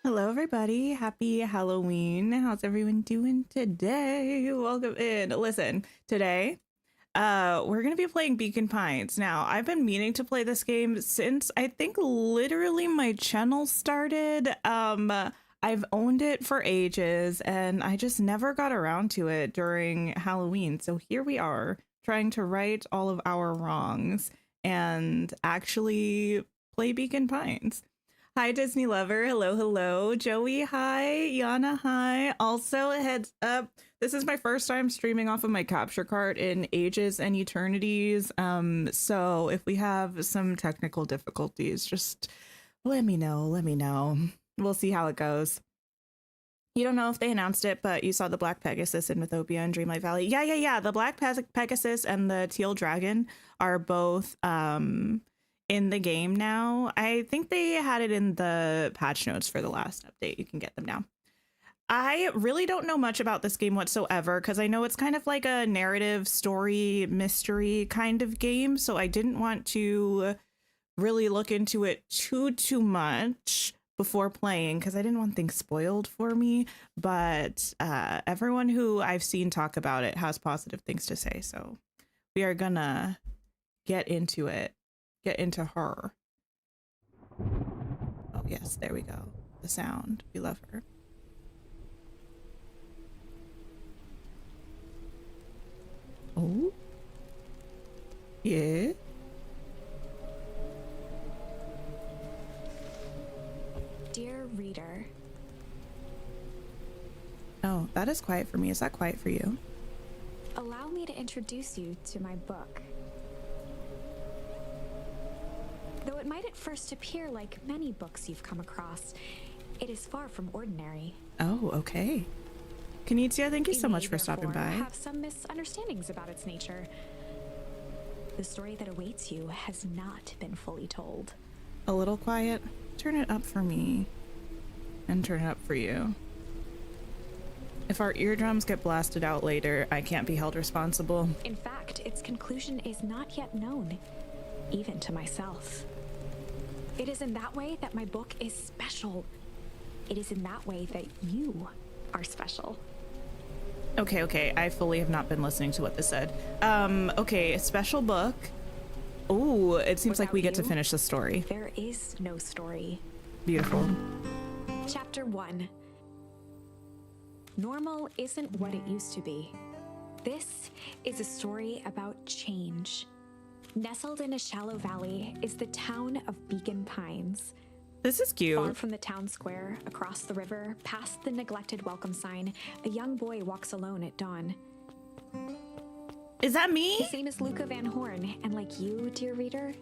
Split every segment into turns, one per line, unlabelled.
Hello, everybody. Happy Halloween. How's everyone doing today? Welcome in. Listen, today, we're gonna be playing Beacon Pines. Now, I've been meaning to play this game since I think literally my channel started. I've owned it for ages and I just never got around to it during Halloween. So here we are trying to right all of our wrongs and actually play Beacon Pines. Hi, Disney Lover. Hello, hello. Joey, hi. Yana, hi. Also, heads up, this is my first time streaming off of my capture card in ages and eternities. So if we have some technical difficulties, just let me know. Let me know. We'll see how it goes. You don't know if they announced it, but you saw the Black Pegasus in Mythopia and Dreamlight Valley. Yeah. The Black Pegasus and the Teal Dragon are both in the game now. I think they had it in the patch notes for the last update. You can get them now. I really don't know much about this game whatsoever because I know it's kind of like a narrative story mystery kind of game. So I didn't want to really look into it too much before playing because I didn't want things spoiled for me. But everyone who I've seen talk about it has positive things to say. So we are gonna get into it. Get into her. Oh yes, there we go. The sound. We love her. Oh. Yeah.
Dear reader.
Oh, that is quiet for me. Is that quiet for you?
Allow me to introduce you to my book. Though it might at first appear like many books you've come across, it is far from ordinary.
Oh, okay. Kanitzia, thank you so much for stopping by.
Have some misunderstandings about its nature. The story that awaits you has not been fully told.
A little quiet? Turn it up for me. And turn it up for you. If our eardrums get blasted out later, I can't be held responsible.
In fact, its conclusion is not yet known, even to myself. It is in that way that my book is special. It is in that way that you are special.
Okay. I fully have not been listening to what this said. Okay, a special book. Ooh, it seems like we get to finish the story.
There is no story.
Beautiful.
Chapter 1. Normal isn't what it used to be. This is a story about change. Nestled in a shallow valley is the town of Beacon Pines.
This is cute.
Far from the town square, across the river, past the neglected welcome sign, a young boy walks alone at dawn.
Is that me?
His name is Luca Van Horn, and like you, dear reader,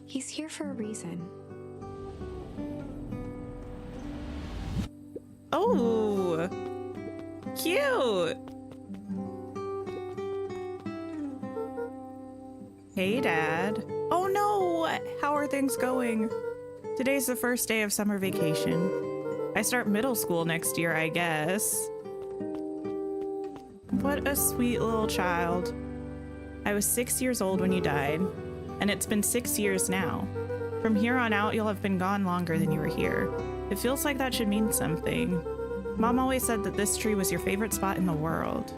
he's here for a reason.
Oh, cute. Hey, Dad. Oh no, how are things going? Today's the first day of summer vacation. I start middle school next year, I guess. What a sweet little child. I was 6 years old when you died, and it's been 6 years now. From here on out, you'll have been gone longer than you were here. It feels like that should mean something. Mom always said that this tree was your favorite spot in the world.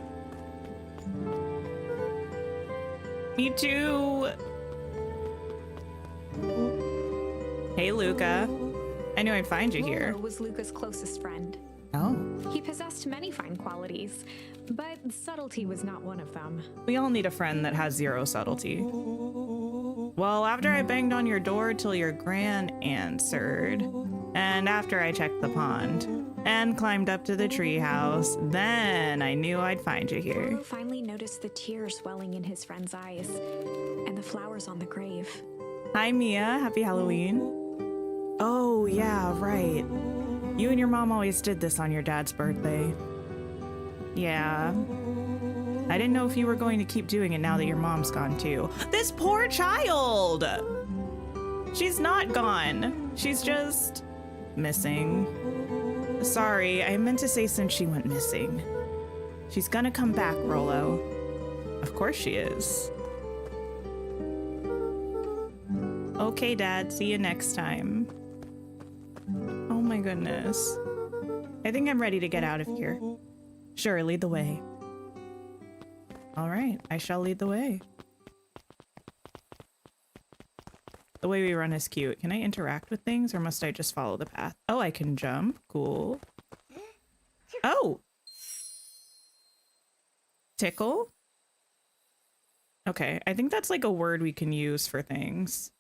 Me too. Hey, Luca. I knew I'd find you here.
Lola was Luca's closest friend.
Oh.
He possessed many fine qualities, but subtlety was not one of them.
We all need a friend that has zero subtlety. Well, after I banged on your door till your gran answered, and after I checked the pond, and climbed up to the treehouse, then I knew I'd find you here.
Lolo finally noticed the tears welling in his friend's eyes, and the flowers on the grave.
Hi, Mia. Happy Halloween. Oh, yeah, right. You and your mom always did this on your dad's birthday. Yeah. I didn't know if you were going to keep doing it now that your mom's gone too. This poor child! She's not gone. She's just missing. Sorry, I meant to say since she went missing. She's gonna come back, Rolo. Of course she is. Okay, Dad, see you next time. Oh my goodness. I think I'm ready to get out of here. Sure, lead the way. All right, I shall lead the way. The way we run is cute. Can I interact with things or must I just follow the path? Oh, I can jump. Cool. Oh! Tickle? Okay, I think that's like a word we can use for things.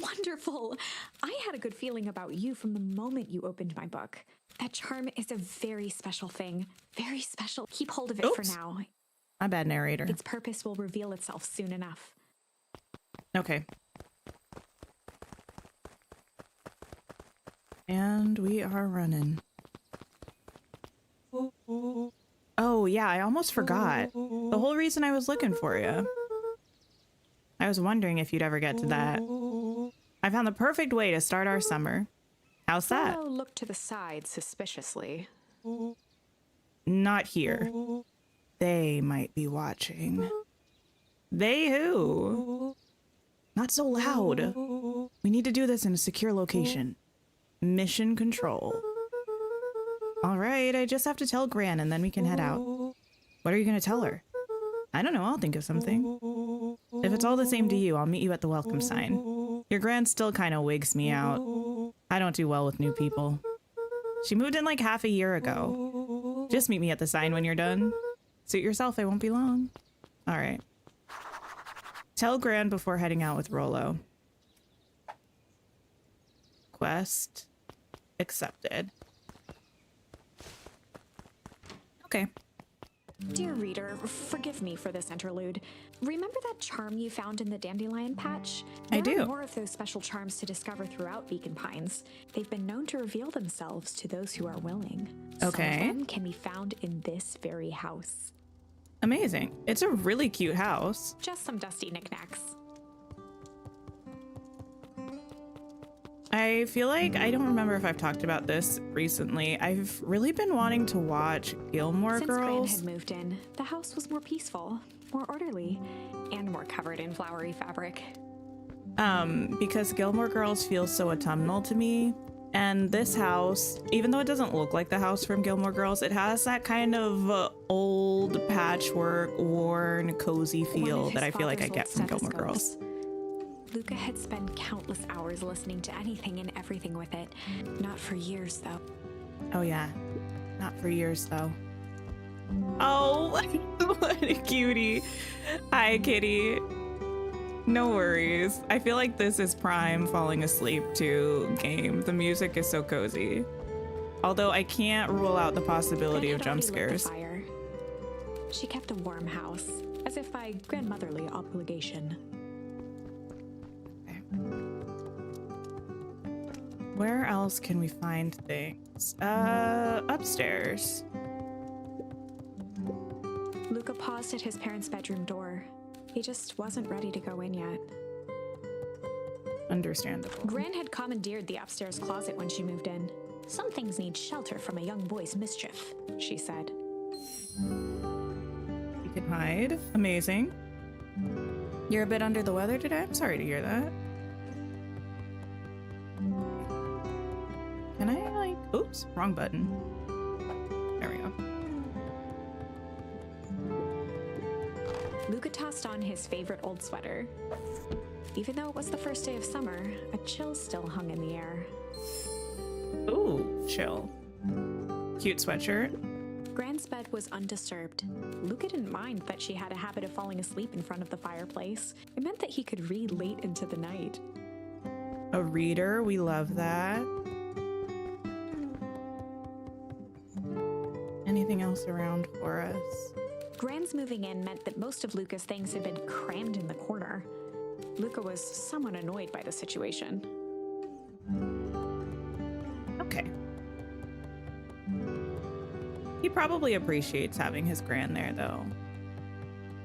Wonderful. I had a good feeling about you from the moment you opened my book. That charm is a very special thing. Very special. Keep hold of it for now.
My bad, narrator.
Its purpose will reveal itself soon enough.
Okay. And we are running. Oh, yeah, I almost forgot. The whole reason I was looking for you. I was wondering if you'd ever get to that. I found the perfect way to start our summer. How's that?
Fellow looked to the side suspiciously.
Not here. They might be watching. They who? Not so loud. We need to do this in a secure location. Mission control. All right, I just have to tell Gran and then we can head out. What are you going to tell her? I don't know, I'll think of something. If it's all the same to you, I'll meet you at the welcome sign. Your Gran still kind of wigs me out. I don't do well with new people. She moved in like half a year ago. Just meet me at the sign when you're done. Suit yourself, I won't be long. All right. Tell Gran before heading out with Rollo. Quest accepted. Okay.
Dear reader, forgive me for this interlude. Remember that charm you found in the dandelion patch?
I do.
There are more of those special charms to discover throughout Beacon Pines. They've been known to reveal themselves to those who are willing.
Okay.
Some of them can be found in this very house.
Amazing. It's a really cute house.
Just some dusty knickknacks.
I feel like I don't remember if I've talked about this recently. I've really been wanting to watch Gilmore
Since Gran
Girls.
had moved in, the house was more peaceful, more orderly, and more covered in flowery fabric.
Because Gilmore Girls feels so autumnal to me. And this house, even though it doesn't look like the house from Gilmore Girls, it has that kind of old patchwork, worn, cozy feel that I feel like I get from Gilmore Girls.
Luca had spent countless hours listening to anything and everything with it. Not for years, though.
Oh yeah, not for years though. Oh, what a cutie. Hi, kitty. No worries. I feel like this is prime falling asleep to game. The music is so cozy. Although I can't rule out the possibility of jump scares.
Fire. She kept a warm house, as if by grandmotherly obligation.
Where else can we find things? Upstairs.
Luca paused at his parents' bedroom door. He just wasn't ready to go in yet.
Understandable.
Gran had commandeered the upstairs closet when she moved in. Some things need shelter from a young boy's mischief, she said.
You can hide. Amazing. You're a bit under the weather today? I'm sorry to hear that. Can I, like, oops, wrong button. There we go.
Luca tossed on his favorite old sweater. Even though it was the first day of summer, a chill still hung in the air.
Ooh, chill. Cute sweatshirt.
Gran's bed was undisturbed. Luca didn't mind that she had a habit of falling asleep in front of the fireplace. It meant that he could read late into the night.
A reader, we love that. Anything else around for us?
Gran's moving in meant that most of Luca's things had been crammed in the corner. Luca was somewhat annoyed by the situation.
Okay. He probably appreciates having his Gran there, though.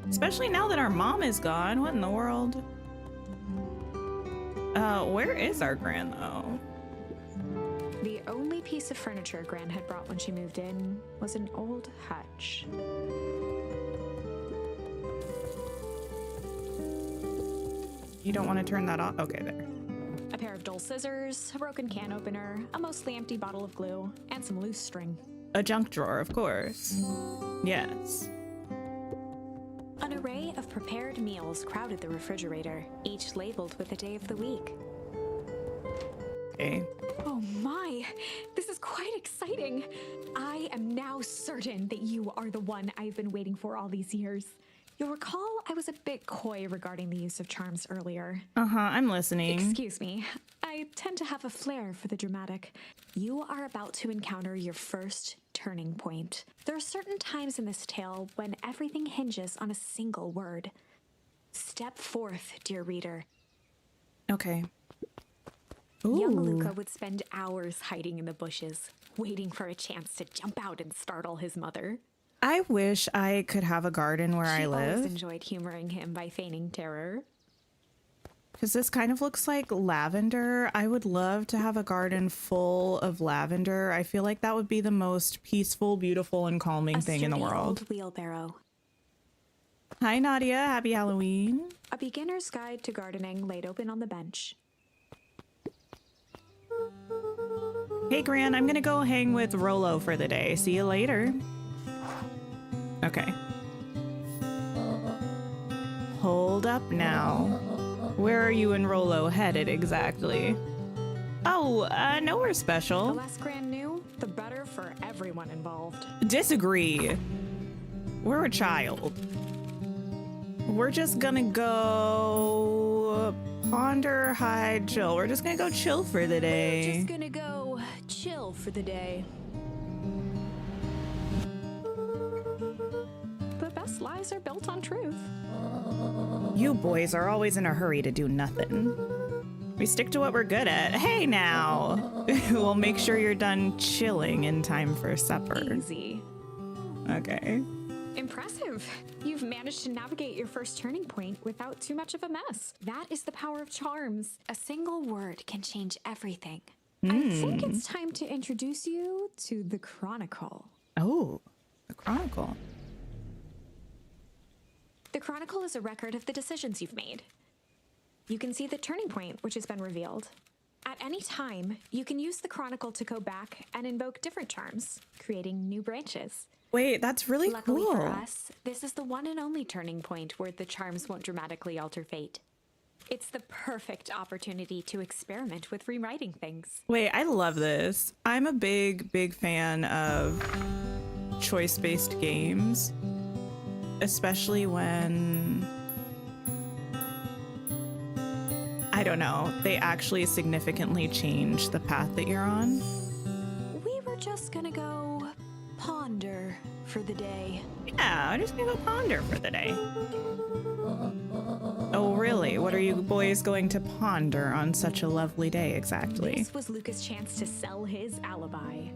Especially now that our mom is gone. What in the world? Where is our Gran, though?
The only piece of furniture Gran had brought when she moved in was an old hutch.
You don't want to turn that off? Okay, there.
A pair of of dull scissors, a broken can opener, a mostly empty bottle of glue, and some loose string.
A junk drawer, of course. Yes.
An array of prepared meals crowded the refrigerator, each labeled with the day of the week.
Okay.
Oh my, this is quite exciting. I am now certain that you are the one I've been waiting for all these years. You'll recall I was a bit coy regarding the use of charms earlier.
Uh-huh, I'm listening.
Excuse me, I tend to have a flair for the dramatic. You are about to encounter your first turning point. There are certain times in this tale when everything hinges on a single word. Step forth, dear reader.
Okay. Ooh.
Young Luca would spend hours hiding in the bushes, waiting for a chance to jump out and startle his mother.
I wish I could have a garden where I
She always
live.
enjoyed humoring him by feigning terror.
Because this kind of looks like lavender. I would love to have a garden full of lavender. I feel like that would be the most peaceful, beautiful, and calming thing in the
sturdy
world.
old wheelbarrow.
Hi, Nadia. Happy Halloween.
A beginner's guide to gardening laid open on the bench.
Hey, Gran, I'm going to go hang with Rolo for the day. See you later. Okay. Hold up now. Where are you and Rolo headed exactly? Oh, nowhere
The
special.
less Gran knew, the better for everyone involved.
Disagree. We're a child. We're just gonna go ponder, hide, chill. We're just gonna go chill for the day.
Just gonna go chill for the day. The best lies are built on truth.
You boys are always in a hurry to do nothing. We stick to what we're good at. Hey now! We'll make sure you're done chilling in time for supper.
Easy.
Okay.
Impressive. You've managed to navigate your first turning point without too much of a mess. That is the power of charms. A single word can change everything. I think it's time to introduce you to the Chronicle.
Oh, the Chronicle.
The Chronicle is a record of the decisions you've made. You can see the turning point, which has been revealed. At any time, you can use the Chronicle to go back and invoke different charms, creating new branches.
Wait, that's really
Luckily
cool.
for us, this is the one and only turning point where the charms won't dramatically alter fate. It's the perfect opportunity to experiment with rewriting things.
Wait, I love this. I'm a big fan of choice-based games, especially when, I don't know, they actually significantly change the path that you're on.
We were just gonna go ponder for the day.
Yeah, I'm just gonna go ponder for the day. Oh, really? What are you boys going to ponder on such a lovely day exactly?
This was Luca's chance to sell his alibi.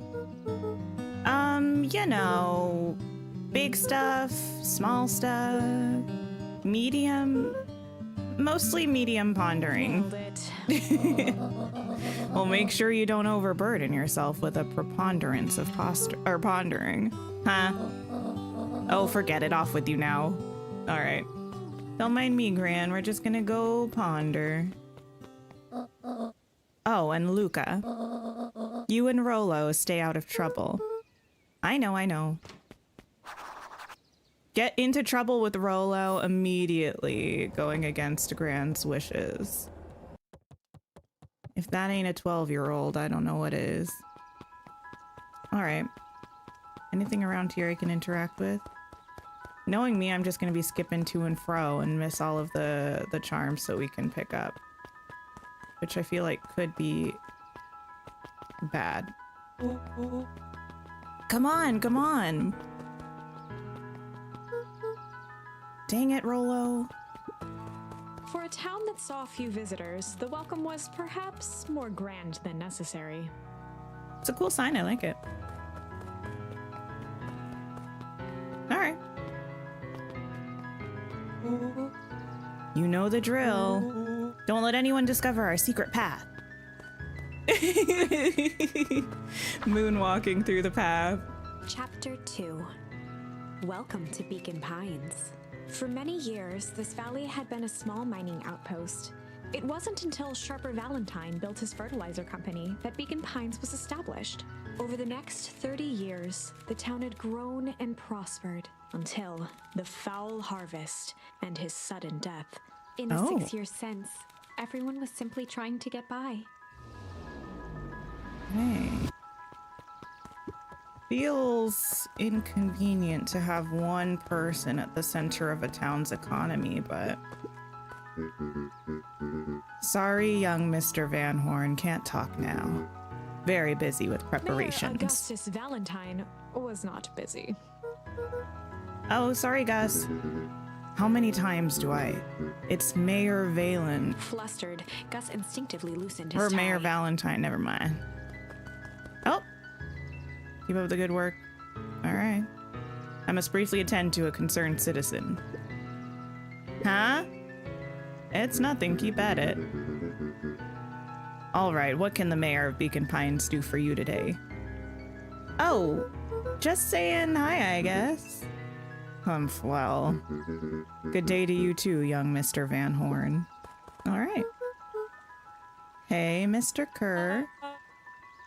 You know, big stuff, small stuff, medium, mostly medium pondering.
Nailed it.
Well, make sure you don't overburden yourself with a preponderance of pondering. Huh? Oh, forget it. Off with you now. All right. Don't mind me, Gran. We're just gonna go ponder. Oh, and Luca. You and Rolo stay out of trouble. I know. Get into trouble with Rolo immediately, going against Gran's wishes. If that ain't a 12-year-old, I don't know what is. All right. Anything around here I can interact with? Knowing me, I'm just going to be skipping to and fro and miss all of the charms so we can pick up. Which I feel like could be bad. Come on! Dang it, Rolo.
For a town that saw few visitors, the welcome was perhaps more grand than necessary.
It's a cool sign, I like it. All right. You know the drill. Don't let anyone discover our secret path. Moonwalking through the path.
Chapter 2. Welcome to Beacon Pines. For many years, this valley had been a small mining outpost. It wasn't until Sharper Valentine built his fertilizer company that Beacon Pines was established. Over the next 30 years, the town had grown and prospered until the foul harvest and his sudden death. In the 6 years since, everyone was simply trying to get by.
Hey. Feels inconvenient to have one person at the center of a town's economy, but... Sorry, young Mr. Van Horn, can't talk now. Very busy with preparations.
Mayor Augustus Valentine was not busy.
Oh, sorry, Gus. How many times do I? It's Mayor Valen.
Flustered, Gus instinctively loosened his
Or
tie.
Mayor Valentine, never mind. Oh. Keep up the good work. All right. I must briefly attend to a concerned citizen. Huh? It's nothing, keep at it. All right, what can the mayor of Beacon Pines do for you today? Oh, just saying hi, I guess. Well, good day to you too, young Mr. Van Horn. All right. Hey, Mr. Kerr.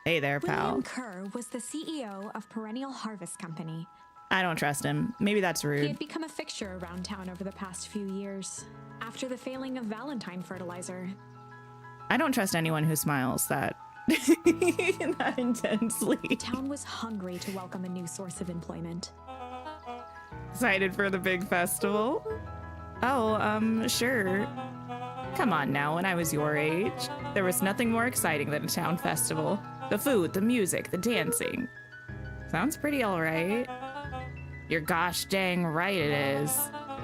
Hey there, pal.
William Kerr was the CEO of Perennial Harvest Company.
I don't trust him. Maybe that's
He
rude.
had become a fixture around town over the past few years. After the failing of Valentine fertilizer,
I don't trust anyone who smiles that that intensely.
the town was hungry to welcome a new source of employment.
Excited for the big festival? Oh, sure. Come on now, when I was your age, there was nothing more exciting than a town festival. The food, the music, the dancing. Sounds pretty alright. You're gosh dang right it is.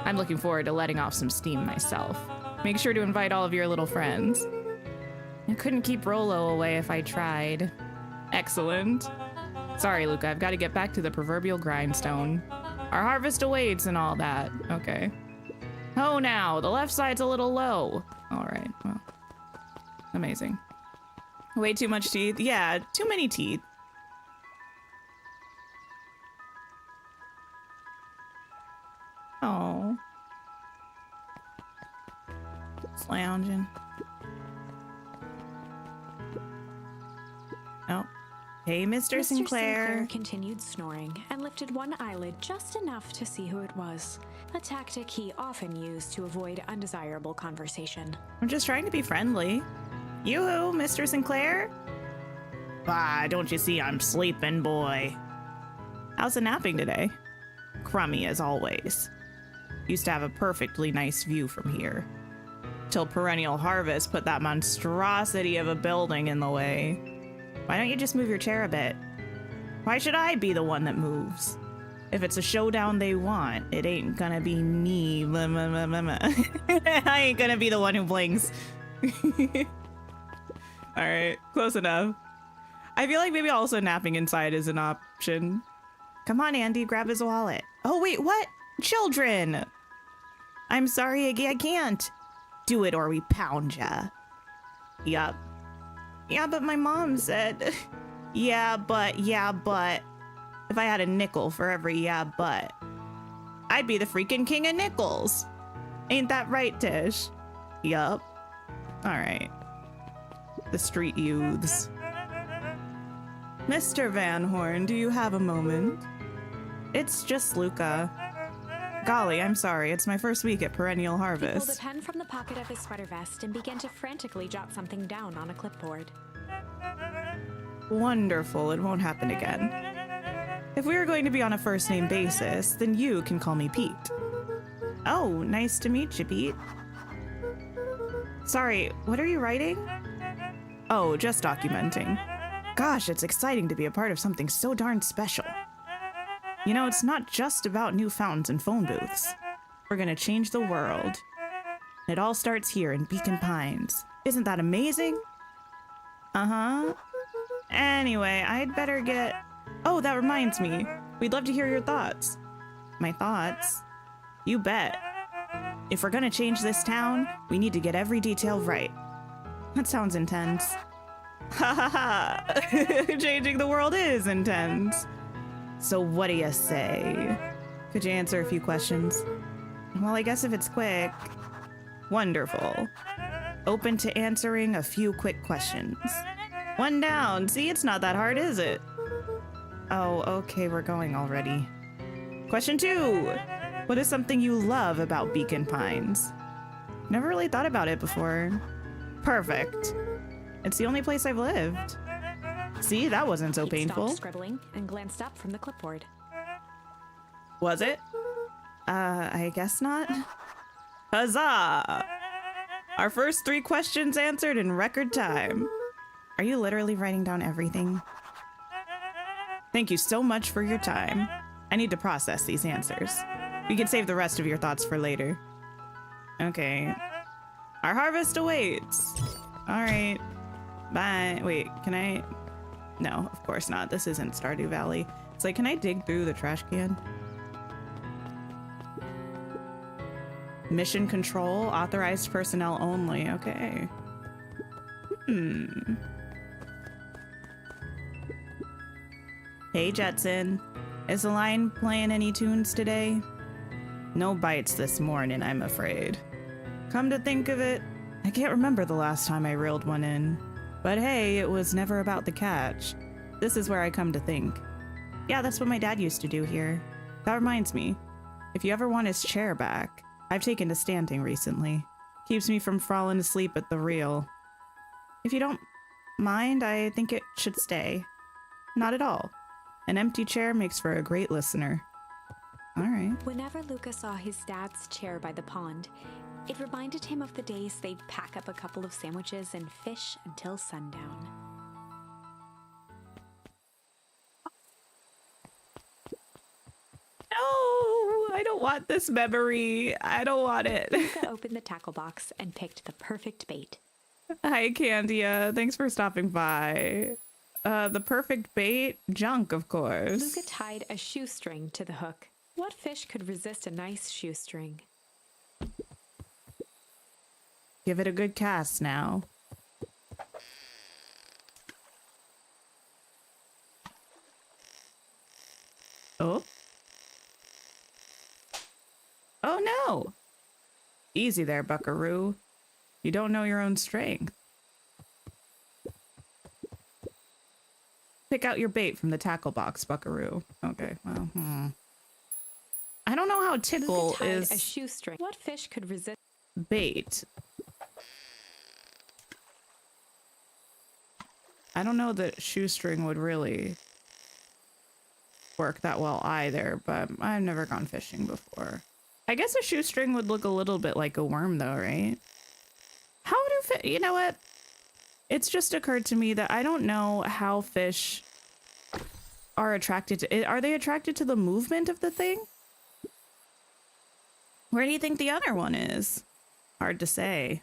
I'm looking forward to letting off some steam myself. Make sure to invite all of your little friends. I couldn't keep Rolo away if I tried. Excellent. Sorry, Luca, I've got to get back to the proverbial grindstone. Our harvest awaits and all that. Okay. Oh, now, the left side's a little low. All right, well, amazing. Way too much teeth? Yeah, too many teeth. Oh. Just lounging. Oh. Hey, Mr. Sinclair.
Continued snoring and lifted one eyelid just enough to see who it was, a tactic he often used to avoid undesirable conversation.
I'm just trying to be friendly. Yoo-hoo, Mr. Sinclair? Ah, don't you see I'm sleeping, boy? How's the napping today? Crummy as always. Used to have a perfectly nice view from here. Till Perennial Harvest put that monstrosity of a building in the way. Why don't you just move your chair a bit? Why should I be the one that moves? If it's a showdown they want, it ain't gonna be me. Blah, blah, blah, blah, blah. I ain't gonna be the one who blinks. Alright, close enough. I feel like maybe also napping inside is an option. Come on, Andy, grab his wallet. Oh, wait, what? Children! I'm sorry, I can't. Do it or we pound ya. Yup. Yeah, but my mom said... yeah, but... If I had a nickel for every yeah, but... I'd be the freaking king of nickels. Ain't that right, Tish? Yup. Alright. The street youths. Mr. Van Horn, do you have a moment? It's just Luca. Golly, I'm sorry. It's my first week at Perennial
He
Harvest.
pulled a pen from the pocket of his sweater vest and began to frantically jot something down on a clipboard.
Wonderful. It won't happen again. If we are going to be on a first-name basis, then you can call me Pete. Oh, nice to meet you, Pete. Sorry, what are you writing? Oh, just documenting. Gosh, it's exciting to be a part of something so darn special. You know, it's not just about new fountains and phone booths. We're gonna change the world. It all starts here in Beacon Pines. Isn't that amazing? Uh-huh. Anyway, I'd better get... Oh, that reminds me. We'd love to hear your thoughts. My thoughts? You bet. If we're gonna change this town, we need to get every detail right. That sounds intense. Ha ha ha! Changing the world is intense. So what do you say? Could you answer a few questions? Well, I guess if it's quick. Wonderful. Open to answering a few quick questions. 1 down. See, it's not that hard, is it? Oh, okay, we're going already. Question 2. What is something you love about Beacon Pines? Never really thought about it before. Perfect. It's the only place I've lived. See, that wasn't so
He
painful.
stopped scribbling and glanced up from the clipboard.
Was it? I guess not. Huzzah! Our first 3 questions answered in record time. Are you literally writing down everything? Thank you so much for your time. I need to process these answers. We can save the rest of your thoughts for later. Okay. Our harvest awaits. All right. Bye. Wait, can I? No, of course not. This isn't Stardew Valley. It's like, can I dig through the trash can? Mission control, authorized personnel only. Okay. Hey, Jetson. Is the line playing any tunes today? No bites this morning, I'm afraid. Come to think of it, I can't remember the last time I reeled one in. But hey, it was never about the catch. This is where I come to think. Yeah, that's what my dad used to do here. That reminds me, if you ever want his chair back, I've taken to standing recently. Keeps me from falling asleep at the reel. If you don't mind, I think it should stay. Not at all. An empty chair makes for a great listener. All right.
Whenever Luca saw his dad's chair by the pond, it reminded him of the days they'd pack up a couple of sandwiches and fish until sundown.
No, I don't want this memory. I don't want it.
Luca opened the tackle box and picked the perfect bait.
Hi, Candia. Thanks for stopping by. The perfect bait? Junk, of course.
Luca tied a shoestring to the hook. What fish could resist a nice shoestring?
Give it a good cast now. Oh? Oh no! Easy there, buckaroo. You don't know your own strength. Pick out your bait from the tackle box, buckaroo. Okay, well, I don't know how tickle
Luca tied
is
a shoestring. What fish could resist?
bait. I don't know that shoestring would really work that well either, but I've never gone fishing before. I guess a shoestring would look a little bit like a worm though, right? How do you know what? It's just occurred to me that I don't know how fish are attracted to it. Are they attracted to the movement of the thing? Where do you think the other one is? Hard to say.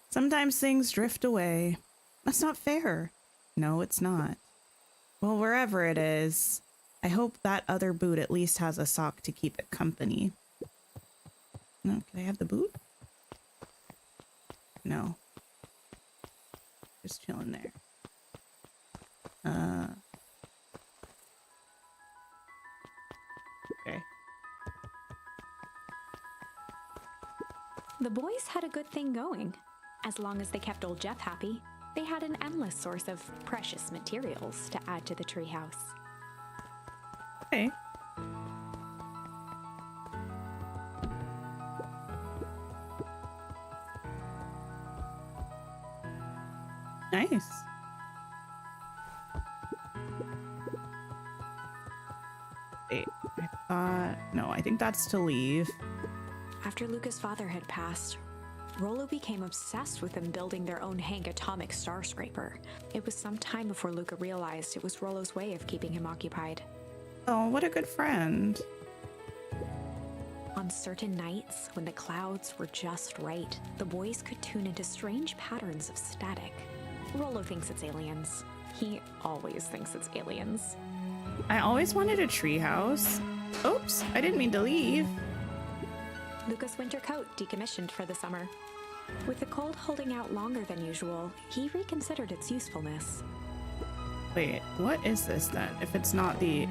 Sometimes things drift away. That's not fair. No, it's not. Well, wherever it is, I hope that other boot at least has a sock to keep it company. No, can I have the boot? No. Just chilling there. Okay.
The boys had a good thing going. As long as they kept old Jeff happy, they had an endless source of precious materials to add to the treehouse.
Okay. Nice. Wait, I thought... No, I think that's to leave.
After Luca's father had passed, Rollo became obsessed with them building their own Hank atomic star scraper. It was some time before Luca realized it was Rollo's way of keeping him occupied.
Oh, what a good friend.
On certain nights, when the clouds were just right, the boys could tune into strange patterns of static. Rollo thinks it's aliens. He always thinks it's aliens.
I always wanted a treehouse. Oops, I didn't mean to leave.
Luca's winter coat decommissioned for the summer. With the cold holding out longer than usual, he reconsidered its usefulness.
Wait, what is this then? If it's not the...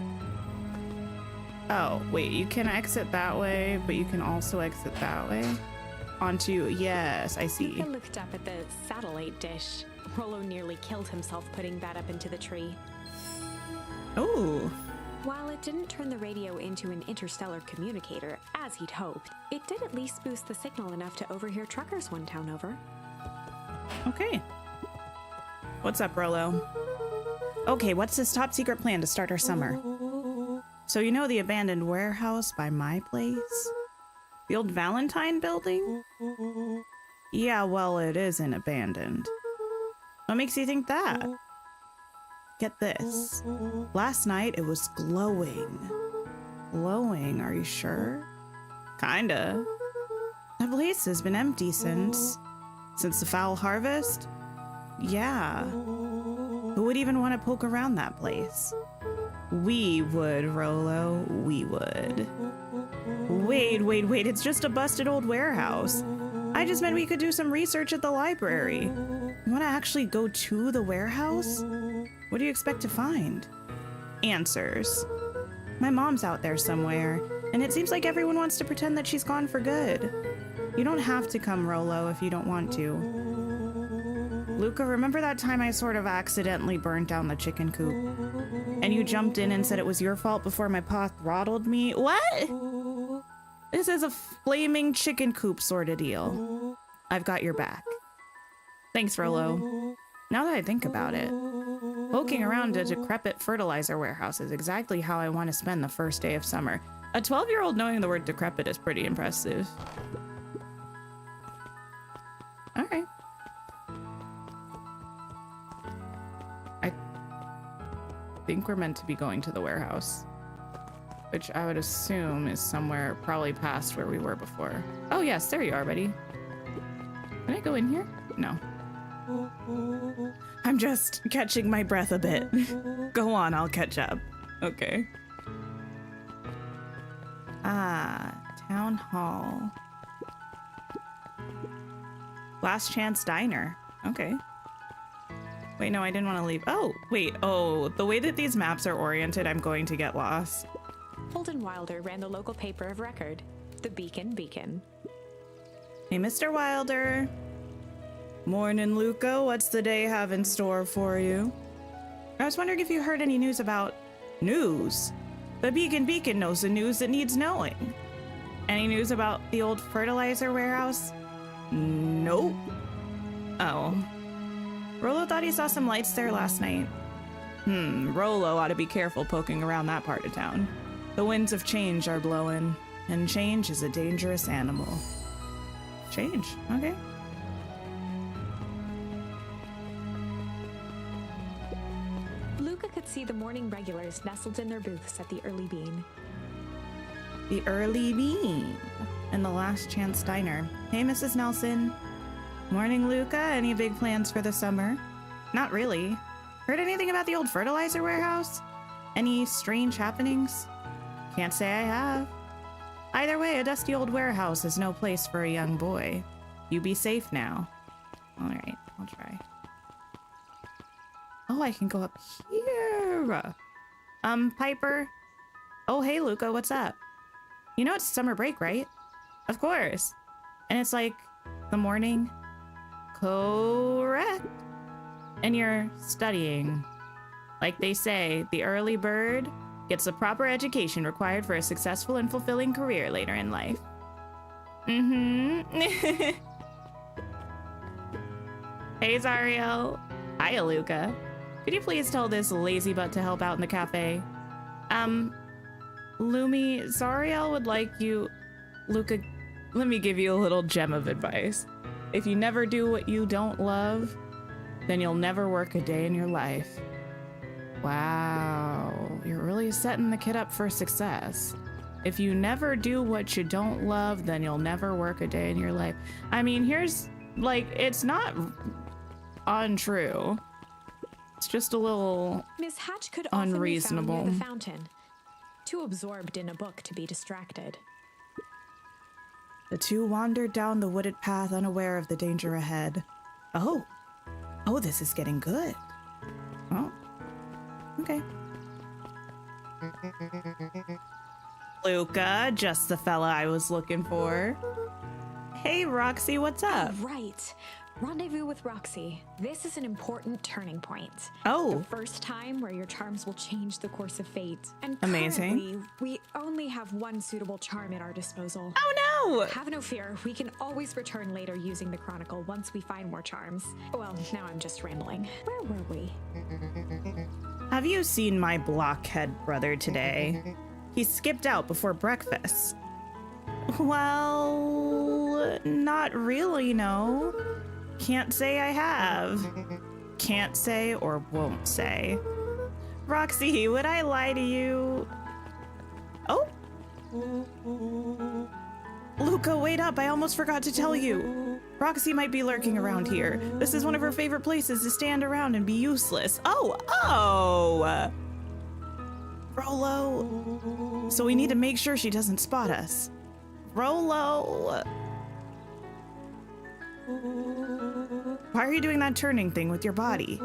Oh, wait, you can exit that way, but you can also exit that way? onto, yes, I see.
Luca looked up at the satellite dish. Rollo nearly killed himself putting that up into the tree.
Oh.
While it didn't turn the radio into an interstellar communicator, as he'd hoped, it did at least boost the signal enough to overhear truckers one town over.
Okay. What's up, Rollo? Okay, what's this top secret plan to start our summer? So you know the abandoned warehouse by my place? The old Valentine building? Yeah, well, it isn't abandoned. What makes you think that? Get this. Last night it was glowing. Glowing, are you sure? Kinda. The place has been empty since the foul harvest? Yeah. Who would even want to poke around that place? We would, Rollo. We would. Wait. It's just a busted old warehouse. I just meant we could do some research at the library. You want to actually go to the warehouse? What do you expect to find? Answers. My mom's out there somewhere, and it seems like everyone wants to pretend that she's gone for good. You don't have to come, Rollo, if you don't want to. Luca, remember that time I sort of accidentally burned down the chicken coop? And you jumped in and said it was your fault before my pa throttled me? What? This is a flaming chicken coop sort of deal. I've got your back. Thanks, Rollo. Now that I think about it, poking around a decrepit fertilizer warehouse is exactly how I want to spend the first day of summer. A 12-year-old knowing the word decrepit is pretty impressive. All right. I think we're meant to be going to the warehouse, which I would assume is somewhere probably past where we were before. Oh, yes, there you are, buddy. Can I go in here? No. I'm just catching my breath a bit. Go on, I'll catch up. Okay. Ah, town hall. Last Chance Diner. Okay. Wait, no, I didn't want to leave. Oh, wait. Oh, the way that these maps are oriented, I'm going to get lost.
Holden Wilder ran the local paper of record, the Beacon.
Hey, Mr. Wilder. Morning, Luca. What's the day have in store for you? I was wondering if you heard any news about... News? The Beacon knows the news that needs knowing. Any news about the old fertilizer warehouse? Nope. Oh. Rollo thought he saw some lights there last night. Rollo ought to be careful poking around that part of town. The winds of change are blowing, and change is a dangerous animal. Change, okay.
Luca could see the morning regulars nestled in their booths at the Early Bean.
The Early Bean and the Last Chance Diner. Hey, Mrs. Nelson. Morning, Luca. Any big plans for the summer? Not really. Heard anything about the old fertilizer warehouse? Any strange happenings? Can't say I have. Either way, a dusty old warehouse is no place for a young boy. You be safe now. All right, I'll try. Oh, I can go up here. Piper. Oh, hey, Luca, what's up? You know it's summer break, right? Of course. And it's like the morning. Correct. And you're studying. Like they say, the early bird gets the proper education required for a successful and fulfilling career later in life. Hey, Zariel. Hiya, Luca. Could you please tell this lazy butt to help out in the cafe? Lumi, Zariel would like you... Luca, let me give you a little gem of advice. If you never do what you don't love, then you'll never work a day in your life. Wow, you're really setting the kid up for success. If you never do what you don't love, then you'll never work a day in your life. I mean, here's, like, it's not untrue. It's just a little
Miss Hatch could
unreasonable.
often be found near the fountain, too absorbed in a book to be distracted.
The two wandered down the wooded path, unaware of the danger ahead. Oh, this is getting good. Oh, okay. Luca, just the fella I was looking for. Hey, Roxy, what's up?
Right. Rendezvous with Roxy. This is an important turning point.
Oh.
The first time where your charms will change the course of fate. And
Amazing.
currently, we only have one suitable charm at our disposal.
Oh, no!
Have no fear. We can always return later using the Chronicle once we find more charms. Well, now I'm just rambling. Where were we?
Have you seen my blockhead brother today? He skipped out before breakfast. Well, not really, no. Can't say I have. Can't say or won't say. Roxy, would I lie to you? Oh. Luca, wait up. I almost forgot to tell you. Roxy might be lurking around here. This is one of her favorite places to stand around and be useless. Oh. Rolo. So we need to make sure she doesn't spot us. Rolo. Why are you doing that turning thing with your body?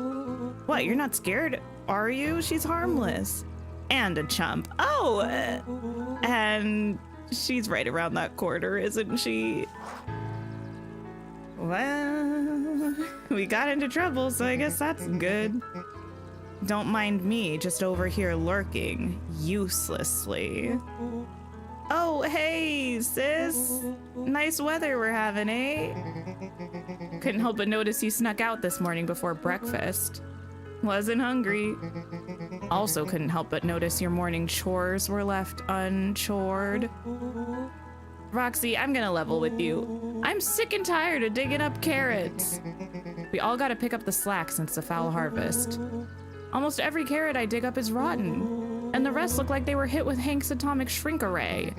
What, you're not scared, are you? She's harmless. And a chump. Oh! And she's right around that corner, isn't she? Well, we got into trouble, so I guess that's good. Don't mind me, just over here lurking, uselessly. Oh, hey, sis. Nice weather we're having, eh? Couldn't help but notice you snuck out this morning before breakfast. Wasn't hungry. Also couldn't help but notice your morning chores were left unchored. Roxy, I'm gonna level with you. I'm sick and tired of digging up carrots. We all gotta pick up the slack since the foul harvest. Almost every carrot I dig up is rotten, and the rest look like they were hit with Hank's atomic shrink array.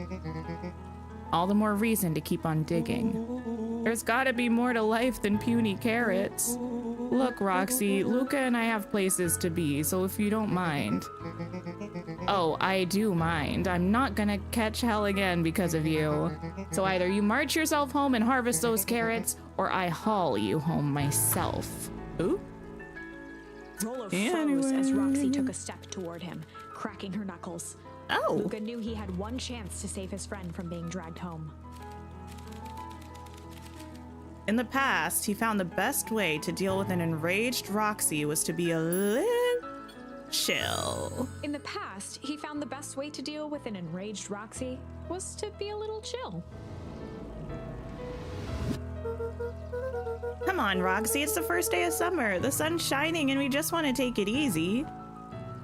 All the more reason to keep on digging. There's gotta be more to life than puny carrots. Look, Roxy, Luca and I have places to be, so if you don't mind. Oh, I do mind. I'm not gonna catch hell again because of you. So either you march yourself home and harvest those carrots, or I haul you home myself. Ooh.
Rolo froze as Roxy took a step toward him, cracking her knuckles.
Oh.
Luca knew he had one chance to save his friend from being dragged home.
In the past, he found the best way to deal with an enraged Roxy was to be a little chill.
In the past, he found the best way to deal with an enraged Roxy was to be a little chill.
Come on, Roxy, it's the first day of summer. The sun's shining and we just want to take it easy.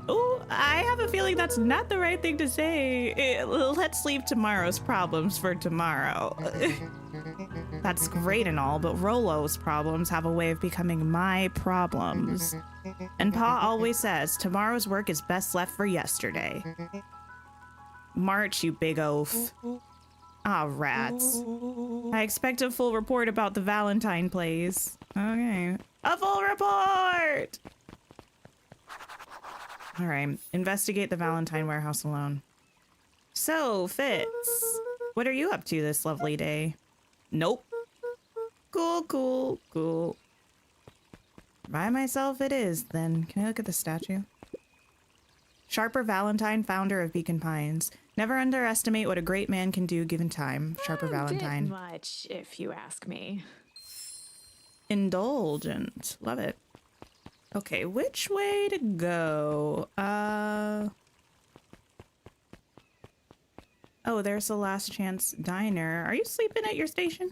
Oh, I have a feeling that's not the right thing to say. Let's leave tomorrow's problems for tomorrow. That's great and all, but Rolo's problems have a way of becoming my problems. And Pa always says tomorrow's work is best left for yesterday. March, you big oaf. Ah, rats. I expect a full report about the Valentine plays. Okay. A full report! All right. Investigate the Valentine warehouse alone. So, Fitz, what are you up to this lovely day? Nope. Cool. By myself it is, then. Can I look at the statue? Sharper Valentine, founder of Beacon Pines. Never underestimate what a great man can do given time. Sharper Valentine.
Bit much, if you ask me.
Indulgent. Love it. Okay, which way to go? Oh, there's the Last Chance Diner. Are you sleeping at your station?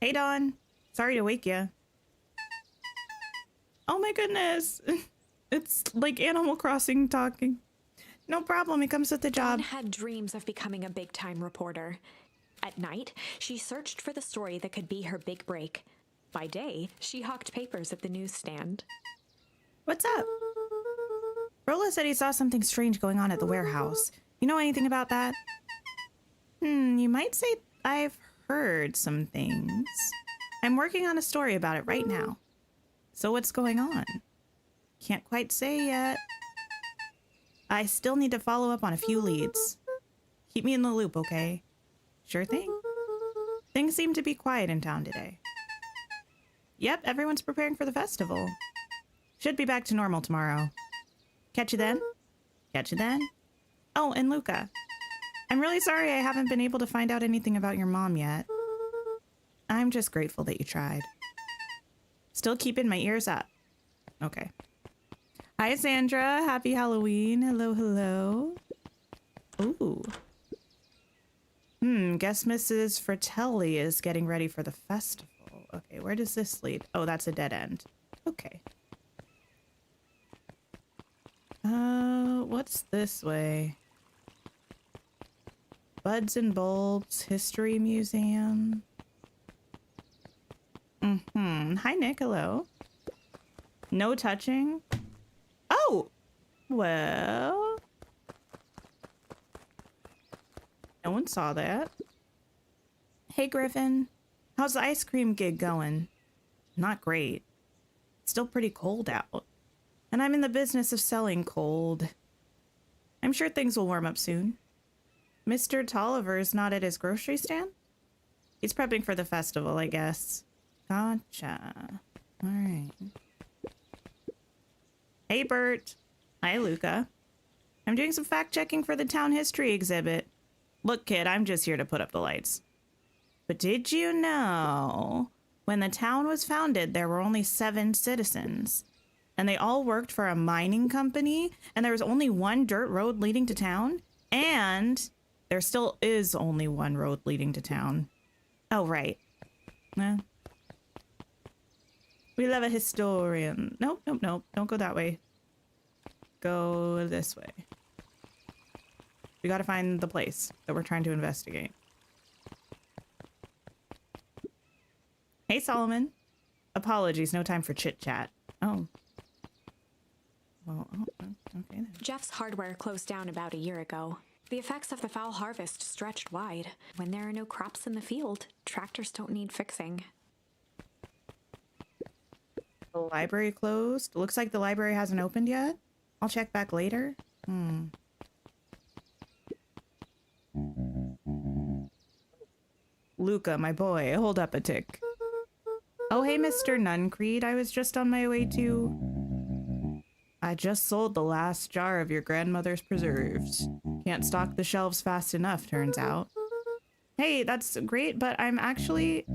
Hey, Dawn. Sorry to wake you. Oh my goodness. It's like Animal Crossing talking. No problem, it comes with the job.
Dawn had dreams of becoming a big-time reporter. At night, she searched for the story that could be her big break. By day, she hawked papers at the newsstand.
What's up? Rolla said he saw something strange going on at the warehouse. You know anything about that? You might say I've heard some things. I'm working on a story about it right now. So what's going on? Can't quite say yet. I still need to follow up on a few leads. Keep me in the loop, okay? Sure thing. Things seem to be quiet in town today. Yep, everyone's preparing for the festival. Should be back to normal tomorrow. Catch you then? Catch you then? Oh, and Luca. I'm really sorry I haven't been able to find out anything about your mom yet. I'm just grateful that you tried. Still keeping my ears up. Okay. Hi, Sandra. Happy Halloween. Hello, hello. Ooh. Guess Mrs. Fratelli is getting ready for the festival. Okay, where does this lead? Oh, that's a dead end. Okay. What's this way? Buds and Bulbs History Museum. Hi, Nick. Hello. No touching. Oh! Well... No one saw that. Hey, Griffin. How's the ice cream gig going? Not great. Still pretty cold out. And I'm in the business of selling cold. I'm sure things will warm up soon. Mr. Tolliver's not at his grocery stand? He's prepping for the festival, I guess. Gotcha. All right. Hey, Bert. Hi, Luca. I'm doing some fact-checking for the town history exhibit. Look, kid, I'm just here to put up the lights. But did you know, when the town was founded, there were only 7 citizens. And they all worked for a mining company, and there was only one dirt road leading to town, and there still is only one road leading to town. Oh, right. We love a historian. Nope, nope, nope. Don't go that way. Go this way. We gotta find the place that we're trying to investigate. Hey, Solomon. Apologies, no time for chit-chat. Oh. Well, okay then.
Jeff's hardware closed down about a year ago. The effects of the foul harvest stretched wide. When there are no crops in the field, tractors don't need fixing.
The library closed. Looks like the library hasn't opened yet. I'll check back later. Luca, my boy, hold up a tick. Oh, hey, Mr. Nuncreed. I was just on my way to... I just sold the last jar of your grandmother's preserves. Can't stock the shelves fast enough, turns out. Hey, that's great, but I'm actually...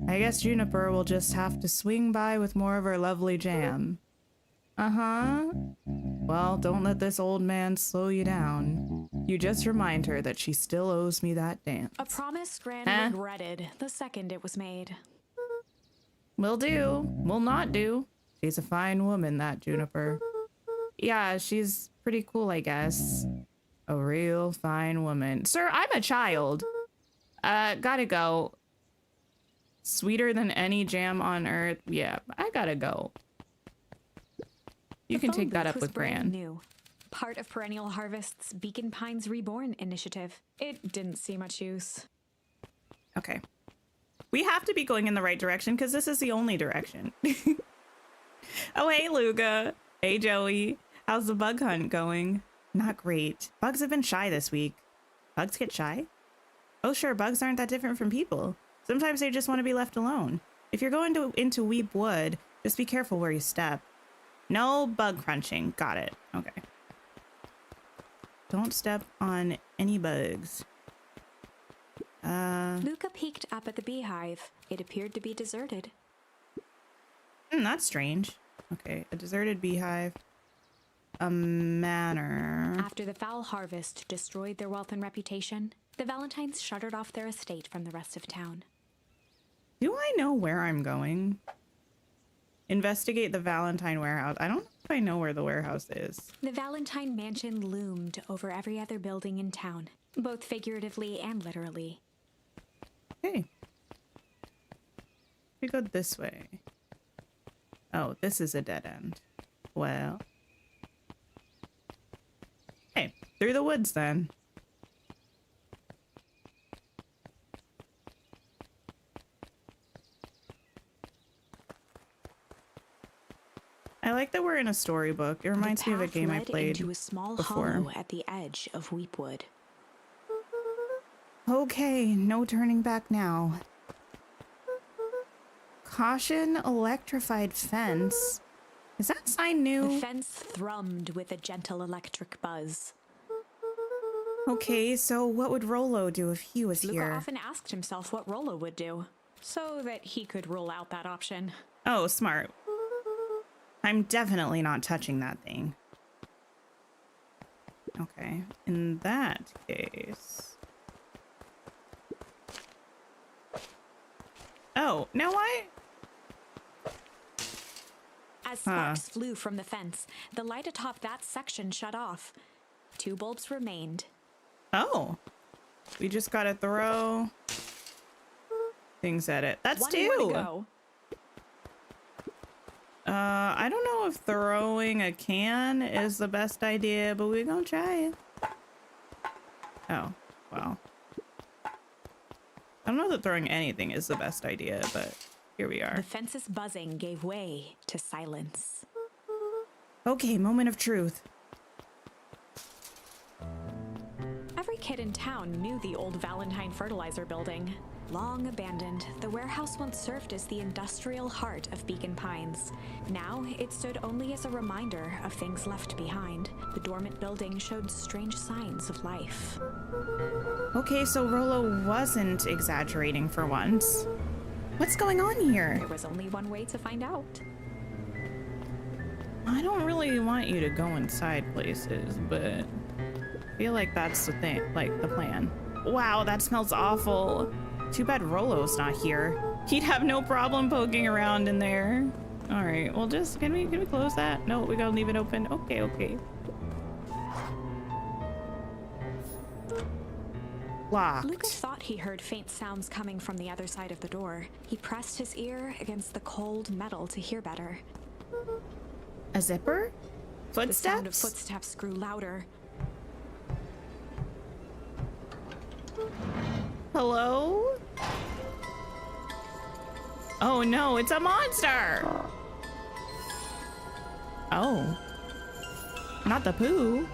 I guess Juniper will just have to swing by with more of her lovely jam. Uh-huh. Well, don't let this old man slow you down. You just remind her that she still owes me that dance.
A promise Gran regretted the second it was made.
Will do. Will not do. She's a fine woman, that Juniper. Yeah, she's pretty cool, I guess. A real fine woman. Sir, I'm a child. Gotta go. Sweeter than any jam on earth. Yeah, I gotta go. You can take that up with Gran.
New. Part of Perennial Harvest's Beacon Pines Reborn initiative. It didn't see much use.
Okay. We have to be going in the right direction because this is the only direction. Oh, hey, Luca. Hey, Joey. How's the bug hunt going? Not great. Bugs have been shy this week. Bugs get shy? Oh, sure. Bugs aren't that different from people. Sometimes they just want to be left alone. If you're going into Weep Wood, just be careful where you step. No bug crunching. Got it. Okay. Don't step on any bugs.
Luca peeked up at the beehive. It appeared to be deserted.
That's strange. Okay, a deserted beehive. A manor.
After the foul harvest destroyed their wealth and reputation, the Valentines shuttered off their estate from the rest of town.
Do I know where I'm going? Investigate the Valentine warehouse. I don't know if I know where the warehouse is.
The Valentine mansion loomed over every other building in town, both figuratively and literally.
Okay. We go this way. Oh, this is a dead end. Well. Hey, through the woods then. I like that we're in a storybook. It reminds me of a game I played
into a small
before.
hollow at the edge of Weepwood.
Okay, no turning back now. Caution, electrified fence. Is that sign new?
The fence thrummed with a gentle electric buzz.
Okay, so what would Rolo do if he was
Luca
here?
often asked himself what Rolo would do. so that he could rule out that option.
Oh, smart. I'm definitely not touching that thing. Okay, in that case... Oh, now why?
As sparks flew from the fence, the light atop that section shut off. 2 bulbs remained.
Oh. We just gotta throw things at it. That's 2.
One more to go.
I don't know if throwing a can is the best idea, but we're gonna try it. Oh, wow. I don't know that throwing anything is the best idea, but here we are.
The fence's buzzing gave way to silence.
Okay, moment of truth.
Every kid in town knew the old Valentine fertilizer building. Long abandoned, the warehouse once served as the industrial heart of Beacon Pines. Now, it stood only as a reminder of things left behind. The dormant building showed strange signs of life.
Okay, so Rollo wasn't exaggerating for once. What's going on here?
There was only one way to find out.
I don't really want you to go inside places, but I feel like that's the thing, like the plan. Wow, that smells awful. Too bad Rollo's not here. He'd have no problem poking around in there. All right, well, just can we close that? No, we gotta leave it open. Okay, okay. Locked.
Lucas thought he heard faint sounds coming from the other side of the door. He pressed his ear against the cold metal to hear better.
A zipper? Footsteps?
The sound of footsteps grew louder.
Hello? Oh no, it's a monster! Oh. Not the poo.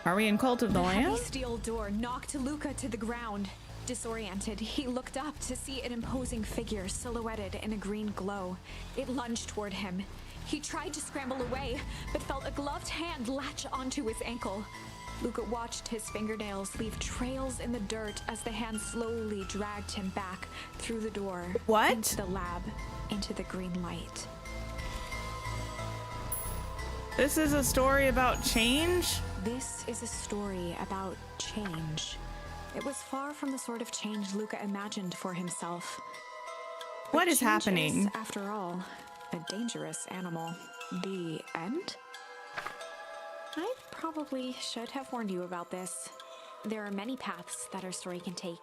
Are we in Cult of the Lamb?
The heavy steel door knocked Luca to the ground. Disoriented, he looked up to see an imposing figure silhouetted in a green glow. It lunged toward him. He tried to scramble away, but felt a gloved hand latch onto his ankle. Luca watched his fingernails leave trails in the dirt as the hand slowly dragged him back through the door.
What?
Into the lab, into the green light.
This is a story about change?
This is a story about change. It was far from the sort of change Luca imagined for himself.
What
But
is
change
happening?
Is, after all, a dangerous animal. The end? I probably should have warned you about this. There are many paths that our story can take.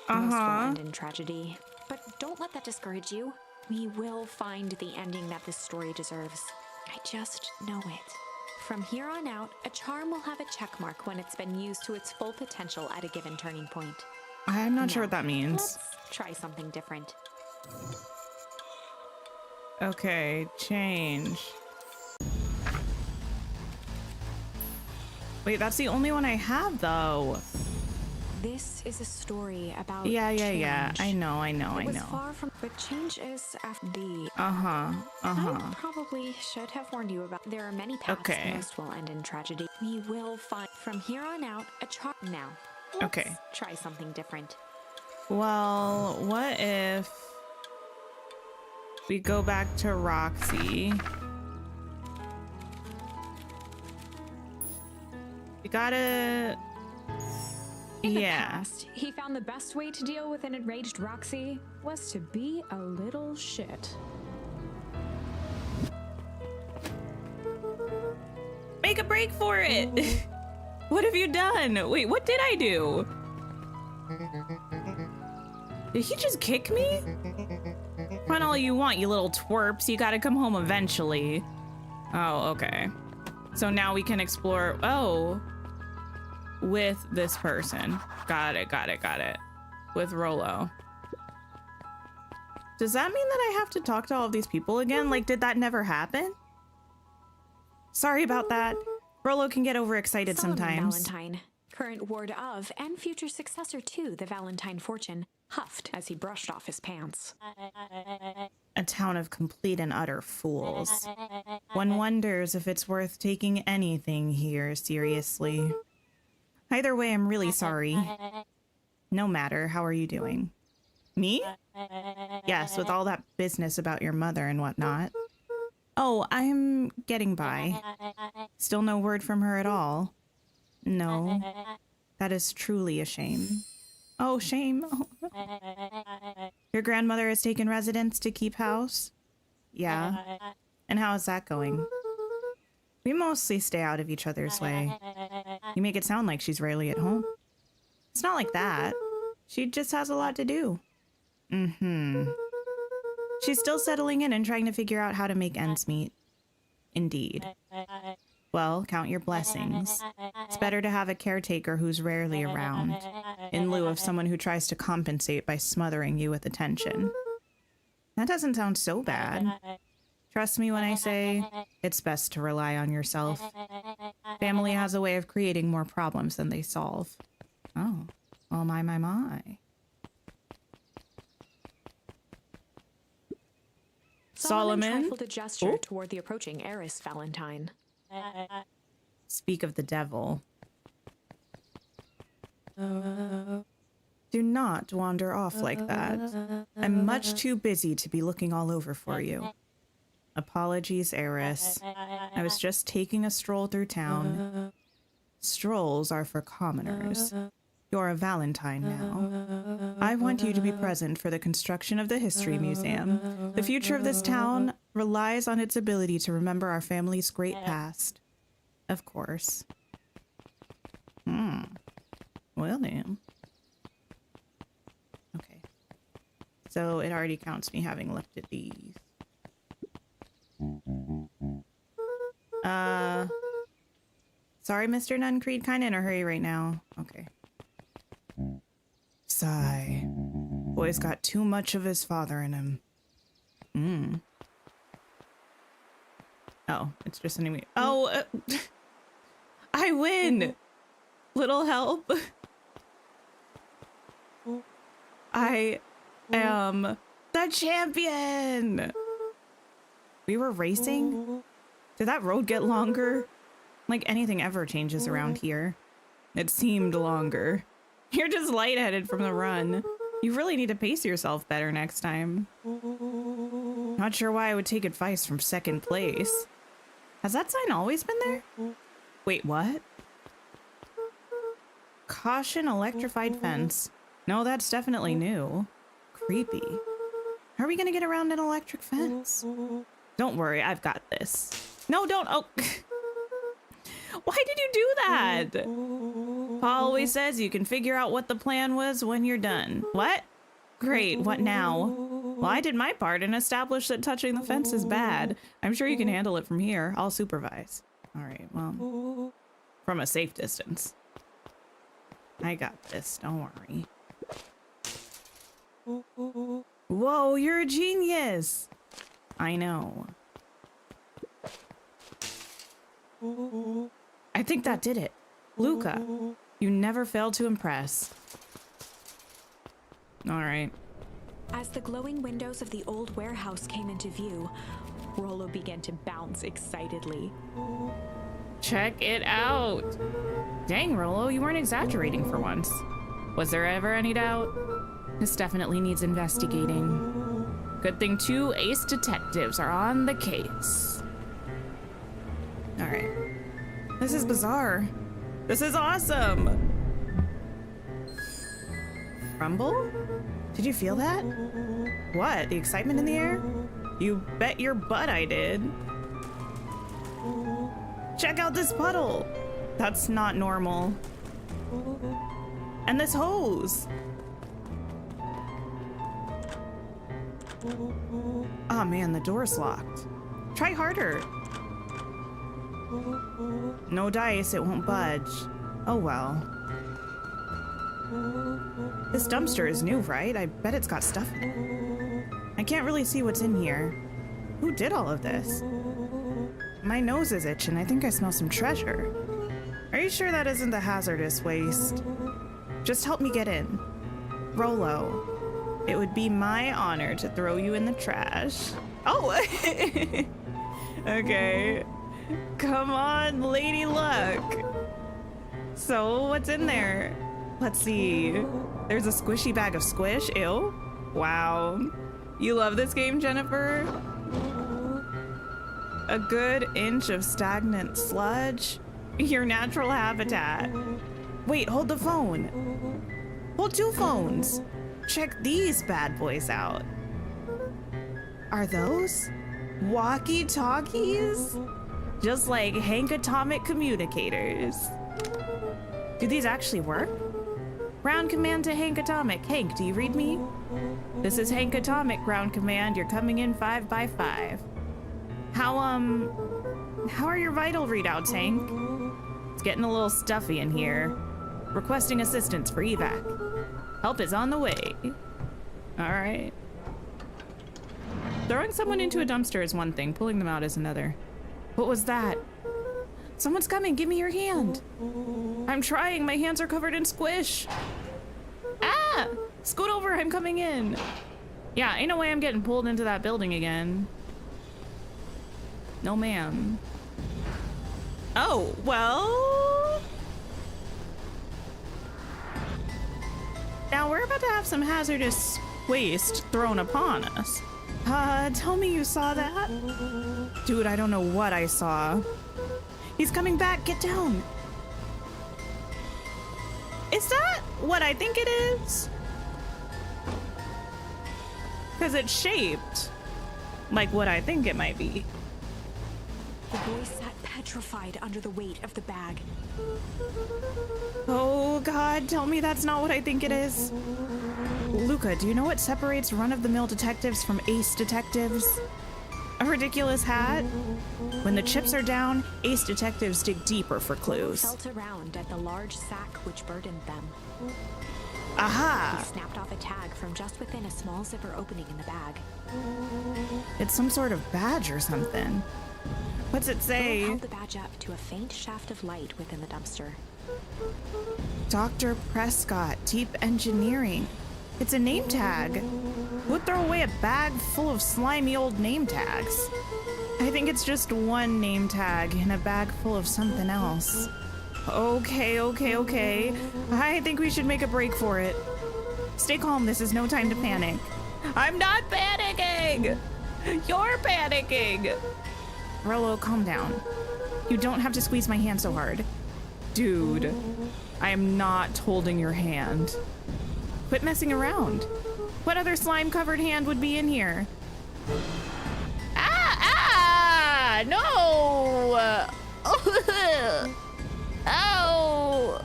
Most will end in tragedy. But don't let that discourage you. We will find the ending that this story deserves. I just know it. From here on out, a charm will have a check mark when it's been used to its full potential at a given turning point.
I'm not sure
Now,
what that means.
Let's try something different.
Okay, change. Wait, that's the only one I have, though.
This is a story about
Yeah.
change.
I know.
It was far from, but change is after the. I probably should have warned you about. There are many paths.
Okay.
Most will end in tragedy. We will find from here on out a charm. Now, let's
Okay.
try something different.
Well, what if we go back to Roxy? We gotta...
In the
Yeah.
past, he found the best way to deal with an enraged Roxy was to be a little shit.
Make a break for it! What have you done? Wait, what did I do? Did he just kick me? Run all you want, you little twerps. You gotta come home eventually. Oh, okay. So now we can explore... Oh. With this person. Got it. With Rollo. Does that mean that I have to talk to all of these people again? Like, did that never happen? Sorry about that. Rollo can get overexcited
Solomon
sometimes.
Valentine, current ward of and future successor to the Valentine fortune, huffed as he brushed off his pants.
A town of complete and utter fools. One wonders if it's worth taking anything here seriously. Either way, I'm really sorry. No matter, how are you doing? Me? Yes, with all that business about your mother and whatnot. Oh, I'm getting by. Still no word from her at all. No, that is truly a shame. Oh, shame. Your grandmother has taken residence to keep house? Yeah. And how is that going? We mostly stay out of each other's way. You make it sound like she's rarely at home. It's not like that. She just has a lot to do. Mm-hmm. She's still settling in and trying to figure out how to make ends meet. Indeed. Well, count your blessings. It's better to have a caretaker who's rarely around, in lieu of someone who tries to compensate by smothering you with attention. That doesn't sound so bad. Trust me when I say it's best to rely on yourself. Family has a way of creating more problems than they solve. Oh, well, my. Solomon
trifled a gesture toward the approaching heiress Valentine.
Speak of the devil. Do not wander off like that. I'm much too busy to be looking all over for you. Apologies, heiress. I was just taking a stroll through town. Strolls are for commoners. You're a Valentine now. I want you to be present for the construction of the History Museum. The future of this town relies on its ability to remember our family's great past. Of course. Well then. Okay. So it already counts me having looked at these. Sorry, Mr. Nuncreed, kinda in a hurry right now. Okay. Sigh. Boy's got too much of his father in him. Oh, it's just an email. Oh, I win! Little help. I am the champion! We were racing? Did that road get longer? Like anything ever changes around here. It seemed longer. You're just lightheaded from the run. You really need to pace yourself better next time. Not sure why I would take advice from second place. Has that sign always been there? Wait, what? Caution electrified fence. No, that's definitely new. Creepy. How are we gonna get around an electric fence? Don't worry, I've got this. No, don't. Oh. Why did you do that? Pa always says you can figure out what the plan was when you're done. What? Great, what now? Well, I did my part and established that touching the fence is bad. I'm sure you can handle it from here. I'll supervise. All right, well, from a safe distance. I got this, don't worry. Whoa, you're a genius. I know. I think that did it. Luca, you never failed to impress. All right.
As the glowing windows of the old warehouse came into view, Rollo began to bounce excitedly.
Check it out. Dang, Rollo, you weren't exaggerating for once. Was there ever any doubt? This definitely needs investigating. Good thing 2 ace detectives are on the case. All right. This is bizarre. This is awesome. Rumble? Did you feel that? What? The excitement in the air? You bet your butt I did. Check out this puddle. That's not normal. And this hose. Oh man, the door's locked. Try harder. No dice, it won't budge. Oh well. This dumpster is new, right? I bet it's got stuff in it. I can't really see what's in here. Who did all of this? My nose is itching. I think I smell some treasure. Are you sure that isn't the hazardous waste? Just help me get in. Rollo, it would be my honor to throw you in the trash. Oh! Okay. Come on, Lady Luck. So, what's in there? Let's see. There's a squishy bag of squish. Ew. Wow. You love this game, Jennifer? A good inch of stagnant sludge? Your natural habitat. Wait, hold the phone. Hold 2 phones. Check these bad boys out. Are those walkie-talkies? Just like Hank Atomic communicators. Do these actually work? Ground command to Hank Atomic. Hank, do you read me? This is Hank Atomic, ground command. You're coming in 5 by 5. How are your vital readouts, Hank? It's getting a little stuffy in here. Requesting assistance for evac. Help is on the way. All right. Throwing someone into a dumpster is one thing. Pulling them out is another. What was that? Someone's coming. Give me your hand. I'm trying. My hands are covered in squish. Ah! Scoot over. I'm coming in. Yeah, ain't no way I'm getting pulled into that building again. No, ma'am. Oh, well. Now we're about to have some hazardous waste thrown upon us. Tell me you saw that? Dude, I don't know what I saw. He's coming back. Get down. Is that what I think it is? Because it's shaped like what I think it might be.
The boy sat petrified under the weight of the bag.
Oh God, tell me that's not what I think it is. Luca, do you know what separates run-of-the-mill detectives from ace detectives? A ridiculous hat? When the chips are down, ace detectives dig deeper for clues.
Felt around at the large sack which burdened them.
Aha!
He snapped off a tag from just within a small zipper opening in the bag.
It's some sort of badge or something. What's it say?
Will held the badge up to a faint shaft of light within the dumpster.
Dr. Prescott, Deep Engineering. It's a name tag. Who'd throw away a bag full of slimy old name tags? I think it's just one name tag in a bag full of something else. Okay. I think we should make a break for it. Stay calm, this is no time to panic. I'm not panicking! You're panicking! Rollo, calm down. You don't have to squeeze my hand so hard. Dude, I am not holding your hand. Quit messing around. What other slime-covered hand would be in here? Ah! No! Oh!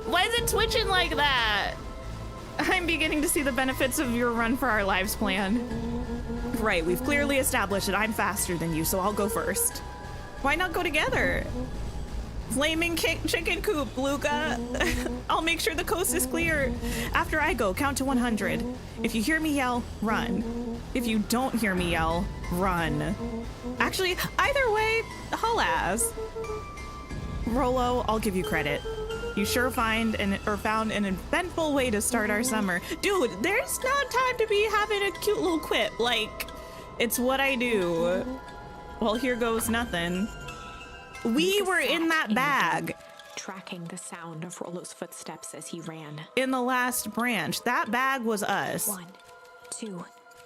Why is it twitching like that? I'm beginning to see the benefits of your run for our lives plan. Right, we've clearly established that I'm faster than you, so I'll go first. Why not go together? Flaming chicken coop, Luca. I'll make sure the coast is clear. After I go, count to 100. If you hear me yell, run. If you don't hear me yell, run. Actually, either way, haul ass. Rollo, I'll give you credit. You sure found an eventful way to start our summer. Dude, there's no time to be having a cute little quip. Like, it's what I do. Well, here goes nothing. We were in that bag.
Tracking the sound of Rollo's footsteps as he ran.
In the last branch. That bag was us.
1, 2,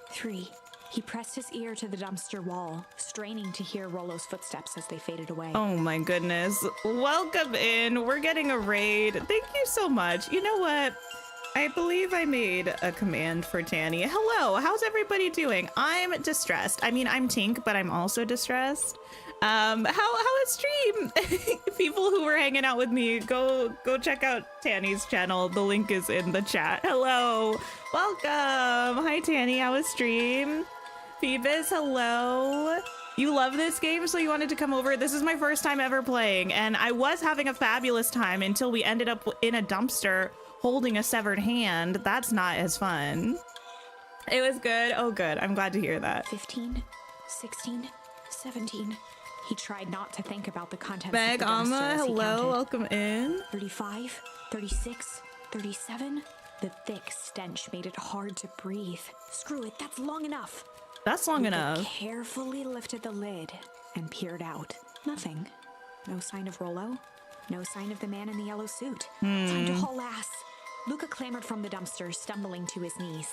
3. He pressed his ear to the dumpster wall, straining to hear Rollo's footsteps as they faded away.
Oh my goodness. Welcome in. We're getting a raid. Thank you so much. You know what? I believe I made a command for Tanny. Hello, how's everybody doing? I'm distressed. I mean, I'm Tink, but I'm also distressed. How is stream? People who were hanging out with me, go check out Tanny's channel. The link is in the chat. Hello, welcome. Hi Tanny, how was stream? Phoebus, hello. You love this game, so you wanted to come over. This is my first time ever playing, and I was having a fabulous time until we ended up in a dumpster holding a severed hand. That's not as fun. It was good. Oh, good. I'm glad to hear that.
15, 16, 17. He tried not to think about the contents
Meg,
of the dumpster
Amma,
as he
hello,
counted.
welcome in.
35, 36, 37. The thick stench made it hard to breathe. Screw it, that's long enough.
That's long
Luca
enough.
carefully lifted the lid and peered out. Nothing. No sign of Rollo. No sign of the man in the yellow suit. Time to haul ass. Luca clambered from the dumpster, stumbling to his knees.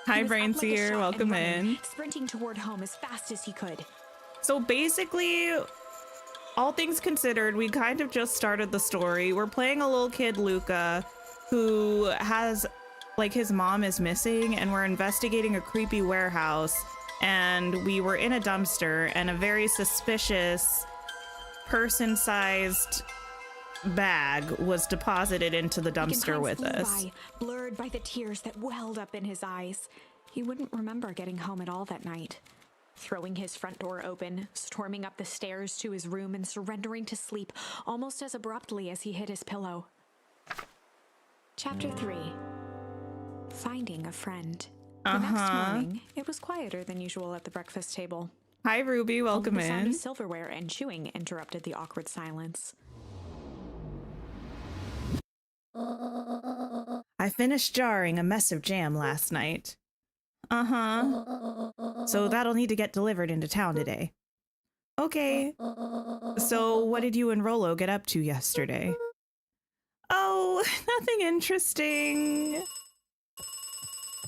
Hi,
He was up like a
Brainseer.
shot
Welcome
and running,
in.
sprinting toward home as fast as he could.
So basically, all things considered, we kind of just started the story. We're playing a little kid, Luca, who has, like, his mom is missing, and we're investigating a creepy warehouse. And we were in a dumpster, and a very suspicious person-sized bag was deposited into the dumpster with us.
By, blurred by the tears that welled up in his eyes. He wouldn't remember getting home at all that night. Throwing his front door open, storming up the stairs to his room, and surrendering to sleep almost as abruptly as he hit his pillow. Chapter 3. Finding a friend. The next morning, it was quieter than usual at the breakfast table.
Hi, Ruby. Welcome
The sound
in.
of silverware and chewing interrupted the awkward silence.
I finished jarring a mess of jam last night. So that'll need to get delivered into town today. Okay. So what did you and Rolo get up to yesterday? Oh, nothing interesting.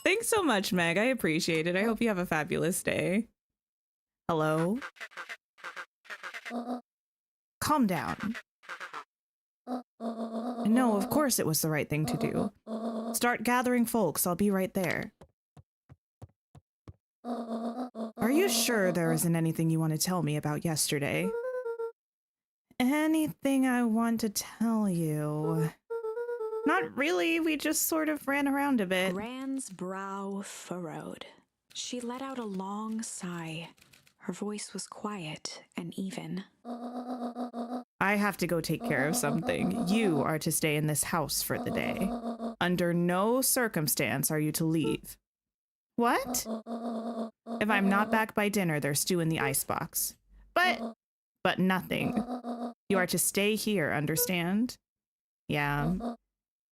Thanks so much, Meg. I appreciate it. I hope you have a fabulous day. Hello? Calm down. No, of course it was the right thing to do. Start gathering folks. I'll be right there. Are you sure there isn't anything you want to tell me about yesterday? Anything I want to tell you? Not really. We just sort of ran around a bit.
Rand's brow furrowed. She let out a long sigh. Her voice was quiet and even.
I have to go take care of something. You are to stay in this house for the day. Under no circumstance are you to leave. What? If I'm not back by dinner, there's stew in the icebox. But nothing. You are to stay here, understand? Yeah.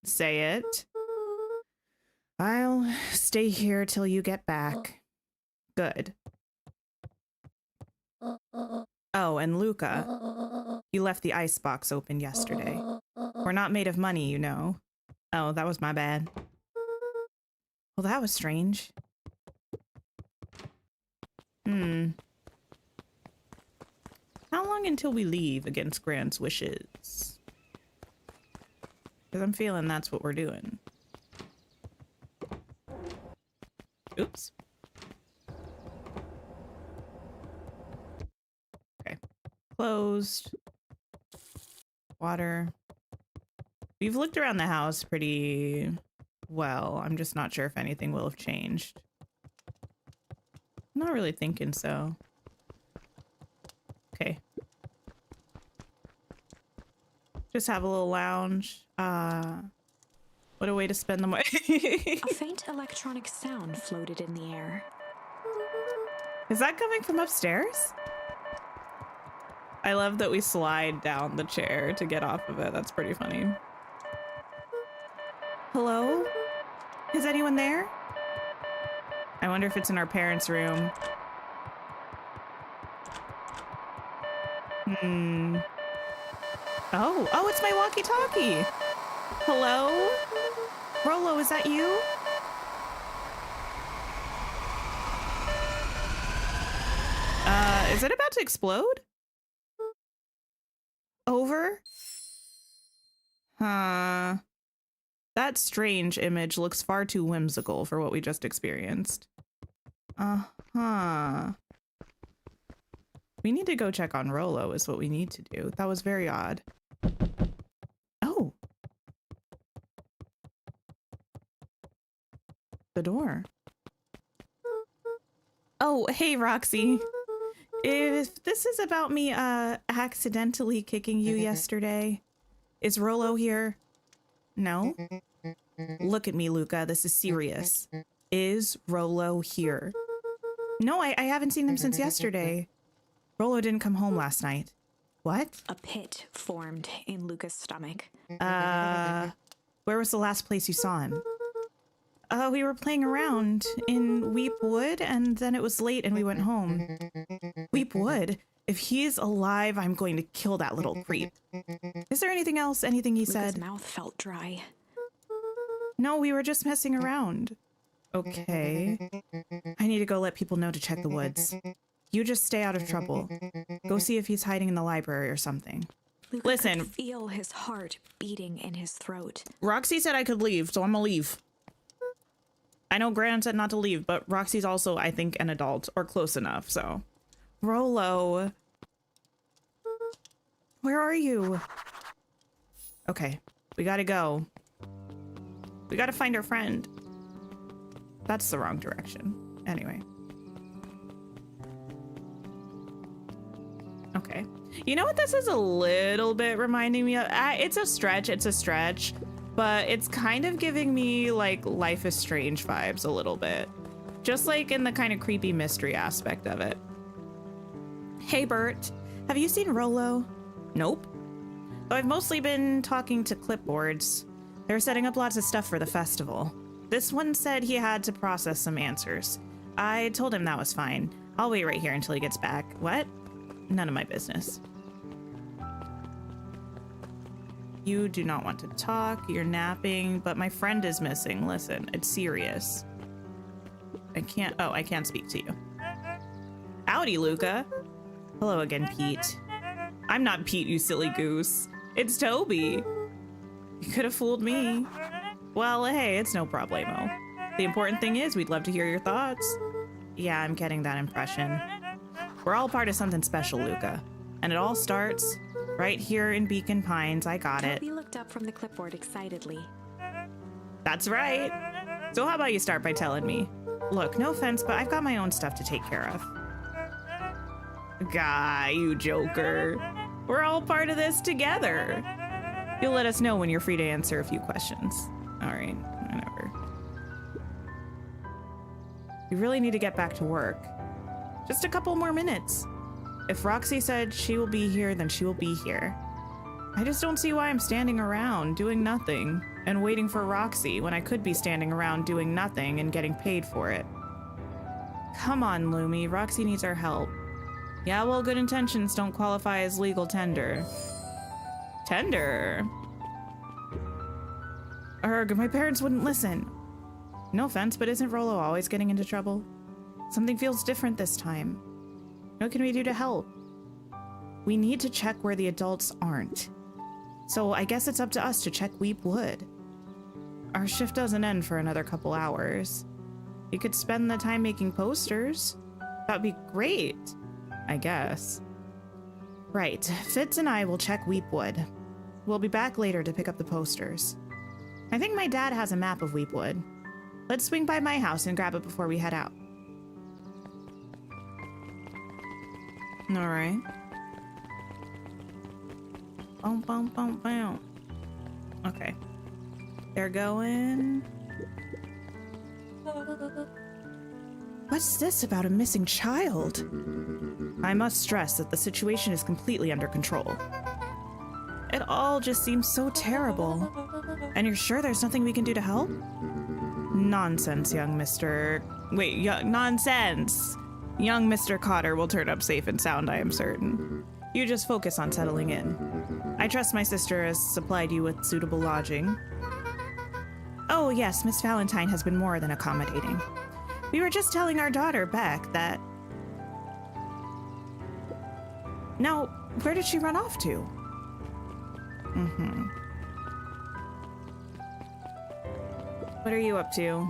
Say it. I'll stay here till you get back. Good. Oh, and Luca, you left the icebox open yesterday. We're not made of money, you know. Oh, that was my bad. Well, that was strange. How long until we leave against Grant's wishes? Because I'm feeling that's what we're doing. Oops. Okay. Closed. Water. We've looked around the house pretty well. I'm just not sure if anything will have changed. I'm not really thinking so. Okay. Just have a little lounge. What a way to spend the money.
A faint electronic sound floated in the air.
Is that coming from upstairs? I love that we slide down the chair to get off of it. That's pretty funny. Hello? Is anyone there? I wonder if it's in our parents' room. Oh, it's my walkie-talkie. Hello? Rolo, is that you? Is it about to explode? Over? Huh. That strange image looks far too whimsical for what we just experienced. Uh-huh. We need to go check on Rolo is what we need to do. That was very odd. Oh. The door. Oh, hey, Roxy. If this is about me accidentally kicking you yesterday, is Rolo here? No? Look at me, Luca. This is serious. Is Rolo here? No, I haven't seen him since yesterday. Rolo didn't come home last night. What?
A pit formed in Luca's stomach.
Where was the last place you saw him? We were playing around in Weep Wood, and then it was late and we went home. Weep Wood? If he's alive, I'm going to kill that little creep. Is there anything else? Anything he
Luca's
said?
mouth felt dry.
No, we were just messing around. Okay. I need to go let people know to check the woods. You just stay out of trouble. Go see if he's hiding in the library or something.
Luca
Listen.
could feel his heart beating in his throat.
Roxy said I could leave, so I'm gonna leave. I know Gran said not to leave, but Roxy's also, I think, an adult or close enough, so. Rolo. Where are you? Okay, we gotta go. We gotta find our friend. That's the wrong direction. Anyway. Okay. You know what this is a little bit reminding me of? It's a stretch, but it's kind of giving me like Life is Strange vibes a little bit. Just like in the kind of creepy mystery aspect of it. Hey Bert, have you seen Rolo? Nope. Though I've mostly been talking to clipboards. They're setting up lots of stuff for the festival. This one said he had to process some answers. I told him that was fine. I'll wait right here until he gets back. What? None of my business. You do not want to talk. You're napping, but my friend is missing. Listen, it's serious. I can't speak to you. Howdy, Luca. Hello again, Pete. I'm not Pete, you silly goose. It's Toby. You could have fooled me. Well, hey, it's no problemo. The important thing is we'd love to hear your thoughts. Yeah, I'm getting that impression. We're all part of something special, Luca. And it all starts right here in Beacon Pines. I got it.
Toby looked up from the clipboard excitedly.
That's right. So how about you start by telling me? Look, no offense, but I've got my own stuff to take care of. Guy, you joker. We're all part of this together. You'll let us know when you're free to answer a few questions. All right, whatever. We really need to get back to work. Just a couple more minutes. If Roxy said she will be here, then she will be here. I just don't see why I'm standing around doing nothing and waiting for Roxy when I could be standing around doing nothing and getting paid for it. Come on, Lumi. Roxy needs our help. Yeah, well, good intentions don't qualify as legal tender. Tender? Erg, my parents wouldn't listen. No offense, but isn't Rolo always getting into trouble? Something feels different this time. What can we do to help? We need to check where the adults aren't. So I guess it's up to us to check Weep Wood. Our shift doesn't end for another couple hours. You could spend the time making posters. That'd be great, I guess. Right, Fitz and I will check Weep Wood. We'll be back later to pick up the posters. I think my dad has a map of Weep Wood. Let's swing by my house and grab it before we head out. All right. Boom, boom, boom, boom. Okay. They're going. What's this about a missing child? I must stress that the situation is completely under control. It all just seems so terrible. And you're sure there's nothing we can do to help? Nonsense, young Mr. Wait, nonsense! Young Mr. Cotter will turn up safe and sound, I am certain. You just focus on settling in. I trust my sister has supplied you with suitable lodging. Oh yes, Miss Valentine has been more than accommodating. We were just telling our daughter, Beck, that... Now, where did she run off to? What are you up to?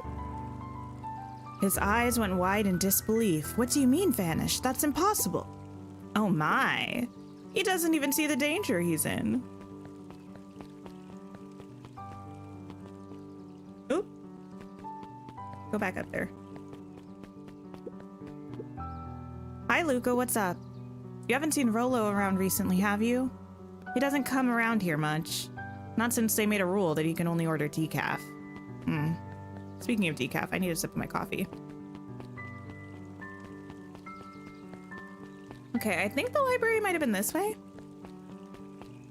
His eyes went wide in disbelief. What do you mean, vanished? That's impossible. Oh my. He doesn't even see the danger he's in. Oop. Go back up there. Hi, Luca. What's up? You haven't seen Rolo around recently, have you? He doesn't come around here much. Not since they made a rule that he can only order decaf. Speaking of decaf, I need a sip of my coffee. Okay, I think the library might have been this way.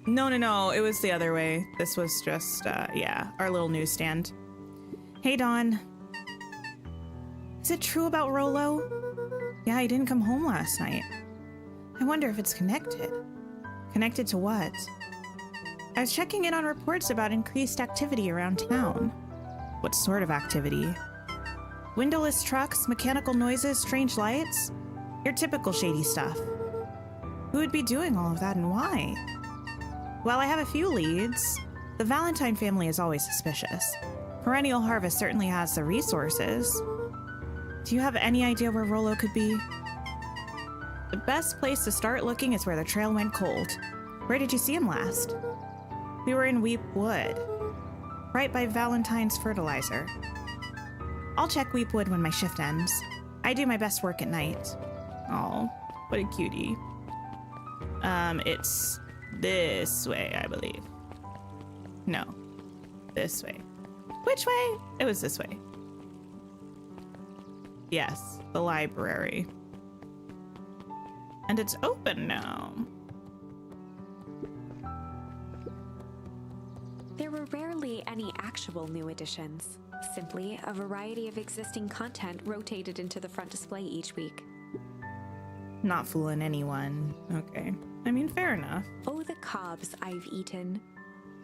No, it was the other way. This was just, yeah, our little newsstand. Hey, Dawn. Is it true about Rolo? Yeah, he didn't come home last night. I wonder if it's connected. Connected to what? I was checking in on reports about increased activity around town. What sort of activity? Windowless trucks, mechanical noises, strange lights? Your typical shady stuff. Who would be doing all of that and why? Well, I have a few leads. The Valentine family is always suspicious. Perennial Harvest certainly has the resources. Do you have any idea where Rollo could be? The best place to start looking is where the trail went cold. Where did you see him last? We were in Weep Wood, right by Valentine's fertilizer. I'll check Weep Wood when my shift ends. I do my best work at night. Oh, what a cutie. It's this way, I believe. No, this way. Which way? It was this way. Yes, the library. And it's open now.
There were rarely any actual new additions, simply a variety of existing content rotated into the front display each week.
Not fooling anyone. Okay. I mean, fair enough.
Oh, the cobs I've eaten.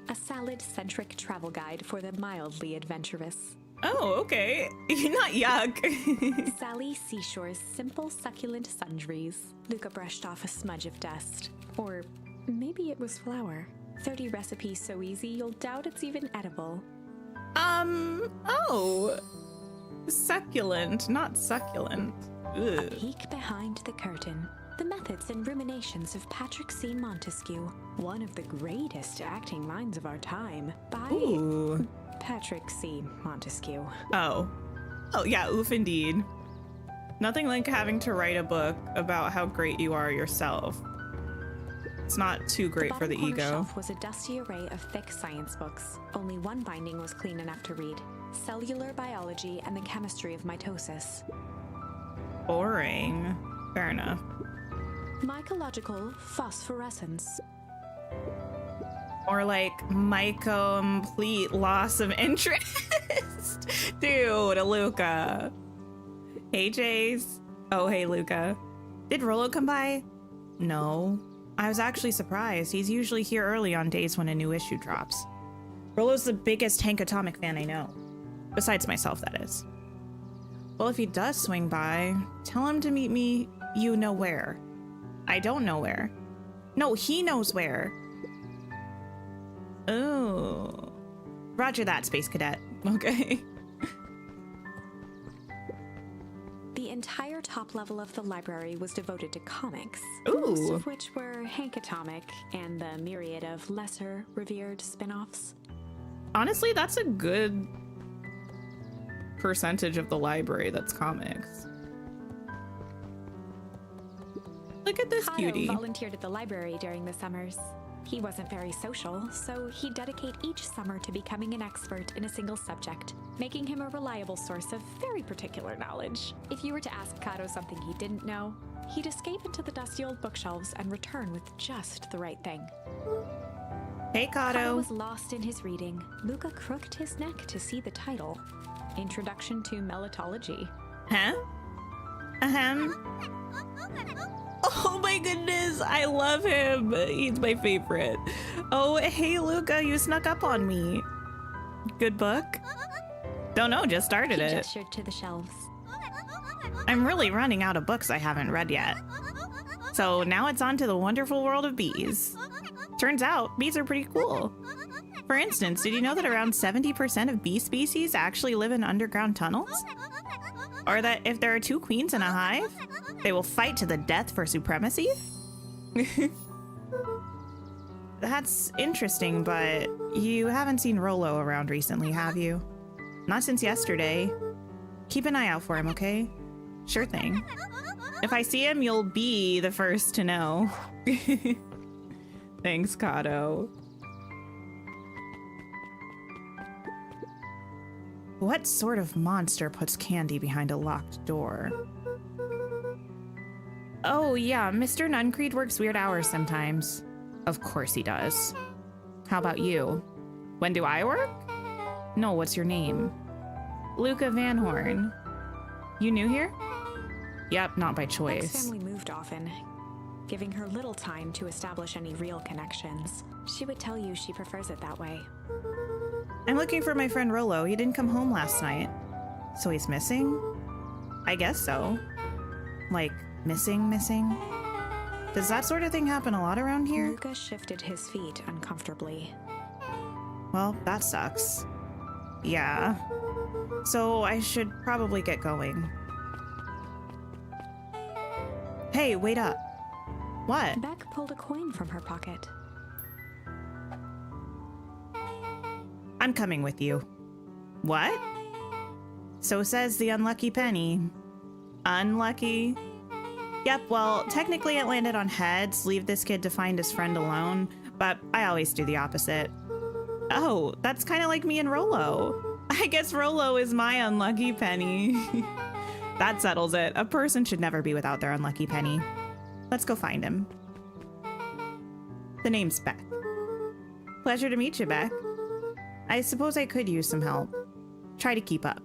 A salad-centric travel guide for the mildly adventurous.
Oh, okay. Not yuck.
Sally Seashore's simple succulent sundries. Luca brushed off a smudge of dust. Or maybe it was flour. 30 recipes so easy you'll doubt it's even edible.
Oh. Succulent, not succulent. Ugh.
A peek behind the curtain. The methods and ruminations of Patrick C. Montesquieu, one of the greatest acting minds of our time, by
Ooh.
Patrick C. Montesquieu.
Oh. Oh, yeah, oof indeed. Nothing like having to write a book about how great you are yourself. It's not too great for the
bottom corner
ego.
shelf was a dusty array of thick science books. Only one binding was clean enough to read. Cellular Biology and the Chemistry of Mitosis.
Boring. Fair enough.
Mycological Phosphorescence.
Or like my complete loss of interest. Dude, Luca. Hey, Jace. Oh, hey, Luca. Did Rollo come by? No. I was actually surprised. He's usually here early on days when a new issue drops. Rollo's the biggest Hank Atomic fan I know. Besides myself, that is. Well, if he does swing by, tell him to meet me you know where. I don't know where. No, he knows where. Oh. Roger that, Space Cadet. Okay.
The entire top level of the library was devoted to comics,
Ooh.
most of which were Hank Atomic and the myriad of lesser revered spin-offs.
Honestly, that's a good percentage of the library that's comics. Look at this
Kato
cutie.
volunteered at the library during the summers. He wasn't very social, so he'd dedicate each summer to becoming an expert in a single subject, making him a reliable source of very particular knowledge. If you were to ask Kato something he didn't know, he'd escape into the dusty old bookshelves and return with just the right thing.
Hey,
Kato
Kato.
was lost in his reading. Luca crooked his neck to see the title. Introduction to Melitology.
Huh? Ahem. Oh my goodness, I love him. He's my favorite. Oh, hey, Luca, you snuck up on me. Good book? Don't know, just started
He
it.
gestured to the shelves.
I'm really running out of books I haven't read yet. So now it's on to the wonderful world of bees. Turns out, bees are pretty cool. For instance, did you know that around 70% of bee species actually live in underground tunnels? Or that if there are two queens in a hive, they will fight to the death for supremacy? That's interesting, but you haven't seen Rollo around recently, have you? Not since yesterday. Keep an eye out for him, okay? Sure thing. If I see him, you'll be the first to know. Thanks, Kato. What sort of monster puts candy behind a locked door? Oh, yeah, Mr. Nuncreed works weird hours sometimes. Of course he does. How about you? When do I work? No, what's your name? Luca Van Horn. You new here? Yep, not by
Luke's
choice.
family moved often, giving her little time to establish any real connections. She would tell you she prefers it that way.
I'm looking for my friend Rollo. He didn't come home last night. So he's missing? I guess so. Like, missing? Does that sort of thing happen a lot around here?
Luca shifted his feet uncomfortably.
Well, that sucks. Yeah. So I should probably get going. Hey, wait up. What?
Beck pulled a coin from her pocket.
I'm coming with you. What? So says the unlucky penny. Unlucky? Yep, well, technically it landed on heads. Leave this kid to find his friend alone. But I always do the opposite. Oh, that's kind of like me and Rollo. I guess Rollo is my unlucky penny. That settles it. A person should never be without their unlucky penny. Let's go find him. The name's Beck. Pleasure to meet you, Beck. I suppose I could use some help. Try to keep up.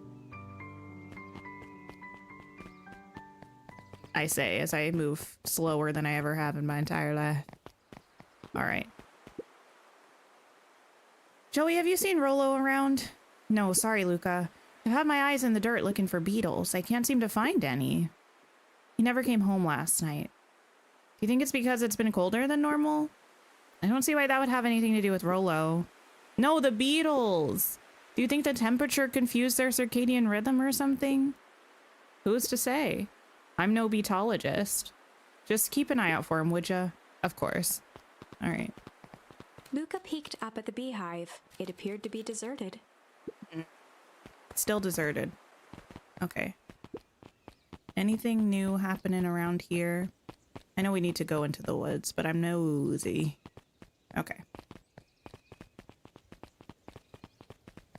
I say as I move slower than I ever have in my entire life. All right. Joey, have you seen Rollo around? No, sorry, Luca. I've had my eyes in the dirt looking for beetles. I can't seem to find any. He never came home last night. Do you think it's because it's been colder than normal? I don't see why that would have anything to do with Rollo. No, the beetles! Do you think the temperature confused their circadian rhythm or something? Who's to say? I'm no beetologist. Just keep an eye out for him, would ya? Of course. All right.
Luca peeked up at the beehive. It appeared to be deserted.
Still deserted. Okay. Anything new happening around here? I know we need to go into the woods, but I'm nosy. Okay.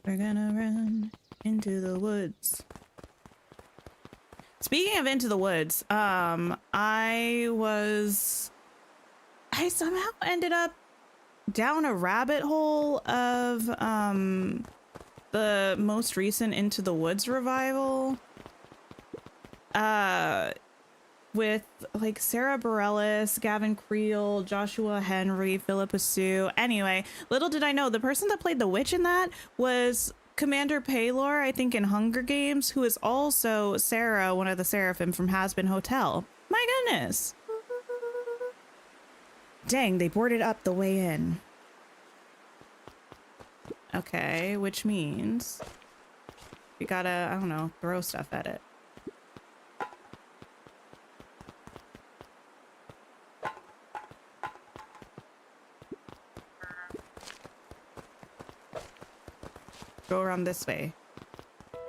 We're gonna run into the woods. Speaking of into the woods, I somehow ended up down a rabbit hole of the most recent Into the Woods revival. With like Sarah Bareilles, Gavin Creel, Joshua Henry, Philippa Sue. Anyway, little did I know the person that played the witch in that was Commander Paylor, I think in Hunger Games, who is also Sarah, one of the Seraphim from Hazbin Hotel. My goodness. Dang, they boarded up the way in. Okay, which means we gotta, I don't know, throw stuff at it. Go around this way.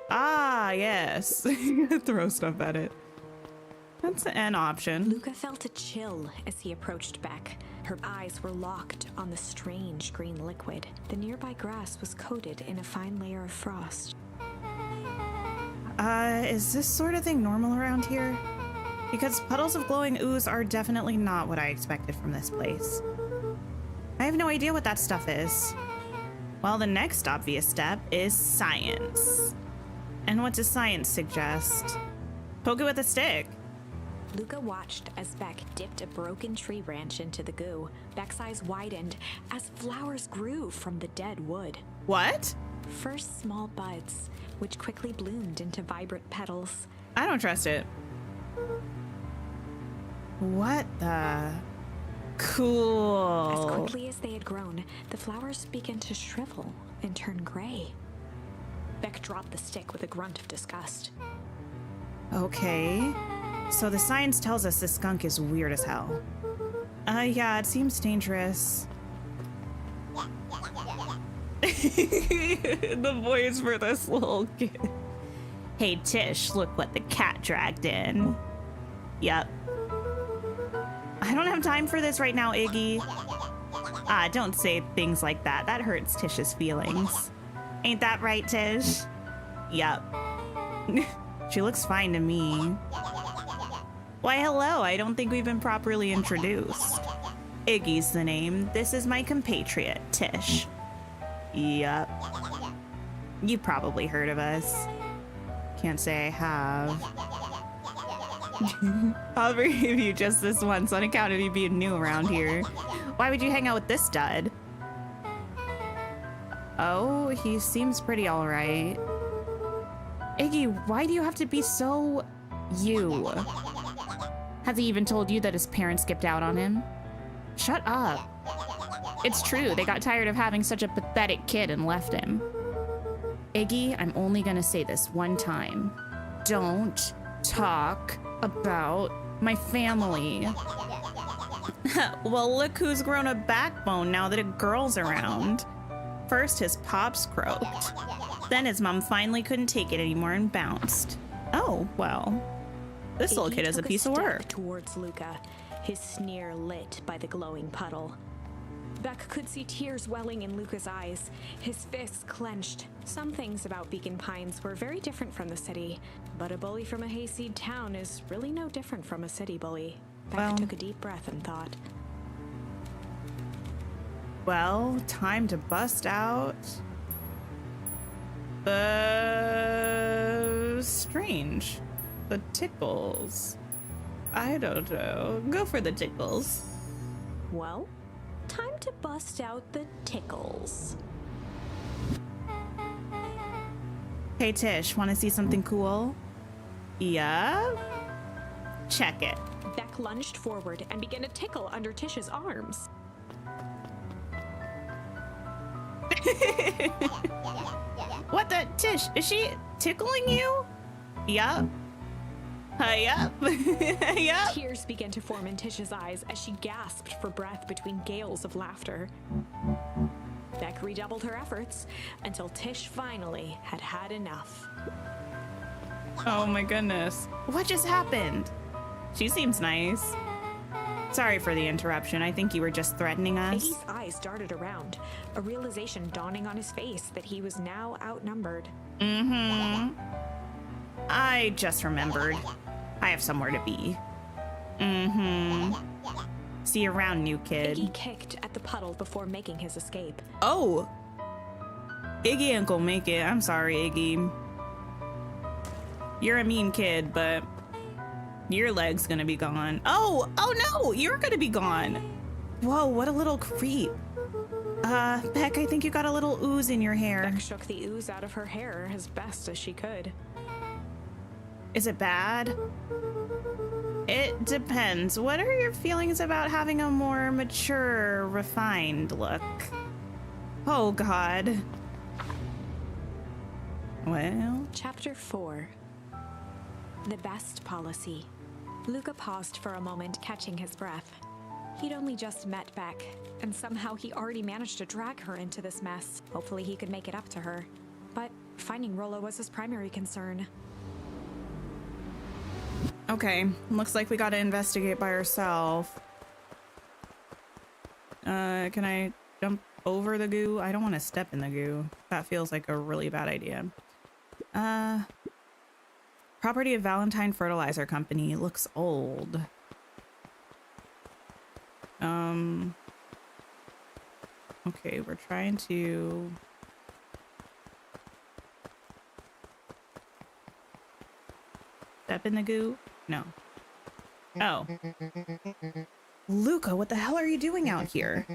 Ah, yes. Throw stuff at it. That's an option.
Luca felt a chill as he approached Beck. Her eyes were locked on the strange green liquid. The nearby grass was coated in a fine layer of frost.
Is this sort of thing normal around here? Because puddles of glowing ooze are definitely not what I expected from this place. I have no idea what that stuff is. Well, the next obvious step is science. And what does science suggest? Poke it with a stick.
Luca watched as Beck dipped a broken tree branch into the goo. Beck's eyes widened as flowers grew from the dead wood.
What?
First small buds, which quickly bloomed into vibrant petals.
I don't trust it. What the? Cool.
As quickly as they had grown, the flowers began to shrivel and turn gray. Beck dropped the stick with a grunt of disgust.
Okay. So the science tells us this skunk is weird as hell. Yeah, it seems dangerous. The voice for this little kid. Hey, Tish, look what the cat dragged in. Yep. I don't have time for this right now, Iggy. Ah, don't say things like that. That hurts Tish's feelings. Ain't that right, Tish? Yep. She looks fine to me. Why, hello. I don't think we've been properly introduced. Iggy's the name. This is my compatriot, Tish. Yup. You probably heard of us. Can't say I have. I'll forgive you just this once on account of you being new around here. Why would you hang out with this dud? Oh, he seems pretty alright. Iggy, why do you have to be so you? Has he even told you that his parents skipped out on him? Shut up. It's true, they got tired of having such a pathetic kid and left him. Iggy, I'm only gonna say this one time. Don't talk about my family. Well, look who's grown a backbone now that a girl's around. First, his pops croaked. Then his mom finally couldn't take it anymore and bounced. Oh, well. This little kid is a piece of work.
Towards Luca, his sneer lit by the glowing puddle. Beck could see tears welling in Luca's eyes, his fists clenched. Some things about Beacon Pines were very different from the city, but a bully from a hayseed town is really no different from a city bully. Beck took a deep breath and thought.
Well, time to bust out the strange. The tickles. I don't know. Go for the tickles.
Well, time to bust out the tickles.
Hey Tish, want to see something cool? Yeah? Check it.
Beck lunged forward and began to tickle under Tish's arms.
What the? Tish, is she tickling you? Yup. Yup. Yup.
Tears began to form in Tish's eyes as she gasped for breath between gales of laughter. Beck redoubled her efforts until Tish finally had had enough.
Oh my goodness. What just happened? She seems nice. Sorry for the interruption. I think you were just threatening us.
Iggy's eyes darted around, a realization dawning on his face that he was now outnumbered.
Mm-hmm. I just remembered. I have somewhere to be. Mm-hmm. See you around, new kid.
Iggy kicked at the puddle before making his escape.
Oh! Iggy ain't gonna make it. I'm sorry, Iggy. You're a mean kid, but your leg's gonna be gone. Oh no! You're gonna be gone! Whoa, what a little creep. Beck, I think you got a little ooze in your hair.
Beck shook the ooze out of her hair as best as she could.
Is it bad? It depends. What are your feelings about having a more mature, refined look? Oh, God. Well...
Chapter 4. The Best Policy. Luca paused for a moment, catching his breath. He'd only just met Beck, and somehow he already managed to drag her into this mess. Hopefully he could make it up to her. But finding Rollo was his primary concern.
Okay, looks like we gotta investigate by ourselves. Can I jump over the goo? I don't want to step in the goo. That feels like a really bad idea. Property of Valentine Fertilizer Company. Looks old. Okay, we're trying to... Step in the goo? No. Oh. Luca, what the hell are you doing out here?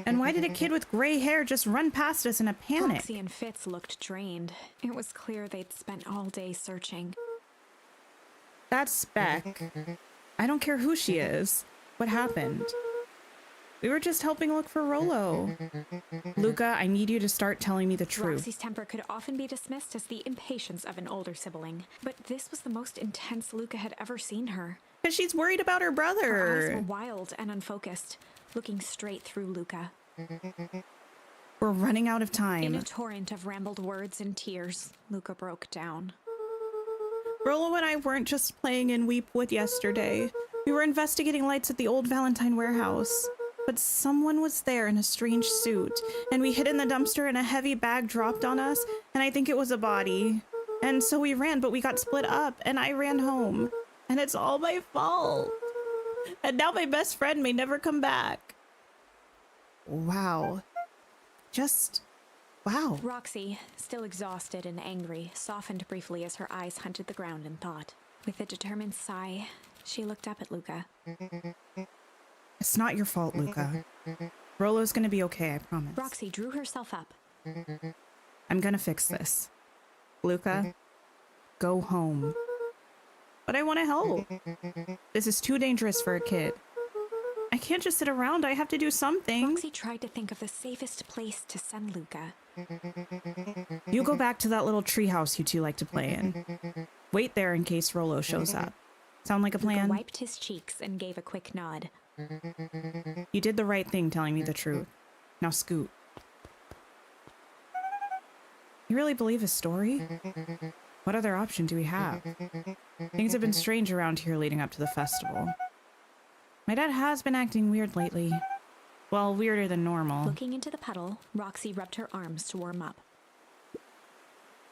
And why did a kid with gray hair just run past us in a panic?
Roxy and Fitz looked drained. It was clear they'd spent all day searching.
That's Beck. I don't care who she is. What happened? We were just helping look for Rollo. Luca, I need you to start telling me the truth.
Roxy's temper could often be dismissed as the impatience of an older sibling, but this was the most intense Luca had ever seen her.
Because she's worried about her brother.
Her eyes were wild and unfocused, looking straight through Luca.
We're running out of time.
In a torrent of rambled words and tears, Luca broke down.
Rollo and I weren't just playing in Weepwood yesterday. We were investigating lights at the old Valentine warehouse. But someone was there in a strange suit, and we hid in the dumpster and a heavy bag dropped on us, and I think it was a body. And so we ran, but we got split up, and I ran home. And it's all my fault. And now my best friend may never come back. Wow. Just... wow.
Roxy, still exhausted and angry, softened briefly as her eyes hunted the ground in thought. With a determined sigh, she looked up at Luca.
It's not your fault, Luca. Rollo's gonna be okay, I promise.
Roxy drew herself up.
I'm gonna fix this. Luca, go home. But I want to help. This is too dangerous for a kid. I can't just sit around. I have to do something.
Roxy tried to think of the safest place to send Luca.
You go back to that little treehouse you two like to play in. Wait there in case Rollo shows up. Sound like a plan?
Luca wiped his cheeks and gave a quick nod.
You did the right thing telling me the truth. Now scoot. You really believe his story? What other option do we have? Things have been strange around here leading up to the festival. My dad has been acting weird lately. Well, weirder than normal.
Looking into the puddle, Roxy rubbed her arms to warm up.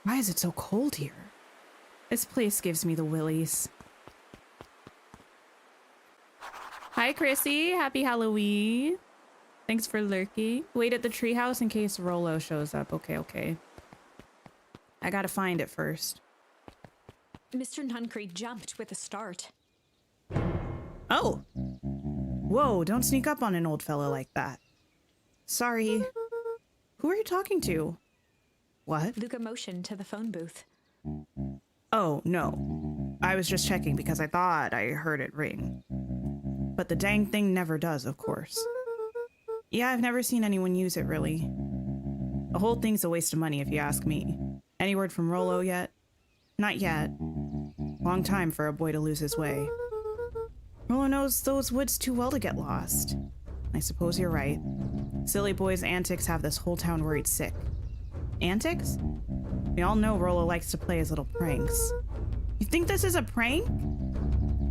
Why is it so cold here? This place gives me the willies. Hi, Chrissy. Happy Halloween. Thanks for lurking. Wait at the treehouse in case Rollo shows up. Okay. I gotta find it first.
Mr. Nuncreed jumped with a start.
Oh! Whoa, don't sneak up on an old fella like that. Sorry. Who are you talking to? What?
Luca motioned to the phone booth.
Oh, no. I was just checking because I thought I heard it ring. But the dang thing never does, of course. Yeah, I've never seen anyone use it, really. The whole thing's a waste of money, if you ask me. Any word from Rollo yet? Not yet. Long time for a boy to lose his way. Rollo knows those woods too well to get lost. I suppose you're right. Silly boy's antics have this whole town worried sick. Antics? We all know Rollo likes to play his little pranks. You think this is a prank?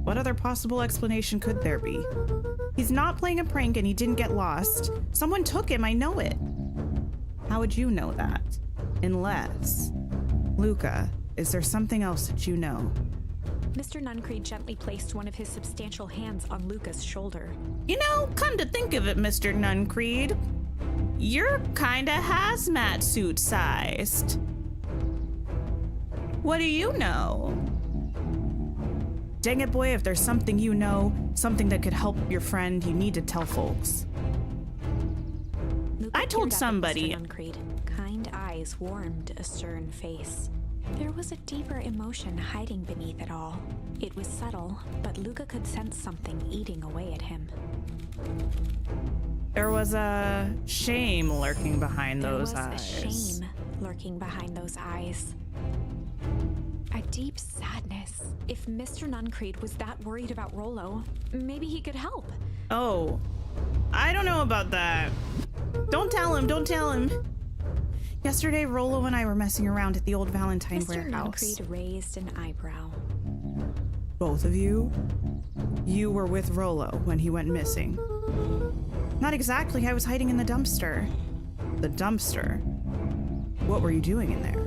What other possible explanation could there be? He's not playing a prank and he didn't get lost. Someone took him, I know it. How would you know that? Unless... Luca, is there something else that you know?
Mr. Nuncreed gently placed one of his substantial hands on Luca's shoulder.
You know, come to think of it, Mr. Nuncreed, you're kinda hazmat suit sized. What do you know? Dang it, boy, if there's something you know, something that could help your friend, you need to tell folks.
Luca
I told
peered up at
somebody.
Mr. Nuncreed. Kind eyes warmed a stern face. There was a deeper emotion hiding beneath it all. It was subtle, but Luca could sense something eating away at him.
There was a shame lurking behind those eyes.
There was a shame lurking behind those eyes. A deep sadness. If Mr. Nuncreed was that worried about Rollo, maybe he could help.
Oh, I don't know about that. Don't tell him. Yesterday, Rollo and I were messing around at the old Valentine warehouse.
Mr. Nuncreed raised an eyebrow.
Both of you? You were with Rollo when he went missing. Not exactly, I was hiding in the dumpster. The dumpster? What were you doing in there?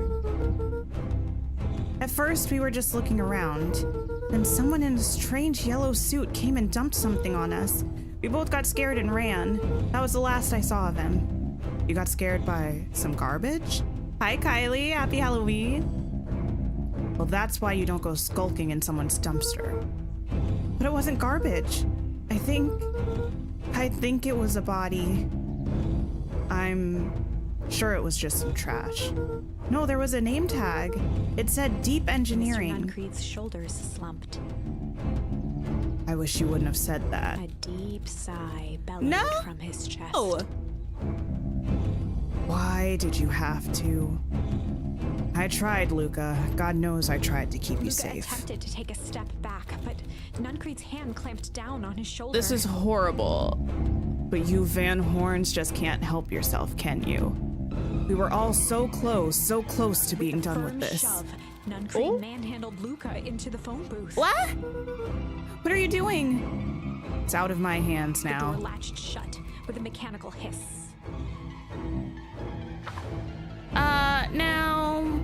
At first, we were just looking around. Then someone in a strange yellow suit came and dumped something on us. We both got scared and ran. That was the last I saw of him. You got scared by some garbage? Hi, Kylie. Happy Halloween. Well, that's why you don't go skulking in someone's dumpster. But it wasn't garbage. I think it was a body. I'm sure it was just some trash. No, there was a name tag. It said Deep Engineering.
Mr. Nuncreed's shoulders slumped.
I wish you wouldn't have said that.
A deep sigh bellowed from his chest.
No! Why did you have to? I tried, Luca. God knows I tried to keep you safe.
Luca attempted to take a step back, but Nuncreed's hand clamped down on his shoulder.
This is horrible. But you Van Horns just can't help yourself, can you? We were all so close to being done with this.
Shove, Nuncreed manhandled Luca into the phone booth.
What? What are you doing? It's out of my hands now.
The door latched shut with a mechanical hiss.
Now...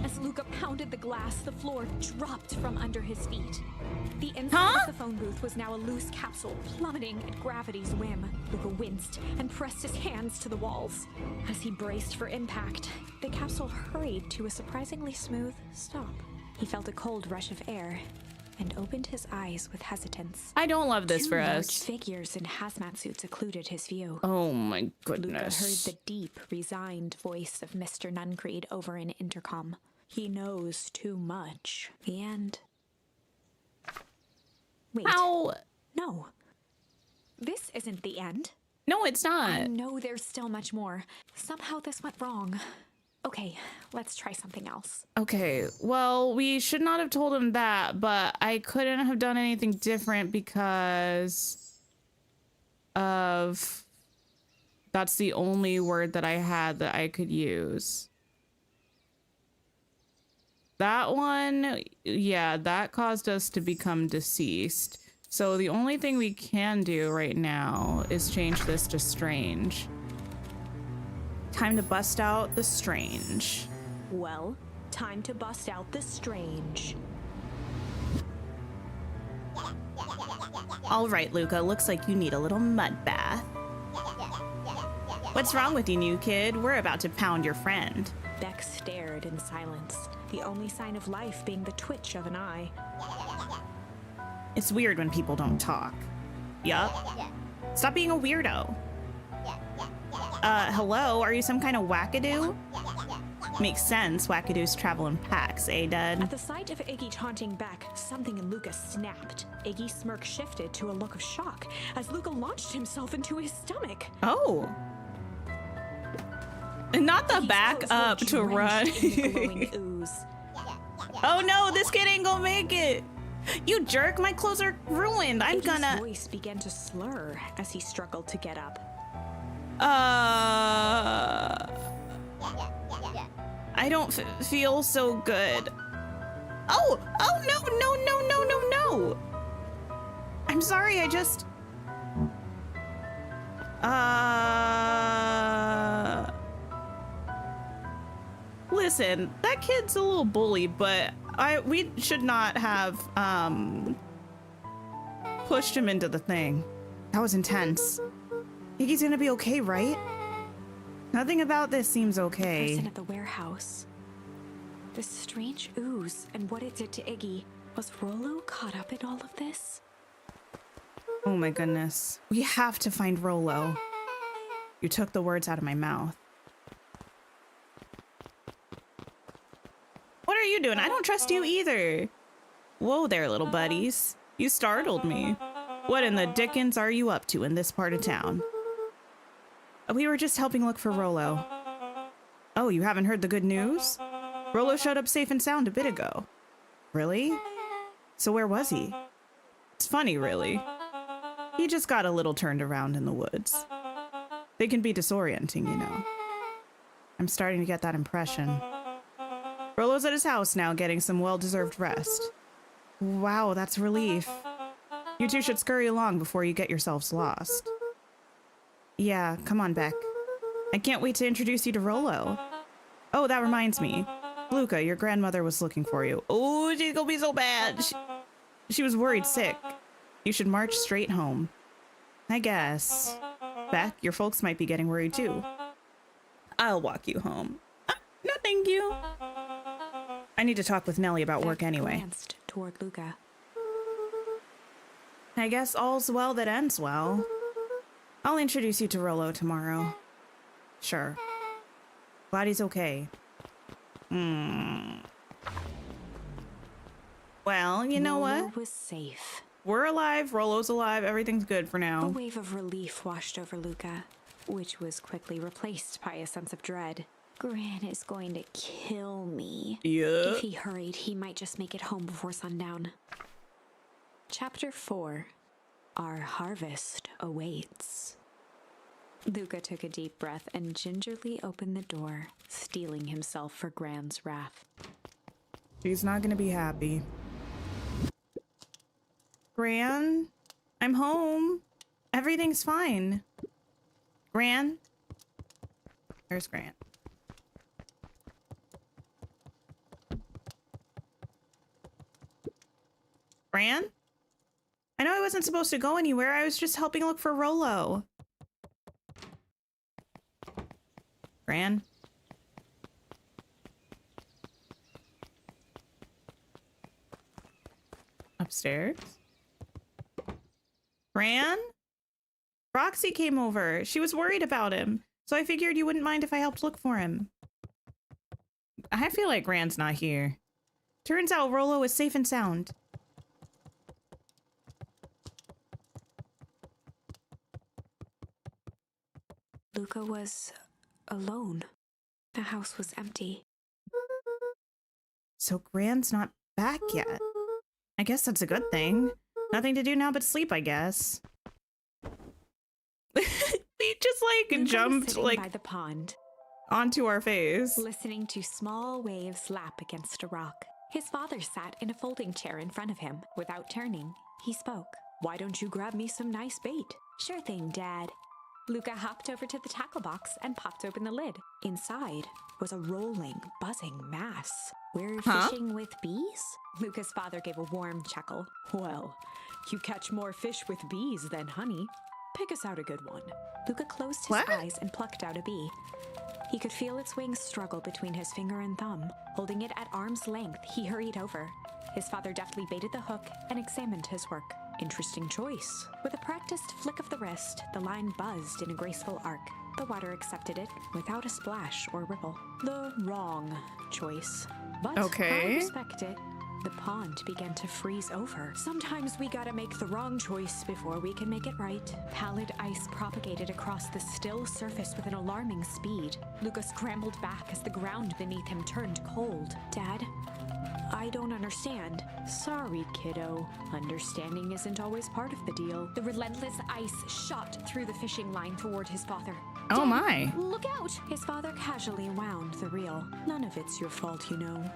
As Luca pounded the glass, the floor dropped from under his feet. The inside of the phone booth was now a loose capsule, plummeting at gravity's whim. Luca winced and pressed his hands to the walls. As he braced for impact, the capsule hurried to a surprisingly smooth stop. He felt a cold rush of air and opened his eyes with hesitance.
I don't love this
Two
for
large
us.
figures in hazmat suits occluded his view.
Oh my
Luca heard
goodness.
the deep, resigned voice of Mr. Nuncreed over an intercom. He knows too much. The end. Wait.
Ow!
No. This isn't the end.
No, it's
I
not.
know there's still much more. Somehow this went wrong. Okay, let's try something else.
Okay, well, we should not have told him that, but I couldn't have done anything different because of... That's the only word that I had that I could use. That one, yeah, that caused us to become deceased. So the only thing we can do right now is change this to strange. Time to bust out the strange.
Well, time to bust out the strange.
All right, Luca, looks like you need a little mud bath. What's wrong with you, new kid? We're about to pound your friend.
Beck stared in silence, the only sign of life being the twitch of an eye.
It's weird when people don't talk. Yup. Stop being a weirdo. Hello? Are you some kind of wackadoo? Makes sense. Wackadoos travel in packs, eh, Dad?
At the sight of Iggy taunting Beck, something in Luca snapped. Iggy's smirk shifted to a look of shock as Luca launched himself into his stomach.
Oh. And not the
Iggy's
back
clothes
up
were
to run.
drenched in the glowing ooze.
Oh no, this kid ain't gonna make it. You jerk, my clothes are ruined. I'm
Iggy's
gonna...
voice began to slur as he struggled to get up.
I don't feel so good. Oh, no. I'm sorry, I just... Listen, that kid's a little bully, but we should not have, pushed him into the thing. That was intense. Think he's gonna be okay, right? Nothing about this seems okay.
Person at the warehouse. This strange ooze and what it did to Iggy. Was Rollo caught up in all of this?
Oh my goodness. We have to find Rollo. You took the words out of my mouth. What are you doing? I don't trust you either. Whoa there, little buddies. You startled me. What in the dickens are you up to in this part of town? We were just helping look for Rollo. Oh, you haven't heard the good news? Rollo showed up safe and sound a bit ago. Really? So where was he? It's funny, really. He just got a little turned around in the woods. They can be disorienting, you know. I'm starting to get that impression. Rollo's at his house now, getting some well-deserved rest. Wow, that's relief. You two should scurry along before you get yourselves lost. Yeah, come on, Beck. I can't wait to introduce you to Rollo. Oh, that reminds me. Luca, your grandmother was looking for you. Oh, she's gonna be so bad. She was worried sick. You should march straight home. I guess. Beck, your folks might be getting worried too. I'll walk you home. No, thank you. I need to talk with Nellie about work
Beck
anyway.
glanced toward Luca.
I guess all's well that ends well. I'll introduce you to Rollo tomorrow. Sure. Glad he's okay. Well, you know
Rollo
what?
was safe.
We're alive, Rollo's alive, everything's good for
A
now.
wave of relief washed over Luca, which was quickly replaced by a sense of dread. Gran is going to kill me.
Yeah.
If he hurried, he might just make it home before sundown. Chapter 4. Our harvest awaits. Luca took a deep breath and gingerly opened the door, steeling himself for Gran's wrath.
She's not gonna be happy. Gran, I'm home. Everything's fine. Gran? Where's Gran? Gran? I know I wasn't supposed to go anywhere. I was just helping look for Rollo. Gran? Upstairs. Gran? Roxy came over. She was worried about him, so I figured you wouldn't mind if I helped look for him. I feel like Gran's not here. Turns out Rollo is safe and sound.
Luca was alone. The house was empty.
So Gran's not back yet. I guess that's a good thing. Nothing to do now but sleep, I guess. He just like
Luca
jumped
was
like
by the pond,
onto our face.
listening to small waves lap against a rock. His father sat in a folding chair in front of him. Without turning, he spoke. "Why don't you grab me some nice bait?" "Sure thing, Dad." Luca hopped over to the tackle box and popped open the lid. Inside was a rolling, buzzing mass. "We're fishing with bees?" Luca's father gave a warm chuckle. "Well, you catch more fish with bees than honey. Pick us out a good one." Luca closed his eyes and plucked out a bee. He could feel its wings struggle between his finger and thumb. Holding it at arm's length, he hurried over. His father deftly baited the hook and examined his work. "Interesting choice." With a practiced flick of the wrist, the line buzzed in a graceful arc. The water accepted it without a splash or ripple. The wrong choice. But I respect it. The pond began to freeze over. Sometimes we gotta make the wrong choice before we can make it right. Pallid ice propagated across the still surface with an alarming speed. Luca scrambled back as the ground beneath him turned cold. "Dad, I don't understand." "Sorry, kiddo. Understanding isn't always part of the deal." The relentless ice shot through the fishing line toward his father.
Oh
"Dad,
my.
look out!" His father casually wound the reel. "None of it's your fault, you know.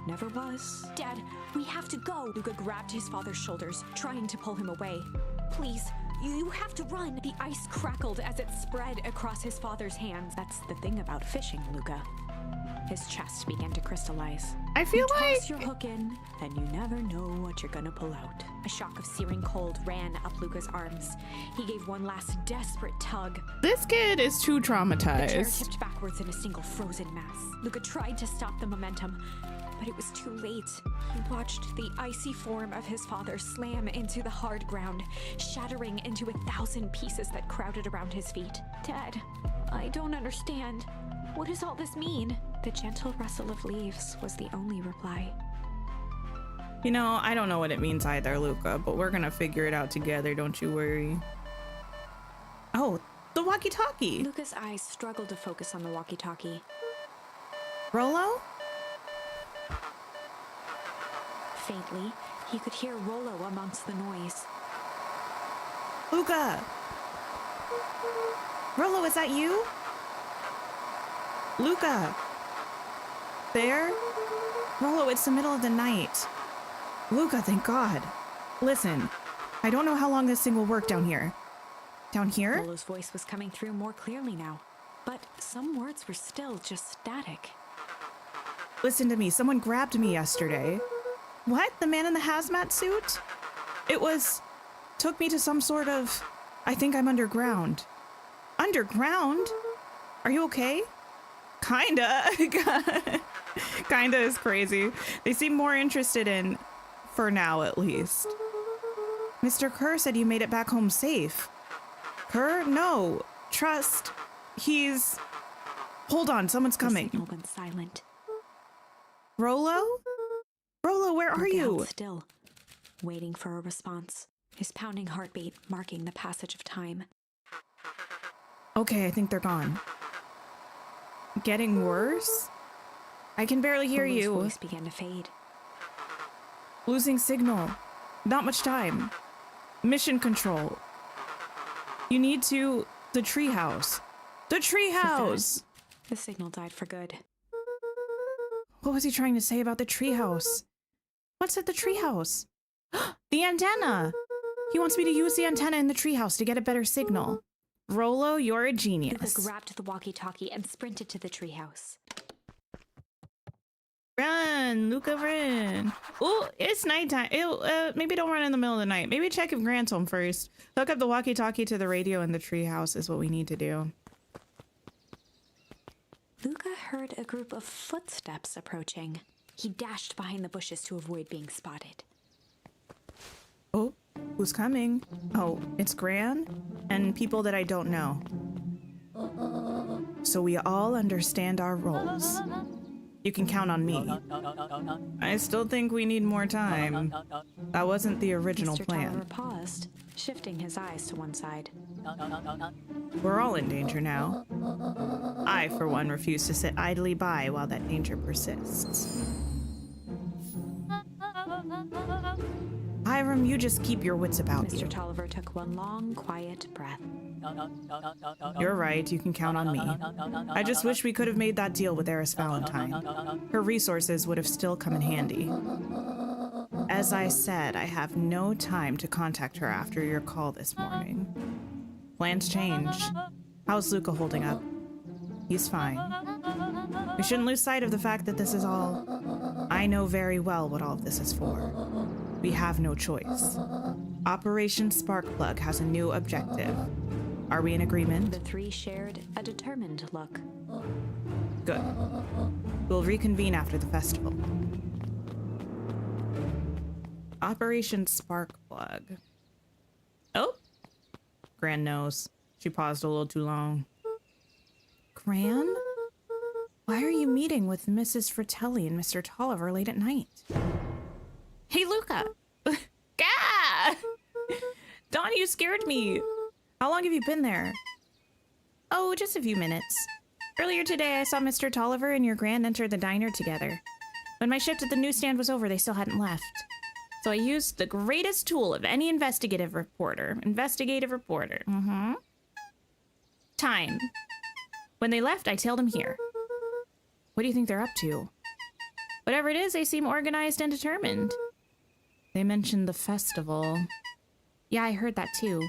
Never was." "Dad, we have to go." Luca grabbed his father's shoulders, trying to pull him away. "Please, you have to run." The ice crackled as it spread across his father's hands. That's the thing about fishing, Luca. His chest began to crystallize.
I feel
You
like
toss your hook in, and you never know what you're gonna pull out. A shock of searing cold ran up Luca's arms. He gave one last desperate tug.
this kid is too
The chair
traumatized.
tipped backwards in a single frozen mass. Luca tried to stop the momentum, but it was too late. He watched the icy form of his father slam into the hard ground, shattering into 1,000 pieces that crowded around his feet. "Dad, I don't understand. What does all this mean?" The gentle rustle of leaves was the only reply.
You know, I don't know what it means either, Luca, but we're gonna figure it out together, don't you worry. Oh, the walkie-talkie.
Luca's eyes struggled to focus on the walkie-talkie.
Rollo?
Faintly, he could hear Rollo amongst the noise.
Luca! Rollo, is that you? Luca! There? Rollo, it's the middle of the night. Luca, thank God. Listen, I don't know how long this thing will work down here. Down here?
Rollo's voice was coming through more clearly now, but some words were still just static.
Listen to me, someone grabbed me yesterday. What? The man in the hazmat suit? Took me to some sort of, I think I'm underground. Underground? Are you okay? Kinda. Kinda is crazy. They seem more interested in, for now at least. Mr. Kerr said you made it back home safe. Kerr? No. Trust. Hold on, someone's coming.
The signal went silent.
Rollo? Rollo, where are
Luca held
you?
still, waiting for a response, his pounding heartbeat marking the passage of time.
Okay, I think they're gone. Getting worse? I can barely hear
Rollo's
you.
voice began to fade.
Losing signal. Not much time. Mission control. You need to... The treehouse. The treehouse!
The signal died for good.
What was he trying to say about the treehouse? What's at the treehouse? The antenna! He wants me to use the antenna in the treehouse to get a better signal. Rollo, you're a genius.
Luca grabbed the walkie-talkie and sprinted to the treehouse.
Run, Luca, run. Oh, it's nighttime. Maybe don't run in the middle of the night. Maybe check if Grant's home first. Hook up the walkie-talkie to the radio in the treehouse is what we need to do.
Luca heard a group of footsteps approaching. He dashed behind the bushes to avoid being spotted.
Oh, who's coming? Oh, it's Gran and people that I don't know. So we all understand our roles. You can count on me. I still think we need more time. That wasn't the original
Mr.
plan.
Tolliver paused, shifting his eyes to one side.
We're all in danger now. I, for one, refuse to sit idly by while that danger persists. Hiram, you just keep your wits about you.
Mr. Tolliver took one long, quiet breath.
You're right, you can count on me. I just wish we could have made that deal with Eris Valentine. Her resources would have still come in handy. As I said, I have no time to contact her after your call this morning. Plans change. How's Luca holding up? He's fine. We shouldn't lose sight of the fact that this is all... I know very well what all of this is for. We have no choice. Operation Sparkplug has a new objective. Are we in agreement?
The three shared a determined look.
Good. We'll reconvene after the festival. Operation Sparkplug. Oh! Gran knows. She paused a little too long. Gran? Why are you meeting with Mrs. Fratelli and Mr. Tolliver late at night? Hey, Luca! Gah! Dawn, you scared me! How long have you been there? Oh, just a few minutes. Earlier today, I saw Mr. Tolliver and your Gran enter the diner together. When my shift at the newsstand was over, they still hadn't left. So I used the greatest tool of any investigative reporter. Time. When they left, I tailed them here. What do you think they're up to? Whatever it is, they seem organized and determined. They mentioned the festival. Yeah, I heard that too.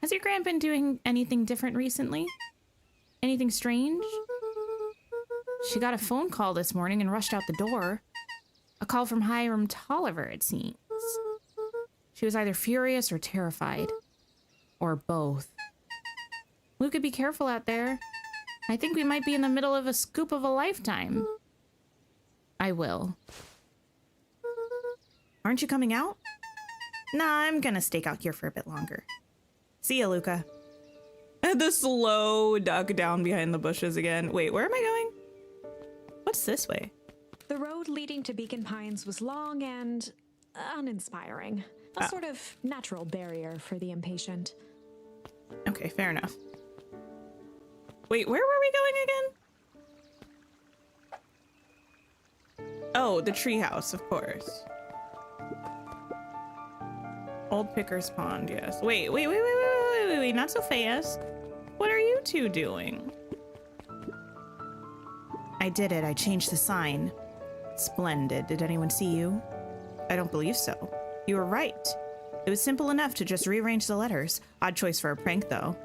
Has your Gran been doing anything different recently? Anything strange? She got a phone call this morning and rushed out the door. A call from Hiram Tolliver, it seems. She was either furious or terrified. Or both. Luca, be careful out there. I think we might be in the middle of a scoop of a lifetime. I will. Aren't you coming out? Nah, I'm gonna stake out here for a bit longer. See ya, Luca. The slow duck down behind the bushes again. Wait, where am I going? What's this way?
The road leading to Beacon Pines was long and uninspiring. A sort of natural barrier for the impatient.
Okay, fair enough. Wait, where were we going again? Oh, the treehouse, of course. Old Picker's Pond, yes. Wait, not so fast. What are you two doing? I did it. I changed the sign. Splendid. Did anyone see you? I don't believe so. You were right. It was simple enough to just rearrange the letters. Odd choice for a prank, though.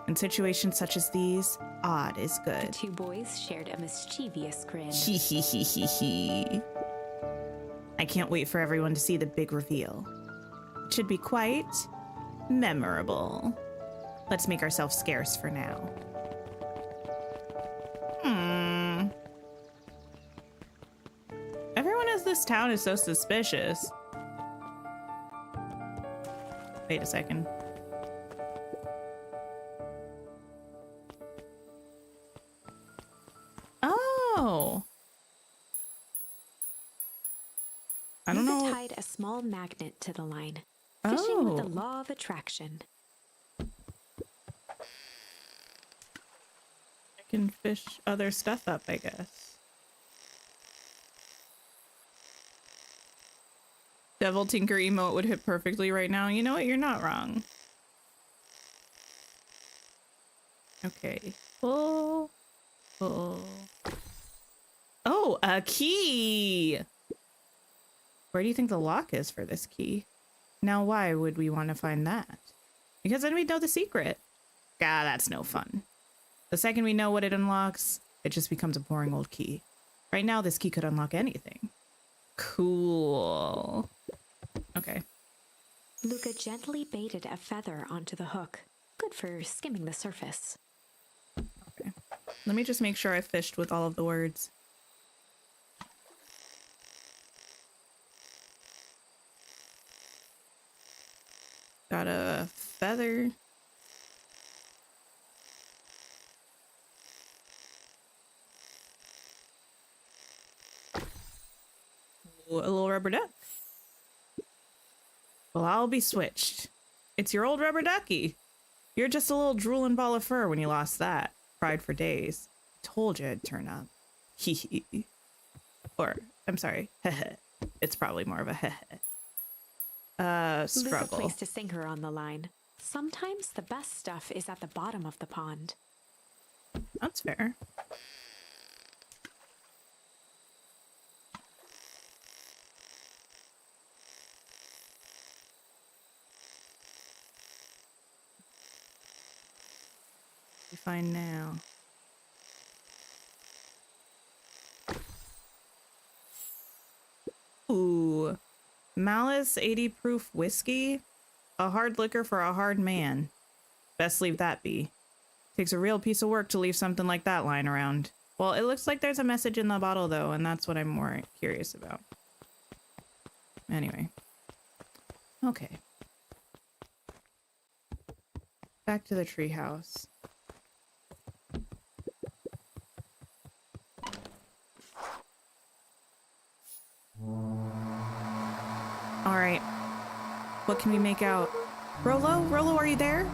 In situations such as these, odd is
The
good.
two boys shared a mischievous grin.
Hee hee hee hee hee. I can't wait for everyone to see the big reveal. It should be quite memorable. Let's make ourselves scarce for now. Everyone in this town is so suspicious. Wait a second. Oh. I don't
Luca
know.
tied a small magnet to the line, fishing with the law of attraction.
I can fish other stuff up, I guess. Devil Tinker emote would hit perfectly right now. You know what? You're not wrong. Okay. Pull. Pull. Oh, a key! Where do you think the lock is for this key? Now, why would we want to find that? Because then we'd know the secret. Ah, that's no fun. The second we know what it unlocks, it just becomes a boring old key. Right now, this key could unlock anything. Cool. Okay.
Luca gently baited a feather onto the hook. Good for skimming the surface.
Okay. Let me just make sure I fished with all of the words. Got a feather. Ooh, a little rubber duck. Well, I'll be switched. It's your old rubber ducky. You're just a little drooling ball of fur when you lost that. Cried for days. Told you it'd turn up. Hee hee. Or, I'm sorry. Heh. It's probably more of a heh. Struggle.
Luca placed a sinker on the line. Sometimes the best stuff is at the bottom of the pond.
That's fair. We find now. Ooh. Malice 80 proof whiskey. A hard liquor for a hard man. Best leave that be. Takes a real piece of work to leave something like that lying around. Well, it looks like there's a message in the bottle though, and that's what I'm more curious about. Anyway. Okay. Back to the treehouse. All right. What can we make out? Rolo? Rolo, are you there?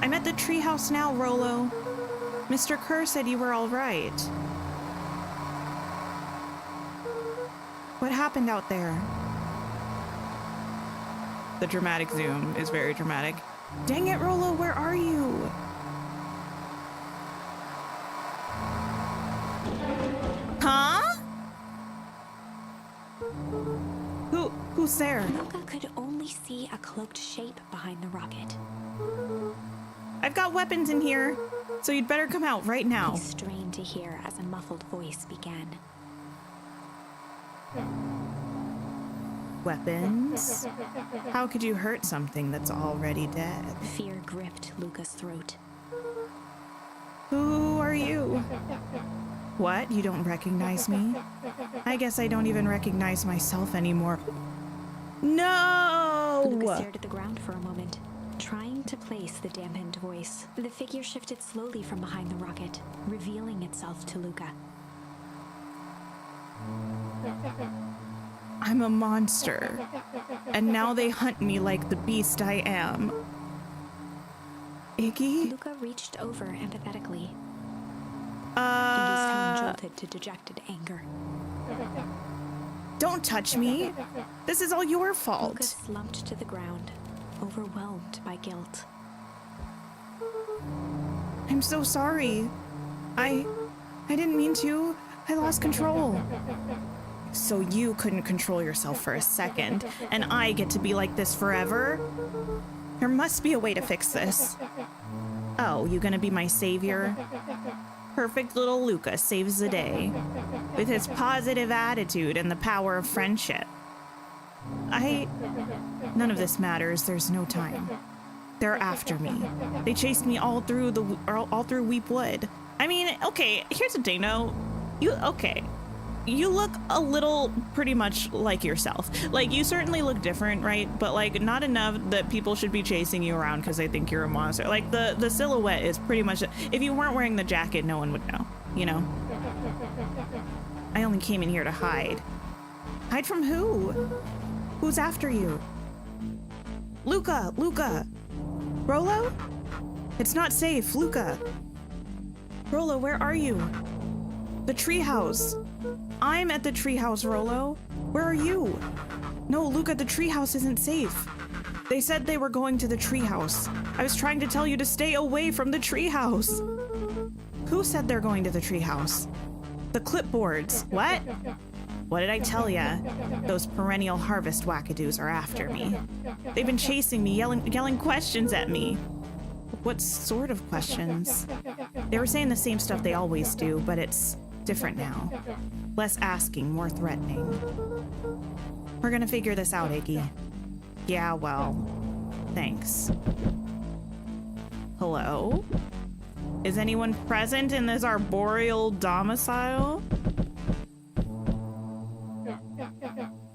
I'm at the treehouse now, Rolo. Mr. Kerr said you were all right. What happened out there? The dramatic zoom is very dramatic. Dang it, Rolo, where are you? Huh? Who's there?
Luca could only see a cloaked shape behind the rocket.
I've got weapons in here, so you'd better come out right now.
He strained to hear as a muffled voice began.
Weapons? How could you hurt something that's already dead?
Fear gripped Luca's throat.
Who are you? What? You don't recognize me? I guess I don't even recognize myself anymore. No!
Luca stared at the ground for a moment, trying to place the dampened voice. The figure shifted slowly from behind the rocket, revealing itself to Luca.
I'm a monster, and now they hunt me like the beast I am. Iggy?
Luca reached over empathetically. Iggy's tone jolted to dejected anger.
Don't touch me. This is all your
Luca
fault.
slumped to the ground, overwhelmed by guilt.
I'm so sorry. I didn't mean to. I lost control. So you couldn't control yourself for a second, and I get to be like this forever? There must be a way to fix this. Oh, you gonna be my savior? Perfect little Luca saves the day with his positive attitude and the power of friendship. None of this matters. There's no time. They're after me. They chased me all through Weep Wood. I mean, okay, here's the thing, though. You look a little pretty much like yourself. Like, you certainly look different, right? But, like, not enough that people should be chasing you around because they think you're a monster. Like, the silhouette is pretty much... If you weren't wearing the jacket, no one would know, you know? I only came in here to hide. Hide from who? Who's after you? Luca! Rolo? It's not safe, Luca. Rolo, where are you? The treehouse. I'm at the treehouse, Rolo. Where are you? No, Luca, the treehouse isn't safe. They said they were going to the treehouse. I was trying to tell you to stay away from the treehouse. Who said they're going to the treehouse? The clipboards. What? What did I tell ya? Those perennial harvest wackadoos are after me. They've been chasing me, yelling questions at me. What sort of questions? They were saying the same stuff they always do, but it's different now. Less asking, more threatening. We're gonna figure this out, Iggy. Yeah, well, thanks. Hello? Is anyone present in this arboreal domicile?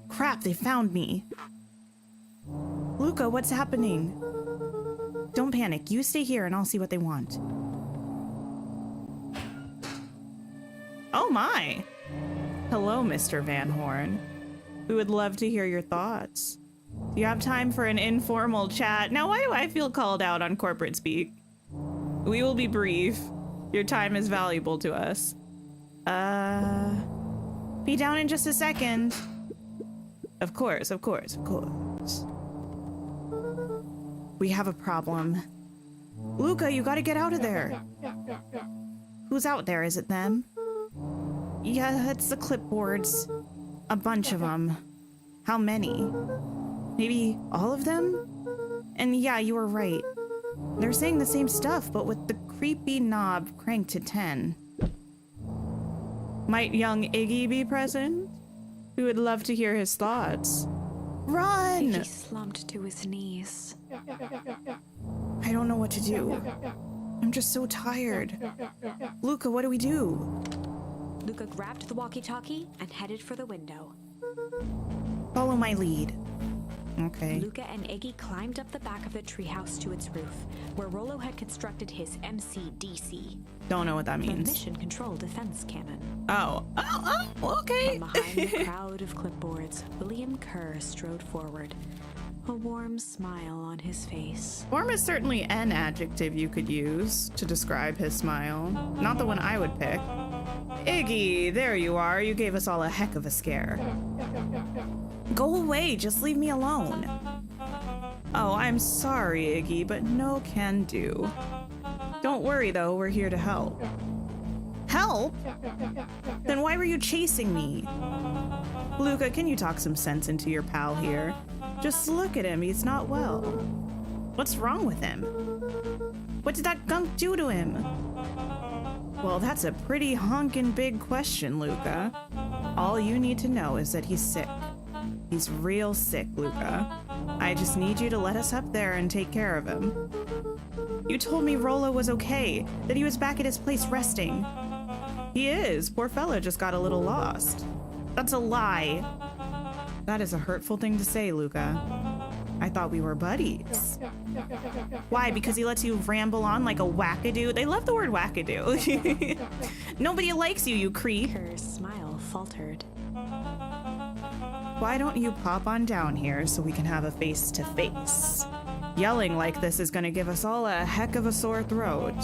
Crap, Crap, they found me. Luca, what's happening? Don't panic. You stay here and I'll see what they want. Oh my. Hello, Mr. Van Horn. We would love to hear your thoughts. Do you have time for an informal chat? Now, why do I feel called out on corporate speak? We will be brief. Your time is valuable to us. Be down in just a second. Of course, of course, of course. We have a problem. Luca, you gotta get out of there. Who's out there? Is it them? Yeah, it's the clipboards. A bunch of them. How many? Maybe all of them? And yeah, you were right. They're saying the same stuff, but with the creepy knob cranked to 10. Might young Iggy be present? We would love to hear his thoughts. Run!
Iggy slumped to his knees.
I don't know what to do. I'm just so tired. Luca, what do we do?
Luca grabbed the walkie-talkie and headed for the window.
Follow my lead. Okay.
Luca and Iggy climbed up the back of the treehouse to its roof, where Rollo had constructed his MCDC.
Don't know what that
The
means.
mission control defense cannon.
Oh, okay.
From behind the crowd of clipboards, William Kerr strode forward, a warm smile on his face.
Warm is certainly an adjective you could use to describe his smile. Not the one I would pick. Iggy, there you are. You gave us all a heck of a scare. Go away, just leave me alone. Oh, I'm sorry, Iggy, but no can do. Don't worry, though, we're here to help. Help? Then why were you chasing me? Luca, can you talk some sense into your pal here? Just look at him, he's not well. What's wrong with him? What did that gunk do to him? Well, that's a pretty honkin' big question, Luca. All you need to know is that he's sick. He's real sick, Luca. I just need you to let us up there and take care of him. You told me Rollo was okay, that he was back at his place resting. He is. Poor fella just got a little lost. That's a lie. That is a hurtful thing to say, Luca. I thought we were buddies. Why? Because he lets you ramble on like a wackadoo? They love the word wackadoo. Nobody likes you, you creep.
Kerr's smile faltered.
Why don't you pop on down here so we can have a face-to-face? Yelling like this is gonna give us all a heck of a sore throat.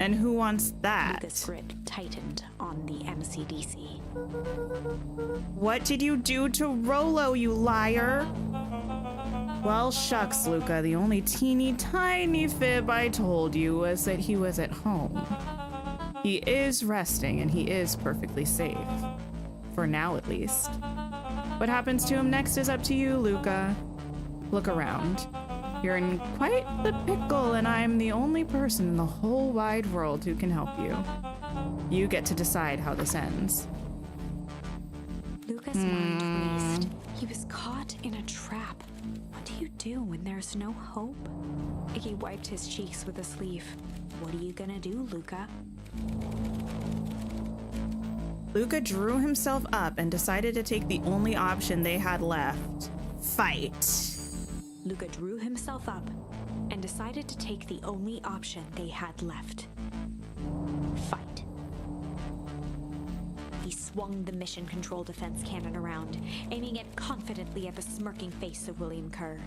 And who wants that?
Luca's grip tightened on the MCDC.
What did you do to Rollo, you liar? Well, shucks, Luca. The only teeny tiny fib I told you was that he was at home. He is resting and he is perfectly safe. For now, at least. What happens to him next is up to you, Luca. Look around. You're in quite the pickle, and I'm the only person in the whole wide world who can help you. You get to decide how this ends.
Luca's mind raced. He was caught in a trap. What do you do when there's no hope? Iggy wiped his cheeks with a sleeve. What are you gonna do, Luca?
Luca drew himself up and decided to take the only option they had left. Fight.
Luca drew himself up and decided to take the only option they had left. Fight. He swung the mission control defense cannon around, aiming it confidently at the smirking face of William Kerr.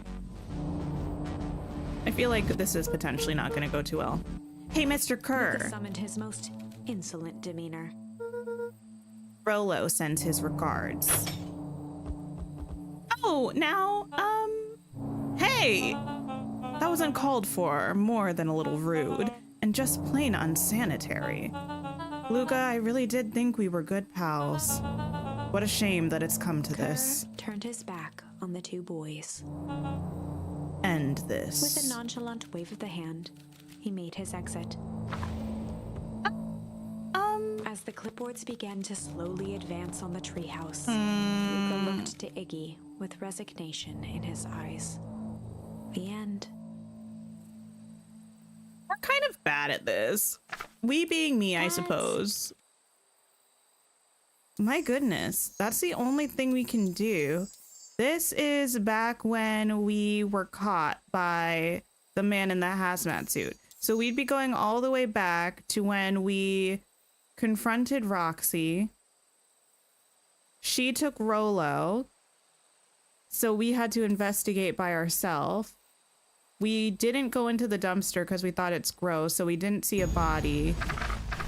I feel like this is potentially not going to go too well. Hey, Mr. Kerr.
Luca summoned his most insolent demeanor.
Rollo sends his regards. Oh, now, hey! That was uncalled for, more than a little rude, and just plain unsanitary. Luca, I really did think we were good pals. What a shame that it's come to this.
Kerr turned his back on the two boys.
End this.
With a nonchalant wave of the hand, he made his exit. As the clipboards began to slowly advance on the treehouse, Luca looked to Iggy with resignation in his eyes. The end.
We're kind of bad at this. We being me, I suppose. My goodness, that's the only thing we can do. This is back when we were caught by the man in the hazmat suit. So we'd be going all the way back to when we confronted Roxy. She took Rolo. So we had to investigate by ourselves. We didn't go into the dumpster because we thought it's gross, so we didn't see a body.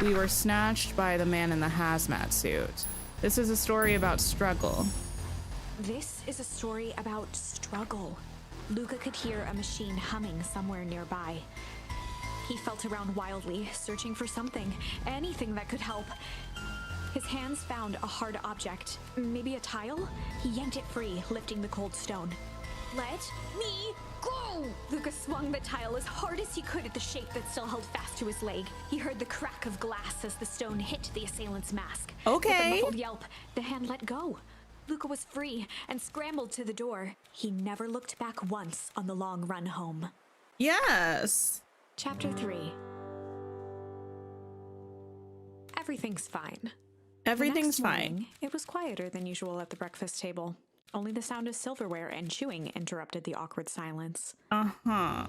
We were snatched by the man in the hazmat suit. This is a story about struggle.
This is a story about struggle. Luca could hear a machine humming somewhere nearby. He felt around wildly, searching for something, anything that could help. His hands found a hard object, maybe a tile? He yanked it free, lifting the cold stone. Let me go! Luca swung the tile as hard as he could at the shape that still held fast to his leg. He heard the crack of glass as the stone hit the assailant's mask.
Okay.
With a muffled yelp, the hand let go. Luca was free and scrambled to the door. He never looked back once on the long run home.
Yes.
Chapter 3. Everything's fine.
Everything's
The next
fine.
morning, it was quieter than usual at the breakfast table. Only the sound of silverware and chewing interrupted the awkward silence.
Uh-huh.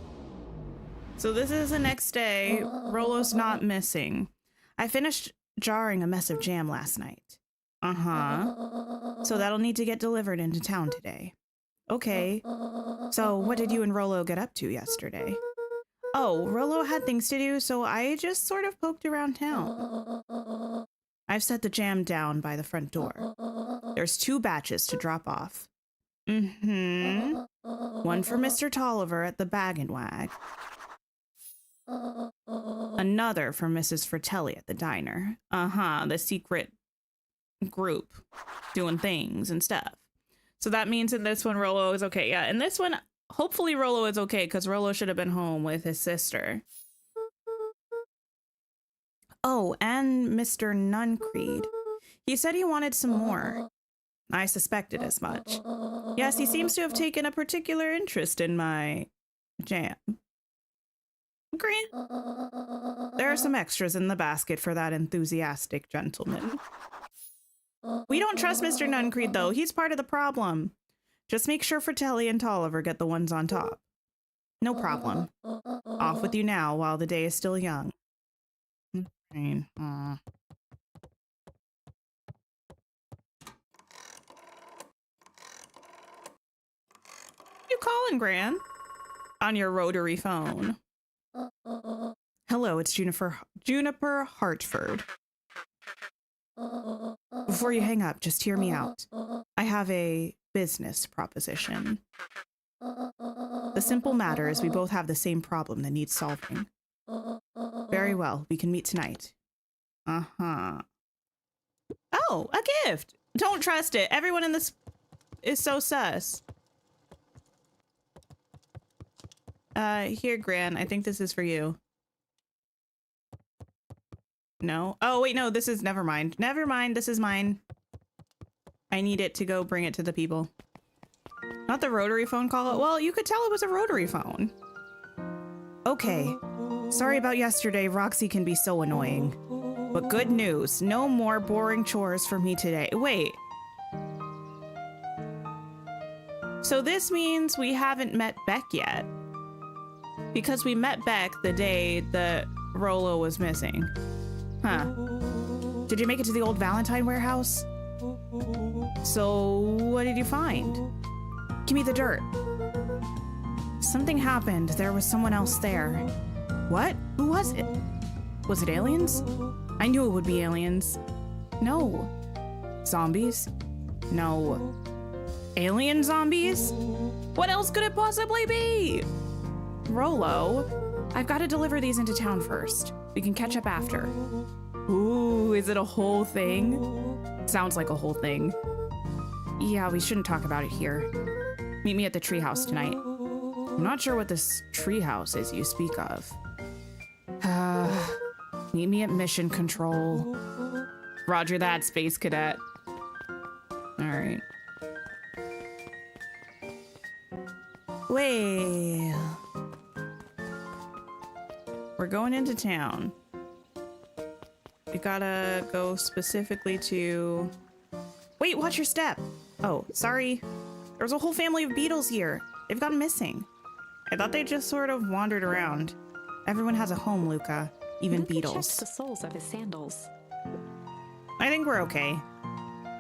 So this is the next day. Rolo's not missing. I finished jarring a mess of jam last night. Uh-huh. So that'll need to get delivered into town today. Okay. So what did you and Rolo get up to yesterday? Oh, Rolo had things to do, so I just sort of poked around town. I've set the jam down by the front door. There's 2 batches to drop off. Mm-hmm. One for Mr. Tolliver at the Bag and Wag. Another for Mrs. Fratelli at the diner. Uh-huh, the secret group doing things and stuff. So that means in this one, Rolo is okay. Yeah, in this one, hopefully Rolo is okay because Rolo should have been home with his sister. Oh, and Mr. Nuncreed. He said he wanted some more. I suspected as much. Yes, he seems to have taken a particular interest in my jam. Grant, there are some extras in the basket for that enthusiastic gentleman. We don't trust Mr. Nuncreed, though. He's part of the problem. Just make sure Fratelli and Tolliver get the ones on top. No problem. Off with you now while the day is still young. You calling, Gran? On your rotary phone. Hello, it's Juniper Hartford. Before you hang up, just hear me out. I have a business proposition. The simple matter is we both have the same problem that needs solving. Very well, we can meet tonight. Uh-huh. Oh, a gift! Don't trust it. Everyone in this is so sus. Here, Gran, I think this is for you. No? Oh, wait, no, this is, never mind. Never mind, this is mine. I need it to go bring it to the people. Not the rotary phone call? Well, you could tell it was a rotary phone. Okay. Sorry about yesterday, Roxy can be so annoying. But good news, no more boring chores for me today. Wait. So this means we haven't met Beck yet. Because we met Beck the day that Rolo was missing. Huh. Did you make it to the old Valentine warehouse? So, what did you find? Give me the dirt. Something happened. There was someone else there. What? Who was it? Was it aliens? I knew it would be aliens. No. Zombies? No. Alien zombies? What else could it possibly be? Rolo, I've got to deliver these into town first. We can catch up after. Ooh, is it a whole thing? Sounds like a whole thing. Yeah, we shouldn't talk about it here. Meet me at the treehouse tonight. I'm not sure what this treehouse is you speak of. Meet me at mission control. Roger that, Space Cadet. Alright. Well, we're going into town. We gotta go specifically to... Wait, watch your step. Oh, sorry. There's a whole family of beetles here. They've gone missing. I thought they just sort of wandered around. Everyone has a home, Luca. Even
Luca
beetles.
checked the soles of his sandals.
I think we're okay.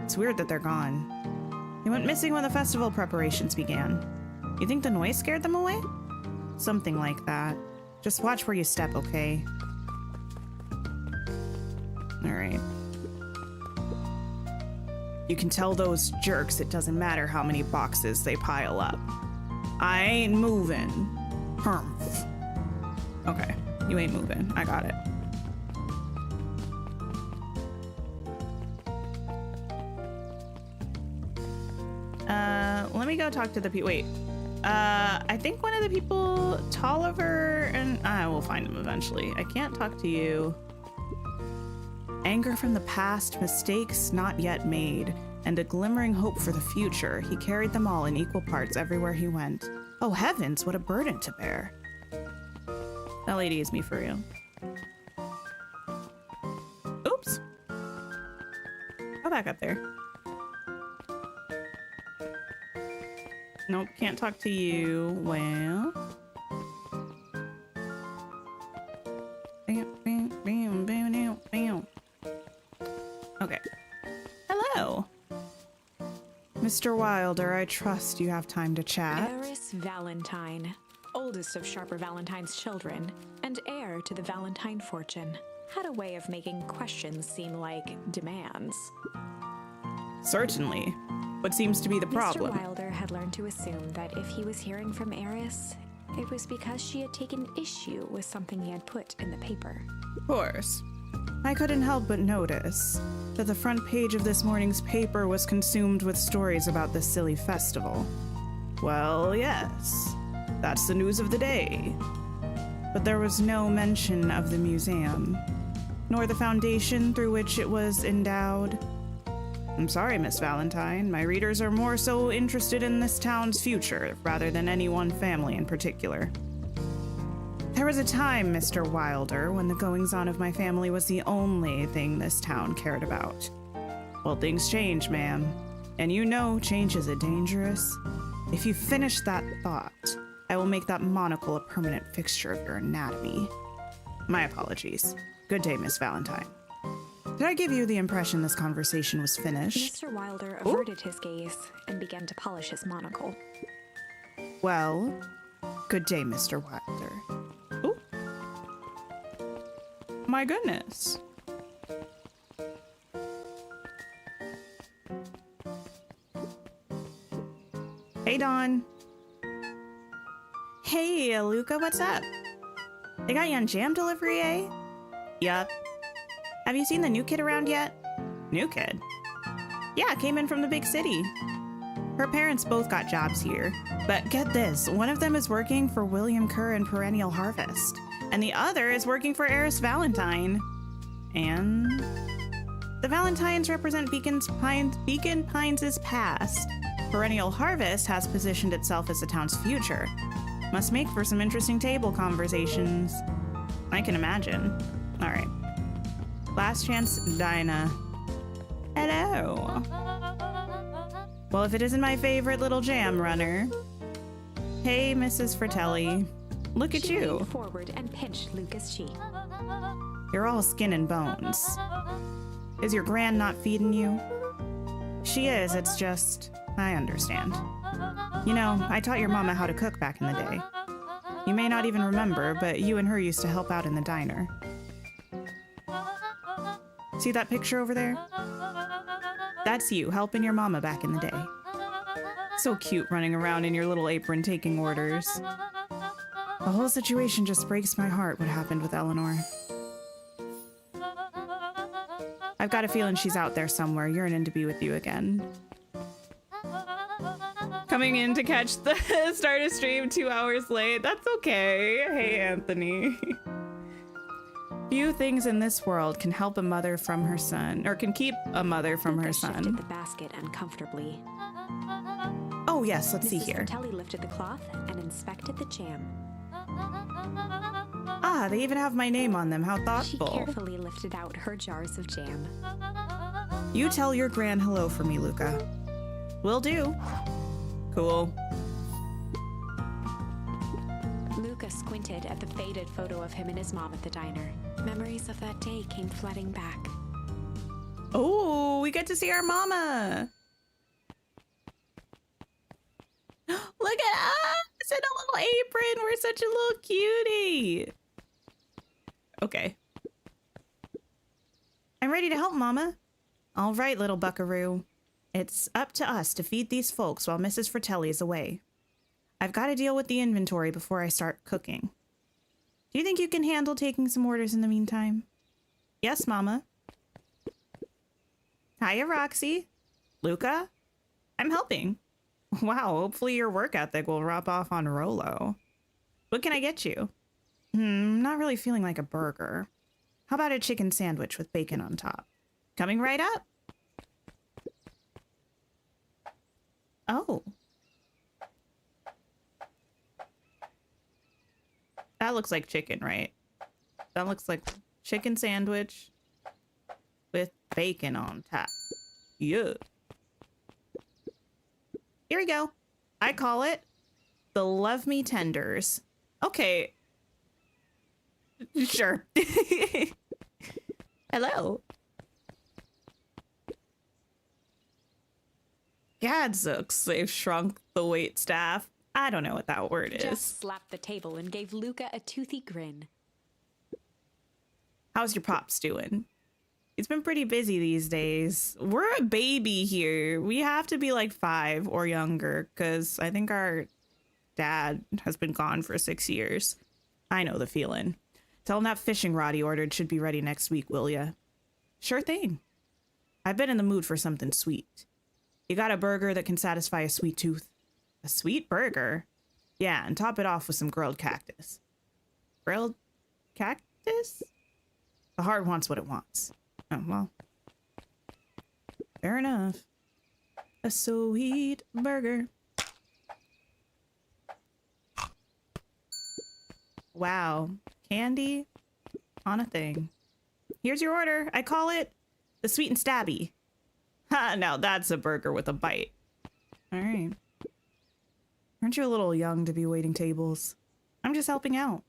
It's weird that they're gone. They went missing when the festival preparations began. You think the noise scared them away? Something like that. Just watch where you step, okay? Alright. You can tell those jerks it doesn't matter how many boxes they pile up. I ain't moving. Humph. Okay, you ain't moving. I got it. Let me go talk to the people. Wait. I think one of the people, Tolliver, and I will find him eventually. I can't talk to you. Anger from the past, mistakes not yet made, and a glimmering hope for the future. He carried them all in equal parts everywhere he went. Oh heavens, what a burden to bear. That lady is me for real. Oops. Go back up there. Nope, can't talk to you. Well. Okay. Hello. Mr. Wilder, I trust you have time to chat.
Eris Valentine, oldest of Sharper Valentine's children, and heir to the Valentine fortune, had a way of making questions seem like demands.
Certainly. What seems to be the problem?
Mr. Wilder had learned to assume that if he was hearing from Eris, it was because she had taken issue with something he had put in the paper.
Of course. I couldn't help but notice that the front page of this morning's paper was consumed with stories about this silly festival. Well, yes, that's the news of the day. But there was no mention of the museum, nor the foundation through which it was endowed. I'm sorry, Miss Valentine. My readers are more so interested in this town's future rather than any one family in particular. There was a time, Mr. Wilder, when the goings-on of my family was the only thing this town cared about. Well, things change, ma'am. And you know change is dangerous. If you finish that thought, I will make that monocle a permanent fixture of your anatomy. My apologies. Good day, Miss Valentine. Did I give you the impression this conversation was finished?
Mr. Wilder averted his gaze and began to polish his monocle.
Well, good day, Mr. Wilder. Ooh. My goodness. Hey, Dawn. Hey, Luca, what's up? They got you on jam delivery, eh? Yup. Have you seen the new kid around yet? New kid? Yeah, came in from the big city. Her parents both got jobs here. But get this, one of them is working for William Kerr and Perennial Harvest, and the other is working for Eris Valentine. And the Valentines represent Beacon Pines' past. Perennial Harvest has positioned itself as the town's future. Must make for some interesting table conversations. I can imagine. All right. Last chance, Dinah. Hello. Well, if it isn't my favorite little jam runner. Hey, Mrs. Fratelli. Look at
She
you.
leaned forward and pinched Luca's cheek.
You're all skin and bones. Is your gran not feeding you? She is, it's just, I understand. You know, I taught your mama how to cook back in the day. You may not even remember, but you and her used to help out in the diner. See that picture over there? That's you helping your mama back in the day. So cute running around in your little apron taking orders. The whole situation just breaks my heart what happened with Eleanor. I've got a feeling she's out there somewhere yearning to be with you again. Coming in to catch the start of stream 2 hours late. That's okay. Hey, Anthony. Few things in this world can help a mother from her son, or can keep a mother from her
Luca shifted
son.
the basket uncomfortably.
Oh yes, let's see
Mrs.
here.
Fratelli lifted the cloth and inspected the jam.
Ah, they even have my name on them. How
She
thoughtful.
carefully lifted out her jars of jam.
You tell your gran hello for me, Luca. Will do. Cool.
Luca squinted at the faded photo of him and his mom at the diner. Memories of that day came flooding back.
Oh, we get to see our mama. Look at us in a little apron. We're such a little cutie. Okay. I'm ready to help, Mama. All right, little buckaroo. It's up to us to feed these folks while Mrs. Fratelli is away. I've got to deal with the inventory before I start cooking. Do you think you can handle taking some orders in the meantime? Yes, Mama. Hiya, Roxy. Luca? I'm helping. Wow, hopefully your work ethic will rub off on Rolo. What can I get you? Not really feeling like a burger. How about a chicken sandwich with bacon on top? Coming right up. Oh. That looks like chicken, right? That looks like chicken sandwich with bacon on top. Yeah. Here we go. I call it the Love Me Tenders. Okay. Sure. Hello. Gadzooks, they've shrunk the wait staff. I don't know what that word is.
Jess slapped the table and gave Luca a toothy grin.
How's your pops doing? He's been pretty busy these days. We're a baby here. We have to be like 5 or younger because I think our dad has been gone for 6 years. I know the feeling. Tell him that fishing rod he ordered should be ready next week, will ya? Sure thing. I've been in the mood for something sweet. You got a burger that can satisfy a sweet tooth? A sweet burger? Yeah, and top it off with some grilled cactus. Grilled cactus? The heart wants what it wants. Oh, well. Fair enough. A sweet burger. Wow. Candy on a thing. Here's your order. I call it the sweet and stabby. Ha, now that's a burger with a bite. All right. Aren't you a little young to be waiting tables? I'm just helping out.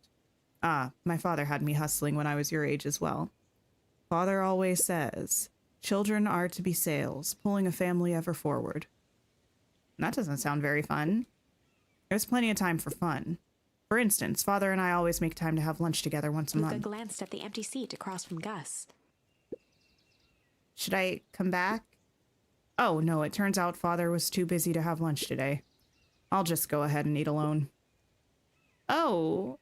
Ah, my father had me hustling when I was your age as well. Father always says, children are to be sails, pulling a family ever forward. That doesn't sound very fun. There's plenty of time for fun. For instance, Father and I always make time to have lunch together once a
Luca
month.
glanced at the empty seat across from Gus.
Should I come back? Oh, no, it turns out Father was too busy to have lunch today. I'll just go ahead and eat alone. Oh.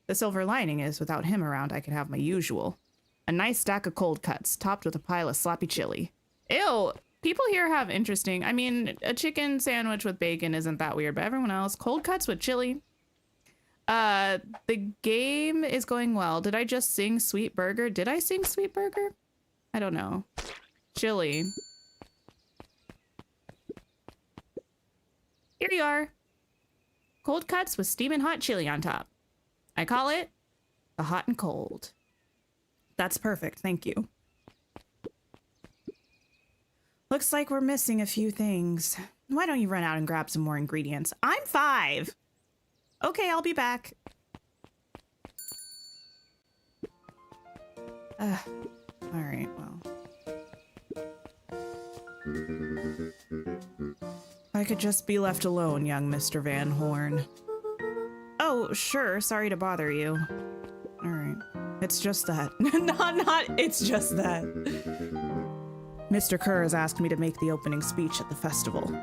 The silver lining is, without him around, I can have my usual. A nice stack of cold cuts, topped with a pile of sloppy chili. Ew! People here have interesting... I mean, a chicken sandwich with bacon isn't that weird, but everyone else, cold cuts with chili. The game is going well. Did I just sing Sweet Burger? Did I sing Sweet Burger? I don't know. Chili. Here you are. Cold cuts with steaming hot chili on top. I call it the hot and cold. That's perfect, thank you. Looks like we're missing a few things. Why don't you run out and grab some more ingredients? I'm 5. Okay, I'll be back. All right, well. I could just be left alone, young Mr. Van Horn. Oh, sure, sorry to bother you. All right, it's just that. It's just that. Mr. Kerr has asked me to make the opening speech at the festival.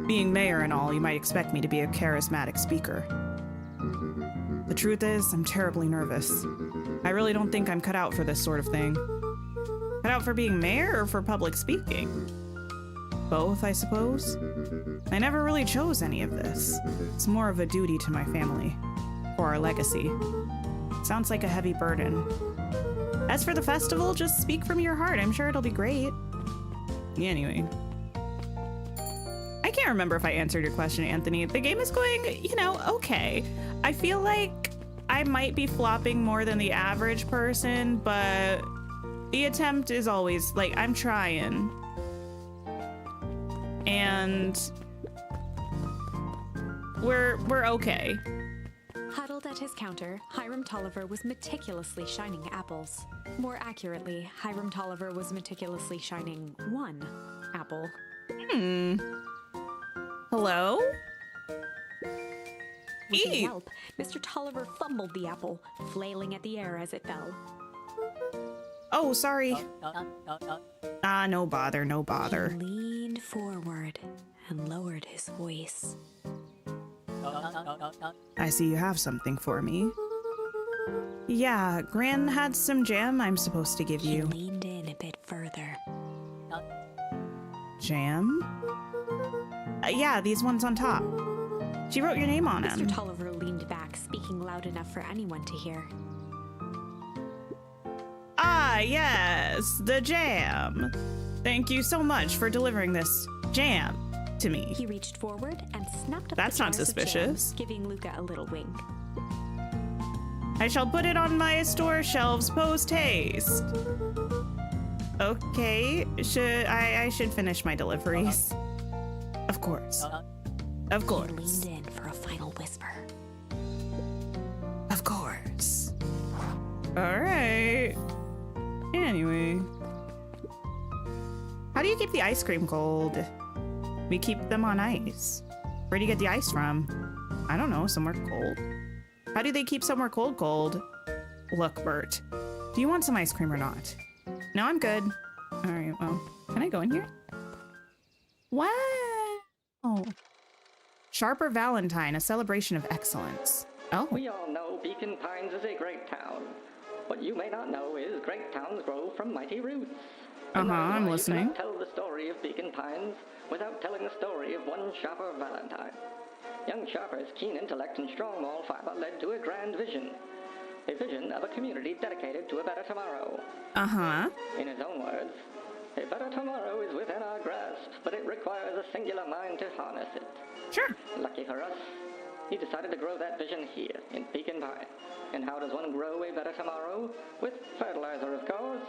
Being mayor and all, you might expect me to be a charismatic speaker. The truth is, I'm terribly nervous. I really don't think I'm cut out for this sort of thing. Cut out for being mayor or for public speaking? Both, I suppose. I never really chose any of this. It's more of a duty to my family. For our legacy. Sounds like a heavy burden. As for the festival, just speak from your heart. I'm sure it'll be great. Anyway. I can't remember if I answered your question, Anthony. The game is going, okay. I feel like I might be flopping more than the average person, but the attempt is always, I'm trying. And we're okay.
Huddled at his counter, Hiram Tolliver was meticulously shining apples. More accurately, Hiram Tolliver was meticulously shining one apple.
Hello?
With a
Eat.
yelp, Mr. Tolliver fumbled the apple, flailing at the air as it fell.
Oh, sorry. Ah, no bother, no bother.
He leaned forward and lowered his voice.
I see you have something for me. Yeah, Gran had some jam I'm supposed to give
He
you.
leaned in a bit further.
Jam? Yeah, these ones on top. She wrote your name on them.
Mr. Tolliver leaned back, speaking loud enough for anyone to hear.
Ah, yes, the jam. Thank you so much for delivering this jam to me.
He reached forward and snapped up
That's
the
not
jars of
suspicious.
jam, giving Luca a little wink.
I shall put it on my store shelves post haste. Okay, I should finish my deliveries. Of course. Of
He
course.
leaned in for a final whisper.
Of course. All right. Anyway. How do you keep the ice cream cold? We keep them on ice. Where do you get the ice from? I don't know, somewhere cold. How do they keep somewhere cold? Look, Bert, do you want some ice cream or not? No, I'm good. All right, well, can I go in here? Wow. Sharper Valentine, a celebration of excellence. Oh,
We all know Beacon Pines is a great town. What you may not know is great towns grow from mighty roots. And that is
I'm
why
listening.
You cannot tell the story of Beacon Pines without telling the story of one Sharper Valentine. Young Sharper's keen intellect and strong moral fiber led to a grand vision. A vision of a community dedicated to a better tomorrow. In his own words, a better tomorrow is within our grasp, but it requires a singular mind to harness it.
Sure.
Lucky for us, he decided to grow that vision here, in Beacon Pine. And how does one grow a better tomorrow? With fertilizer, of course.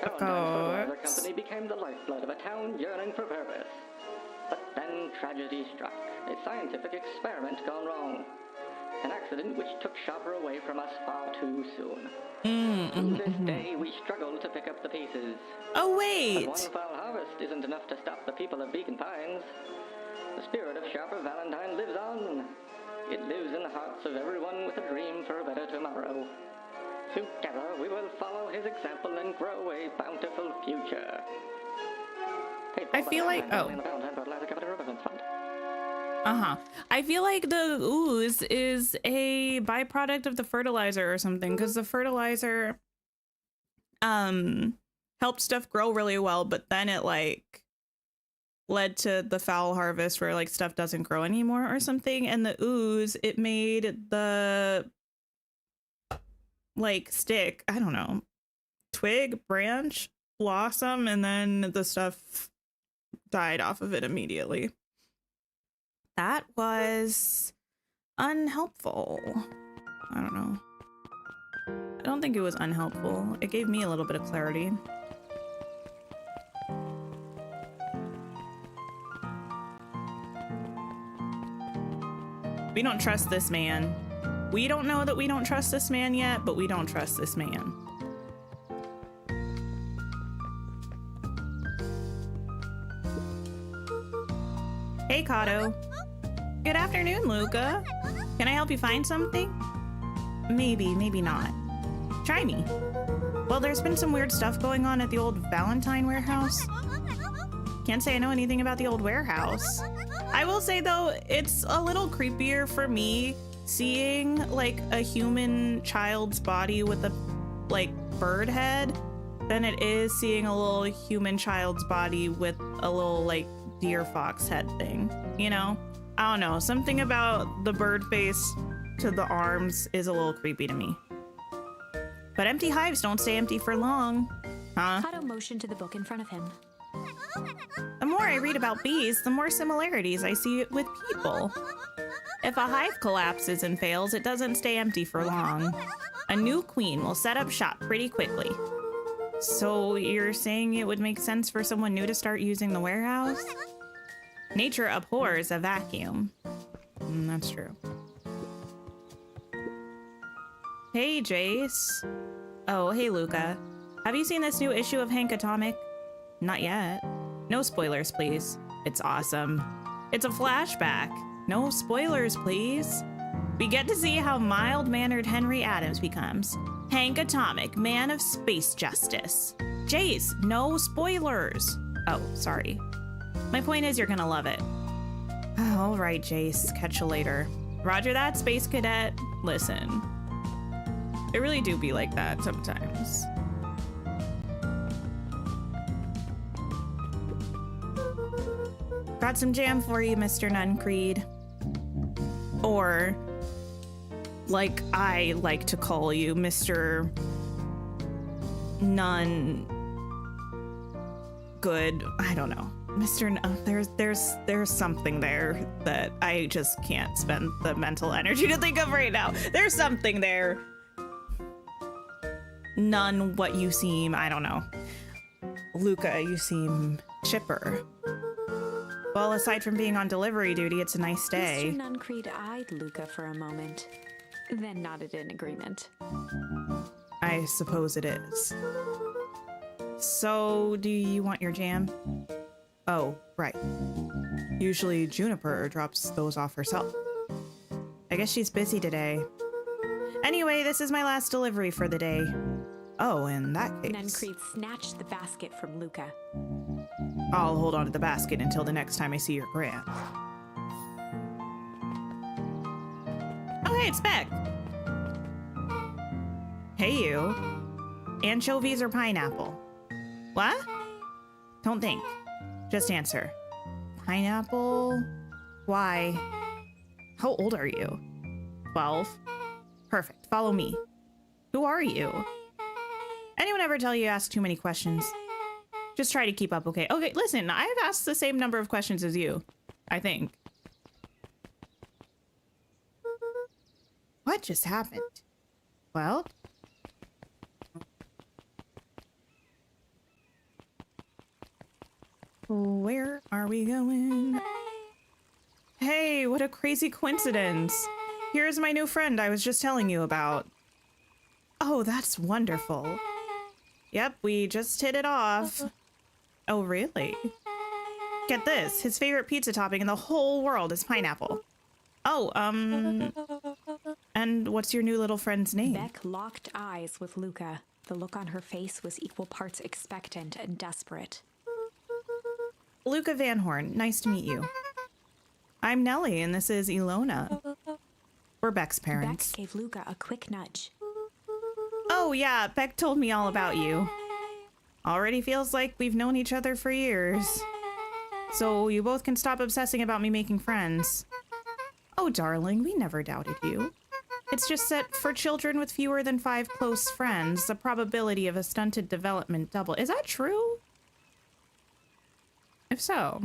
Valentine's Fertilizer Company became the lifeblood of a town yearning for purpose. But then tragedy struck, a scientific experiment gone wrong. An accident which took Sharper away from us far too soon. To this day, we struggle to pick up the pieces.
Oh,
But
wait.
one foul harvest isn't enough to stop the people of Beacon Pines. The spirit of Sharper Valentine lives on. It lives in the hearts of everyone with a dream for a better tomorrow. Together, we will follow his example and grow a bountiful future.
I feel like, I feel like the ooze is a byproduct of the fertilizer or something, because the fertilizer helped stuff grow really well, but then it like led to the foul harvest where like stuff doesn't grow anymore or something, and the ooze, it made the like stick, I don't know, twig, branch, blossom, and then the stuff died off of it immediately. That was unhelpful. I don't know. I don't think it was unhelpful. It gave me a little bit of clarity. We don't trust this man. We don't know that we don't trust this man yet, but we don't trust this man. Hey, Kato. Good afternoon, Luca. Can I help you find something? Maybe, maybe not. Try me. Well, there's been some weird stuff going on at the old Valentine warehouse. Can't say I know anything about the old warehouse. I will say, though, it's a little creepier for me seeing, like, a human child's body with a, like, bird head than it is seeing a little human child's body with a little, like, deer fox head thing, you know? I don't know, something about the bird face to the arms is a little creepy to me. But empty hives don't stay empty for long, huh?
Kato motioned to the book in front of him.
The more I read about bees, the more similarities I see with people. If a hive collapses and fails, it doesn't stay empty for long. A new queen will set up shop pretty quickly. So you're saying it would make sense for someone new to start using the warehouse? Nature abhors a vacuum. That's true. Hey, Jace. Oh, hey, Luca. Have you seen this new issue of Hank Atomic? Not yet. No spoilers, please. It's awesome. It's a flashback. No spoilers, please. We get to see how mild-mannered Henry Adams becomes Hank Atomic, man of space justice. Jace, no spoilers. Oh, sorry. My point is you're gonna love it. All right, Jace, catch you later. Roger that, Space Cadet. Listen, it really do be like that sometimes. Got some jam for you, Mr. Nuncreed. Or, like I like to call you, Mr. Nun Good. I don't know. Mr. There's something there that I just can't spend the mental energy to think of right now. There's something there. None what you seem. I don't know. Luca, you seem chipper. Well, aside from being on delivery duty, it's a nice day.
Mr. Nuncreed eyed Luca for a moment, then nodded in agreement.
I suppose it is. So, do you want your jam? Oh, right. Usually Juniper drops those off herself. I guess she's busy today. Anyway, this is my last delivery for the day. Oh, in that case...
Nuncreed snatched the basket from Luca.
I'll hold on to the basket until the next time I see your grand. Oh, hey, it's Beck. Hey, you. Anchovies or pineapple? What? Don't think. Just answer. Pineapple? Why? How old are you? 12? Perfect. Follow me. Who are you? Anyone ever tell you ask too many questions? Just try to keep up, okay? Okay, listen, I've asked the same number of questions as you, I think. What just happened? Well... where are we going? Hey, what a crazy coincidence. Here's my new friend I was just telling you about. Oh, that's wonderful. Yep, we just hit it off. Oh, really? Get this, his favorite pizza topping in the whole world is pineapple. Oh, and what's your new little friend's name?
Beck locked eyes with Luca. The look on her face was equal parts expectant and desperate.
Luca Van Horn, nice to meet you. I'm Nellie, and this is Ilona. We're Beck's parents.
Beck gave Luca a quick nudge.
Oh yeah, Beck told me all about you. Already feels like we've known each other for years. So you both can stop obsessing about me making friends. Oh darling, we never doubted you. It's just that for children with fewer than 5 close friends, the probability of a stunted development double. Is that true? If so,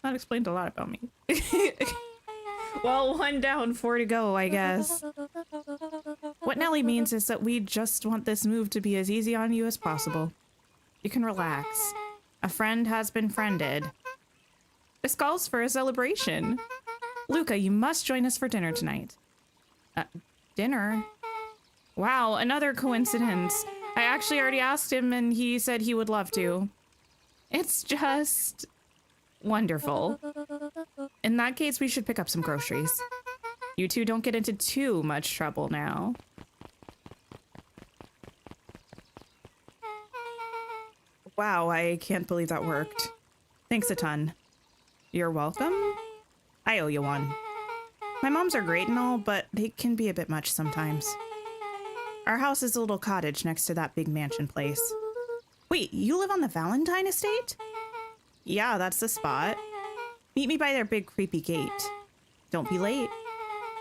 that explains a lot about me. Well, 1 down, 4 to go, I guess. What Nellie means is that we just want this move to be as easy on you as possible. You can relax. A friend has been friended. This calls for a celebration. Luca, you must join us for dinner tonight. Dinner? Wow, another coincidence. I actually already asked him and he said he would love to. It's just... wonderful. In that case, we should pick up some groceries. You two don't get into too much trouble now. Wow, I can't believe that worked. Thanks a ton. You're welcome? I owe you one. My moms are great and all, but they can be a bit much sometimes. Our house is a little cottage next to that big mansion place. Wait, you live on the Valentine estate? Yeah, that's the spot. Meet me by their big creepy gate. Don't be late,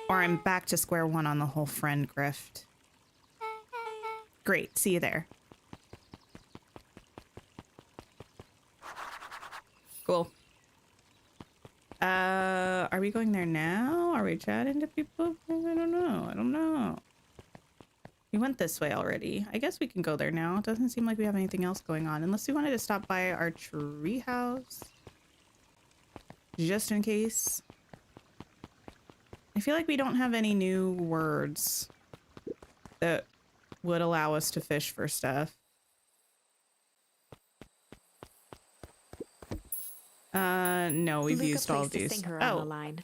or I'm back to square one on the whole friend grift. Great, see you there. Cool. Are we going there now? Are we chatting to people? I don't know. We went this way already. I guess we can go there now. It doesn't seem like we have anything else going on, unless we wanted to stop by our tree house. Just in case. I feel like we don't have any new words that would allow us to fish for stuff. No, we've
Luca
used all of
placed a
these.
sinker on the line.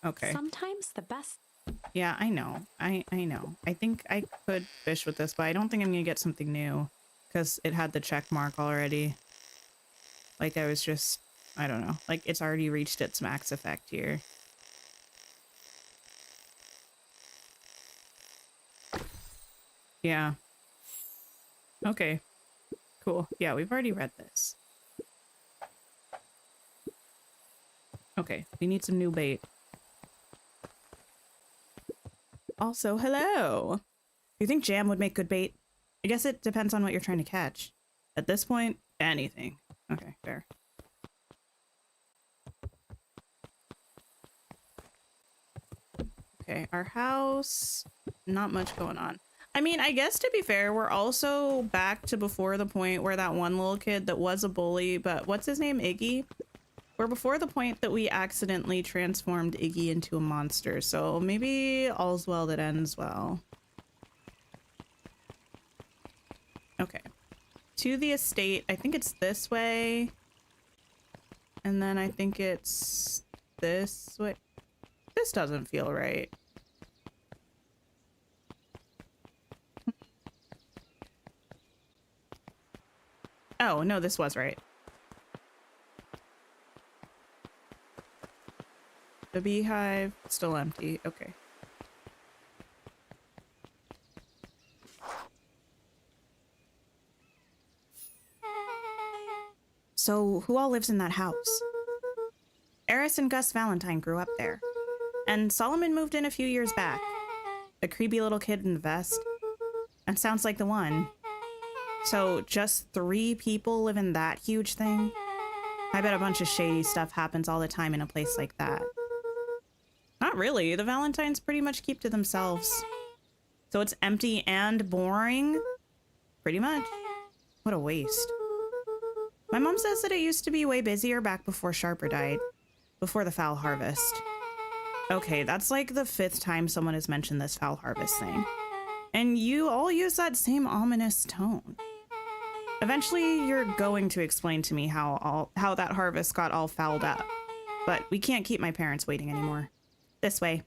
Okay.
Sometimes the best.
Yeah, I know. I know. I think I could fish with this, but I don't think I'm gonna get something new because it had the check mark already. Like I was just, I don't know. Like it's already reached its max effect here. Yeah. Okay. Cool. Yeah, we've already read this. Okay, we need some new bait. Also, hello! Do you think jam would make good bait? I guess it depends on what you're trying to catch. At this point, anything. Okay, fair. Okay, our house, not much going on. I mean, I guess to be fair, we're also back to before the point where that one little kid that was a bully, but what's his name, Iggy? We're before the point that we accidentally transformed Iggy into a monster, so maybe all's well that ends well. Okay. To the estate, I think it's this way. And then I think it's this way. This doesn't feel right. Oh, no, this was right. The beehive, still empty. Okay. So, who all lives in that house? Eris and Gus Valentine grew up there. And Solomon moved in a few years back. The creepy little kid in the vest. And sounds like the one. So, just 3 people live in that huge thing? I bet a bunch of shady stuff happens all the time in a place like that. Not really. The Valentines pretty much keep to themselves. So it's empty and boring? Pretty much. What a waste. My mom says that it used to be way busier back before Sharper died. Before the foul harvest. Okay, that's like the 5th time someone has mentioned this foul harvest thing. And you all use that same ominous tone. Eventually, you're going to explain to me how that harvest got all fouled up. But we can't keep my parents waiting anymore. This way.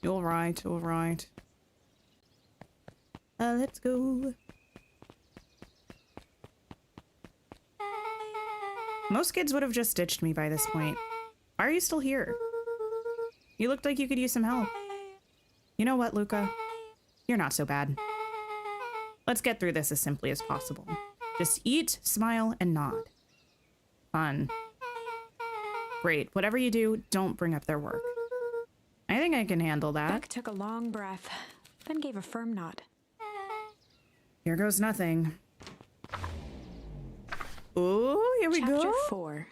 All right, all right. Let's go. Most kids would have just ditched me by this point. Why are you still here? You looked like you could use some help. You know what, Luca? You're not so bad. Let's get through this as simply as possible. Just eat, smile, and nod. Fun. Great. Whatever you do, don't bring up their work. I think I can handle that.
Beck took a long breath, then gave a firm nod.
Here goes nothing. Ooh, here we go.
Chapter 4.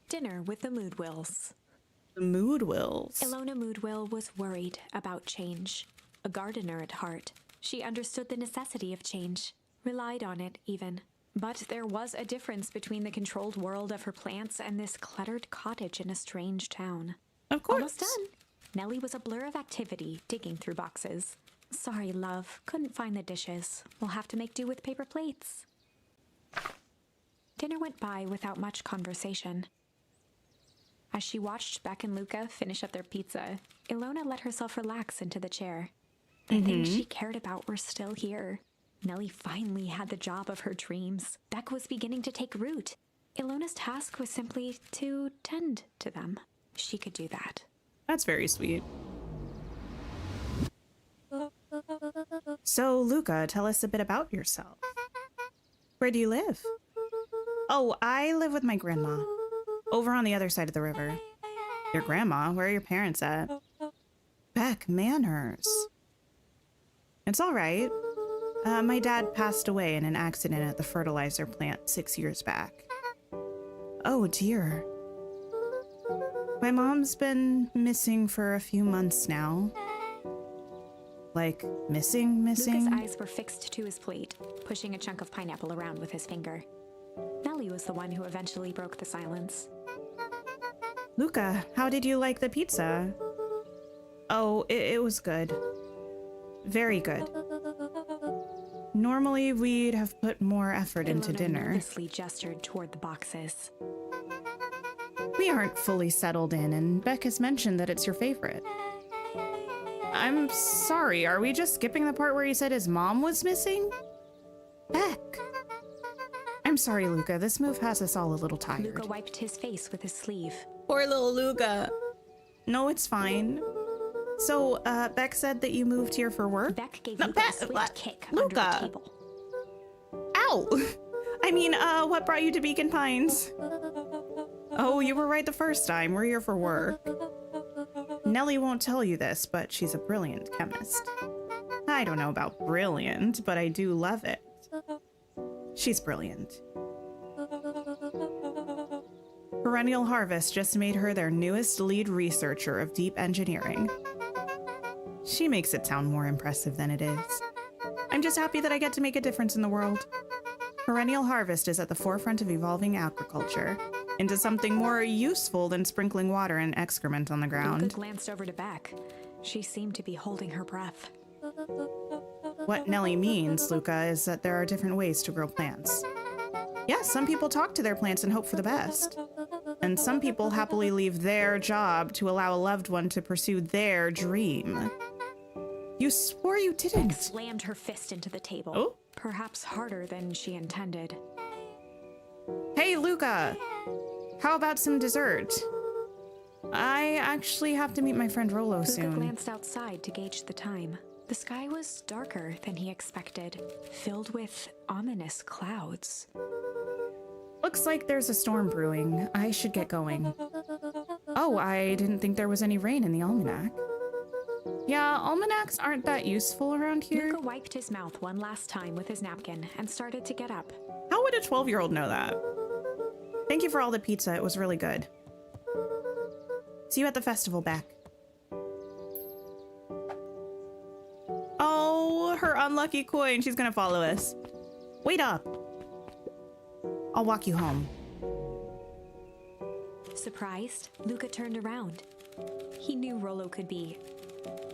Dinner with the Moodwills.
The Moodwills.
Ilona Moodwill was worried about change. A gardener at heart, she understood the necessity of change, relied on it even. But there was a difference between the controlled world of her plants and this cluttered cottage in a strange town.
Of course.
Almost done. Nellie was a blur of activity, digging through boxes. Sorry, love. Couldn't find the dishes. We'll have to make do with paper plates. Dinner went by without much conversation. As she watched Beck and Luca finish up their pizza, Ilona let herself relax into the chair. The things she cared about were still here. Nellie finally had the job of her dreams. Beck was beginning to take root. Ilona's task was simply to tend to them. She could do that.
That's very sweet. So, Luca, tell us a bit about yourself. Where do you live? Oh, I live with my grandma. Over on the other side of the river. Your grandma? Where are your parents at? Beck, manners. It's all right. My dad passed away in an accident at the fertilizer plant 6 years back. Oh, dear. My mom's been missing for a few months now. Like, missing?
Luca's eyes were fixed to his plate, pushing a chunk of pineapple around with his finger. Nellie was the one who eventually broke the silence.
Luca, how did you like the pizza? Oh, it was good. Very good. Normally, we'd have put more effort into dinner.
Nervously gestured toward the boxes.
We aren't fully settled in, and Beck has mentioned that it's your favorite. I'm sorry, are we just skipping the part where he said his mom was missing? Beck. I'm sorry, Luca. This move has us all a little tired.
Luca wiped his face with his sleeve.
Poor little Luca. No, it's fine. So, Beck said that you moved here for work?
Beck gave Luca a swift kick under the table.
Ow! I mean, what brought you to Beacon Pines? Oh, you were right the first time. We're here for work. Nellie won't tell you this, but she's a brilliant chemist. I don't know about brilliant, but I do love it. She's brilliant. Perennial Harvest just made her their newest lead researcher of deep engineering. She makes it sound more impressive than it is. I'm just happy that I get to make a difference in the world. Perennial Harvest is at the forefront of evolving agriculture into something more useful than sprinkling water and excrement on the ground.
Luca glanced over to Beck. She seemed to be holding her breath.
What Nellie means, Luca, is that there are different ways to grow plants. Yes, some people talk to their plants and hope for the best. And some people happily leave their job to allow a loved one to pursue their dream. You swore you didn't.
Beck slammed her fist into the table.
Oh?
Perhaps harder than she intended.
Hey, Luca! How about some dessert? I actually have to meet my friend Rollo soon.
Luca glanced outside to gauge the time. The sky was darker than he expected, filled with ominous clouds.
Looks like there's a storm brewing. I should get going. Oh, I didn't think there was any rain in the almanac. Yeah, almanacs aren't that useful around here.
Luca wiped his mouth one last time with his napkin and started to get up.
How would a 12-year-old know that? Thank you for all the pizza. It was really good. See you at the festival, Beck. Oh, her unlucky coin. She's gonna follow us. Wait up. I'll walk you home.
Surprised, Luca turned around. He knew Rollo could be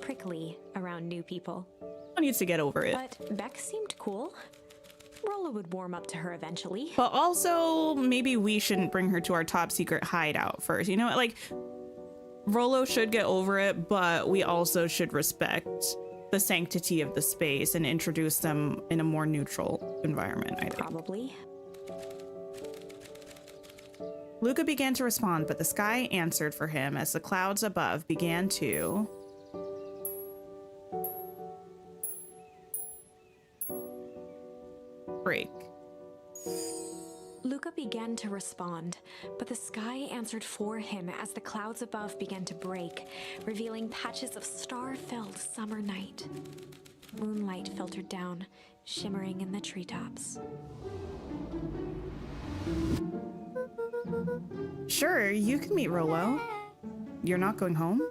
prickly around new people.
I need to get over it.
But Beck seemed cool. Rollo would warm up to her eventually.
But also, maybe we shouldn't bring her to our top secret hideout first. You know what? Like, Rollo should get over it, but we also should respect the sanctity of the space and introduce them in a more neutral environment, I think.
Probably.
Luca began to respond, but the sky answered for him as the clouds above began to break.
Luca began to respond, but the sky answered for him as the clouds above began to break, revealing patches of star-filled summer night. Moonlight filtered down, shimmering in the treetops.
Sure, you can meet Rollo. You're not going home?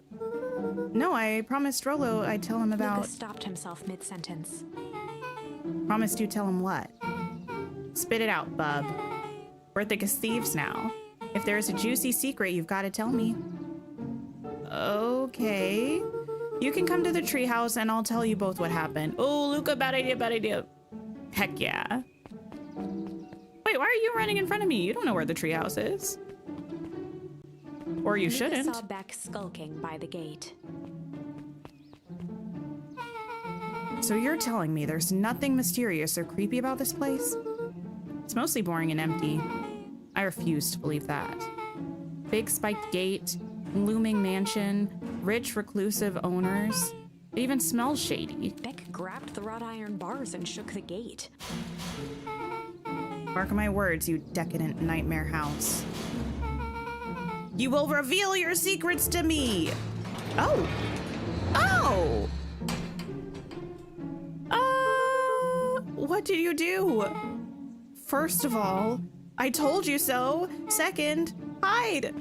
No, I promised Rollo I'd tell him about...
Luca stopped himself mid-sentence.
Promised you tell him what? Spit it out, bub. We're thick as thieves now. If there's a juicy secret, you've got to tell me. Okay. You can come to the treehouse and I'll tell you both what happened. Oh, Luca, bad idea, bad idea. Heck yeah. Wait, why are you running in front of me? You don't know where the treehouse is. Or you shouldn't.
Luca saw Beck skulking by the gate.
So you're telling me there's nothing mysterious or creepy about this place? It's mostly boring and empty. I refuse to believe that. Big spiked gate, looming mansion, rich reclusive owners. It even smells shady.
Beck grabbed the wrought iron bars and shook the gate.
Mark my words, you decadent nightmare house. You will reveal your secrets to me! Oh! Oh! What did you do? First of all, I told you so. Second, hide.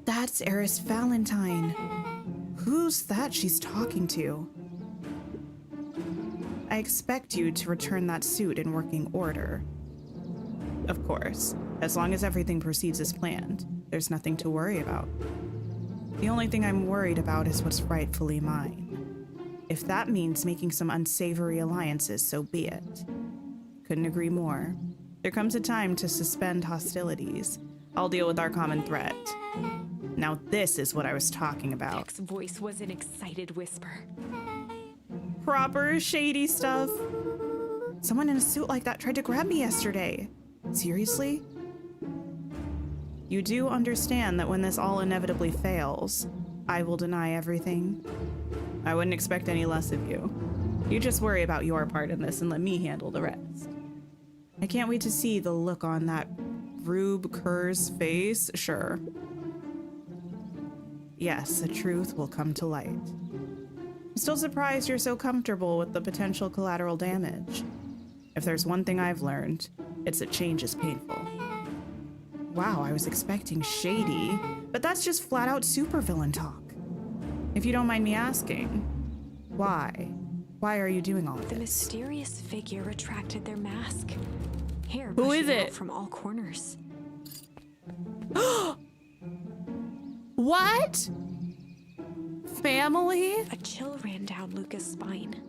That's Eris Valentine. Who's that she's talking to? I expect you to return that suit in working order. Of course, as long as everything proceeds as planned, there's nothing to worry about. The only thing I'm worried about is what's rightfully mine. If that means making some unsavory alliances, so be it. Couldn't agree more. There comes a time to suspend hostilities. I'll deal with our common threat. Now this is what I was talking about.
Dick's voice was an excited whisper.
Proper shady stuff. Someone in a suit like that tried to grab me yesterday. Seriously? You do understand that when this all inevitably fails, I will deny everything? I wouldn't expect any less of you. You just worry about your part in this and let me handle the rest. I can't wait to see the look on that Rube Kerr's face. Sure. Yes, the truth will come to light. I'm still surprised you're so comfortable with the potential collateral damage. If there's one thing I've learned, it's that change is painful. Wow, I was expecting shady, but that's just flat out supervillain talk. If you don't mind me asking, why? Why are you doing all of
The
this?
mysterious figure retracted their mask. Hair
Who is
gushing out
it?
from all corners.
What? Family?
A chill ran down Luca's spine.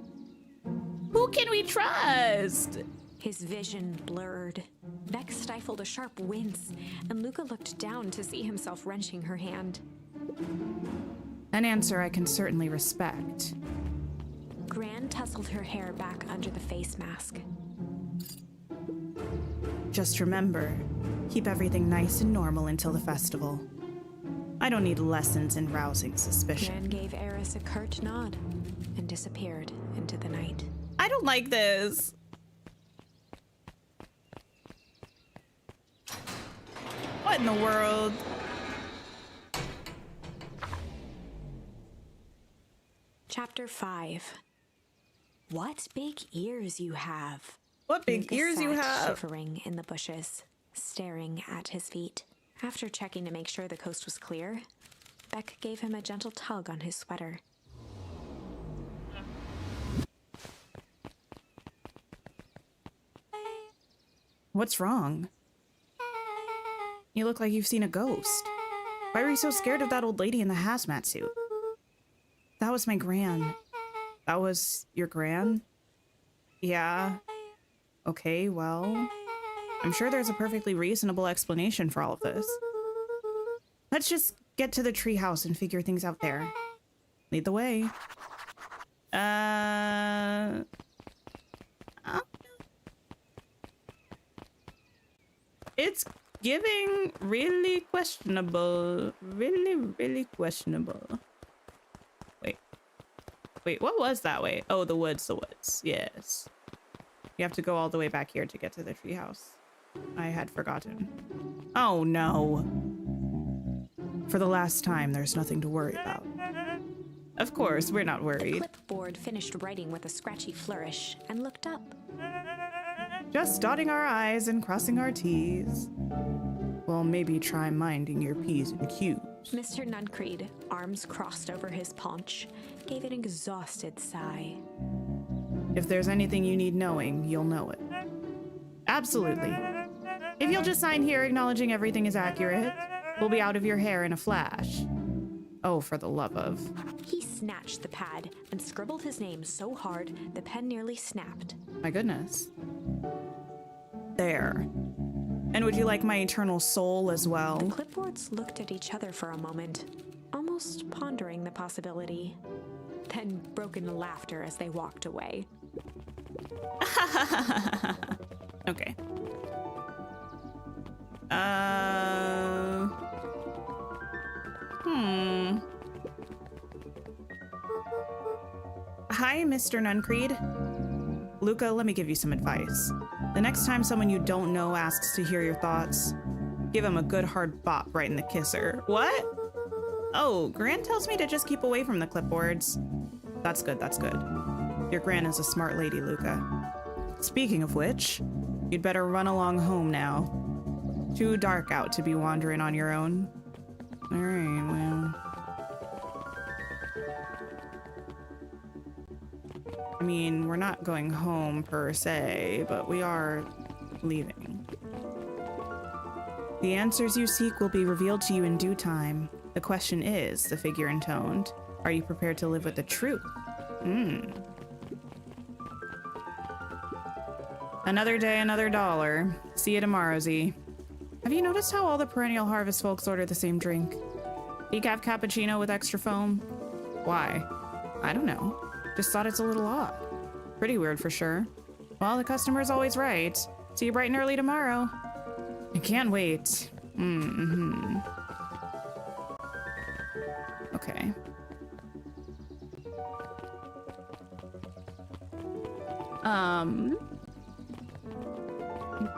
Who can we trust?
His vision blurred. Beck stifled a sharp wince, and Luca looked down to see himself wrenching her hand.
An answer I can certainly respect.
Gran tousled her hair back under the face mask.
Just remember, keep everything nice and normal until the festival. I don't need lessons in rousing suspicion.
Gran gave Eris a curt nod and disappeared into the night.
I don't like this. What in the world?
Chapter 5. What big ears you have.
What big
Luca
ears you
sat
have.
shivering in the bushes, staring at his feet. After checking to make sure the coast was clear, Beck gave him a gentle tug on his sweater.
What's wrong? You look like you've seen a ghost. Why were you so scared of that old lady in the hazmat suit? That was my gran. That was your gran? Yeah. Okay, well, I'm sure there's a perfectly reasonable explanation for all of this. Let's just get to the treehouse and figure things out there. Lead the way. It's giving really questionable. Really, really questionable. Wait, what was that way? Oh, the woods, yes. You have to go all the way back here to get to the treehouse. I had forgotten. Oh no. For the last time, there's nothing to worry about. Of course, we're not
The
worried.
clipboard finished writing with a scratchy flourish and looked up.
Just dotting our I's and crossing our T's. Well, maybe try minding your P's and Q's.
Mr. Nuncreed, arms crossed over his paunch, gave an exhausted sigh.
If there's anything you need knowing, you'll know it. Absolutely. If you'll just sign here acknowledging everything is accurate, we'll be out of your hair in a flash. Oh, for the love of.
He snatched the pad and scribbled his name so hard the pen nearly snapped.
My goodness. There. And would you like my eternal soul as well?
The clipboards looked at each other for a moment, almost pondering the possibility, then broke into laughter as they walked away.
Okay. Hi, Mr. Nuncreed. Luca, let me give you some advice. The next time someone you don't know asks to hear your thoughts, give him a good hard bop right in the kisser. What? Oh, Gran tells me to just keep away from the clipboards. That's good, that's good. Your Gran is a smart lady, Luca. Speaking of which, you'd better run along home now. Too dark out to be wandering on your own. All right, well. I mean, we're not going home per se, but we are leaving. The answers you seek will be revealed to you in due time. The question is, the figure intoned, are you prepared to live with the truth? Another day, another dollar. See you tomorrow, Z. Have you noticed how all the Perennial Harvest folks order the same drink? Decaf cappuccino with extra foam? Why? I don't know. Just thought it's a little odd. Pretty weird for sure. Well, the customer's always right. See you bright and early tomorrow. I can't wait. Okay. I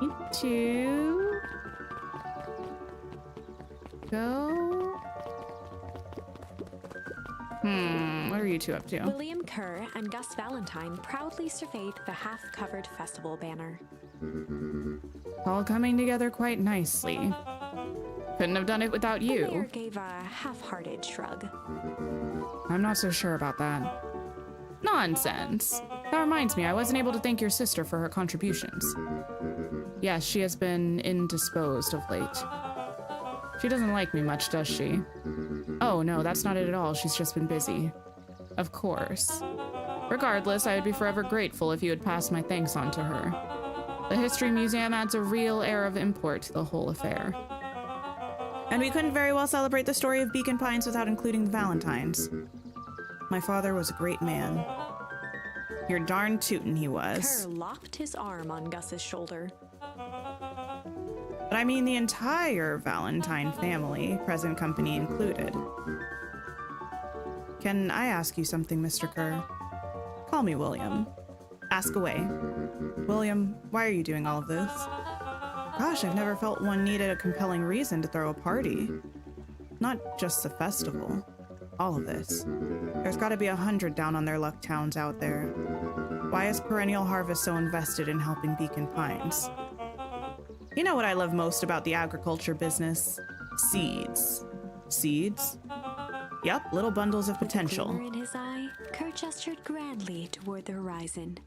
need to go. What are you two up to?
William Kerr and Gus Valentine proudly surveyed the half-covered festival banner.
All coming together quite nicely. Couldn't have done it without
The mayor
you.
gave a half-hearted shrug.
I'm not so sure about that. Nonsense. That reminds me, I wasn't able to thank your sister for her contributions. Yes, she has been indisposed of late. She doesn't like me much, does she? Oh, no, that's not it at all. She's just been busy. Of course. Regardless, I would be forever grateful if you would pass my thanks on to her. The History Museum adds a real air of import to the whole affair. And we couldn't very well celebrate the story of Beacon Pines without including the Valentines. My father was a great man. You're darn tootin' he was.
Kerr locked his arm on Gus's shoulder.
But I mean the entire Valentine family, present company included. Can I ask you something, Mr. Kerr? Call me William. Ask away. William, why are you doing all of this? Gosh, I've never felt one needed a compelling reason to throw a party. Not just the festival. All of this. There's gotta be 100 down on their luck towns out there. Why is Perennial Harvest so invested in helping Beacon Pines? You know what I love most about the agriculture business? Seeds. Seeds? Yep, little bundles of potential.
Glimmer in his eye, Kerr gestured grandly toward the horizon.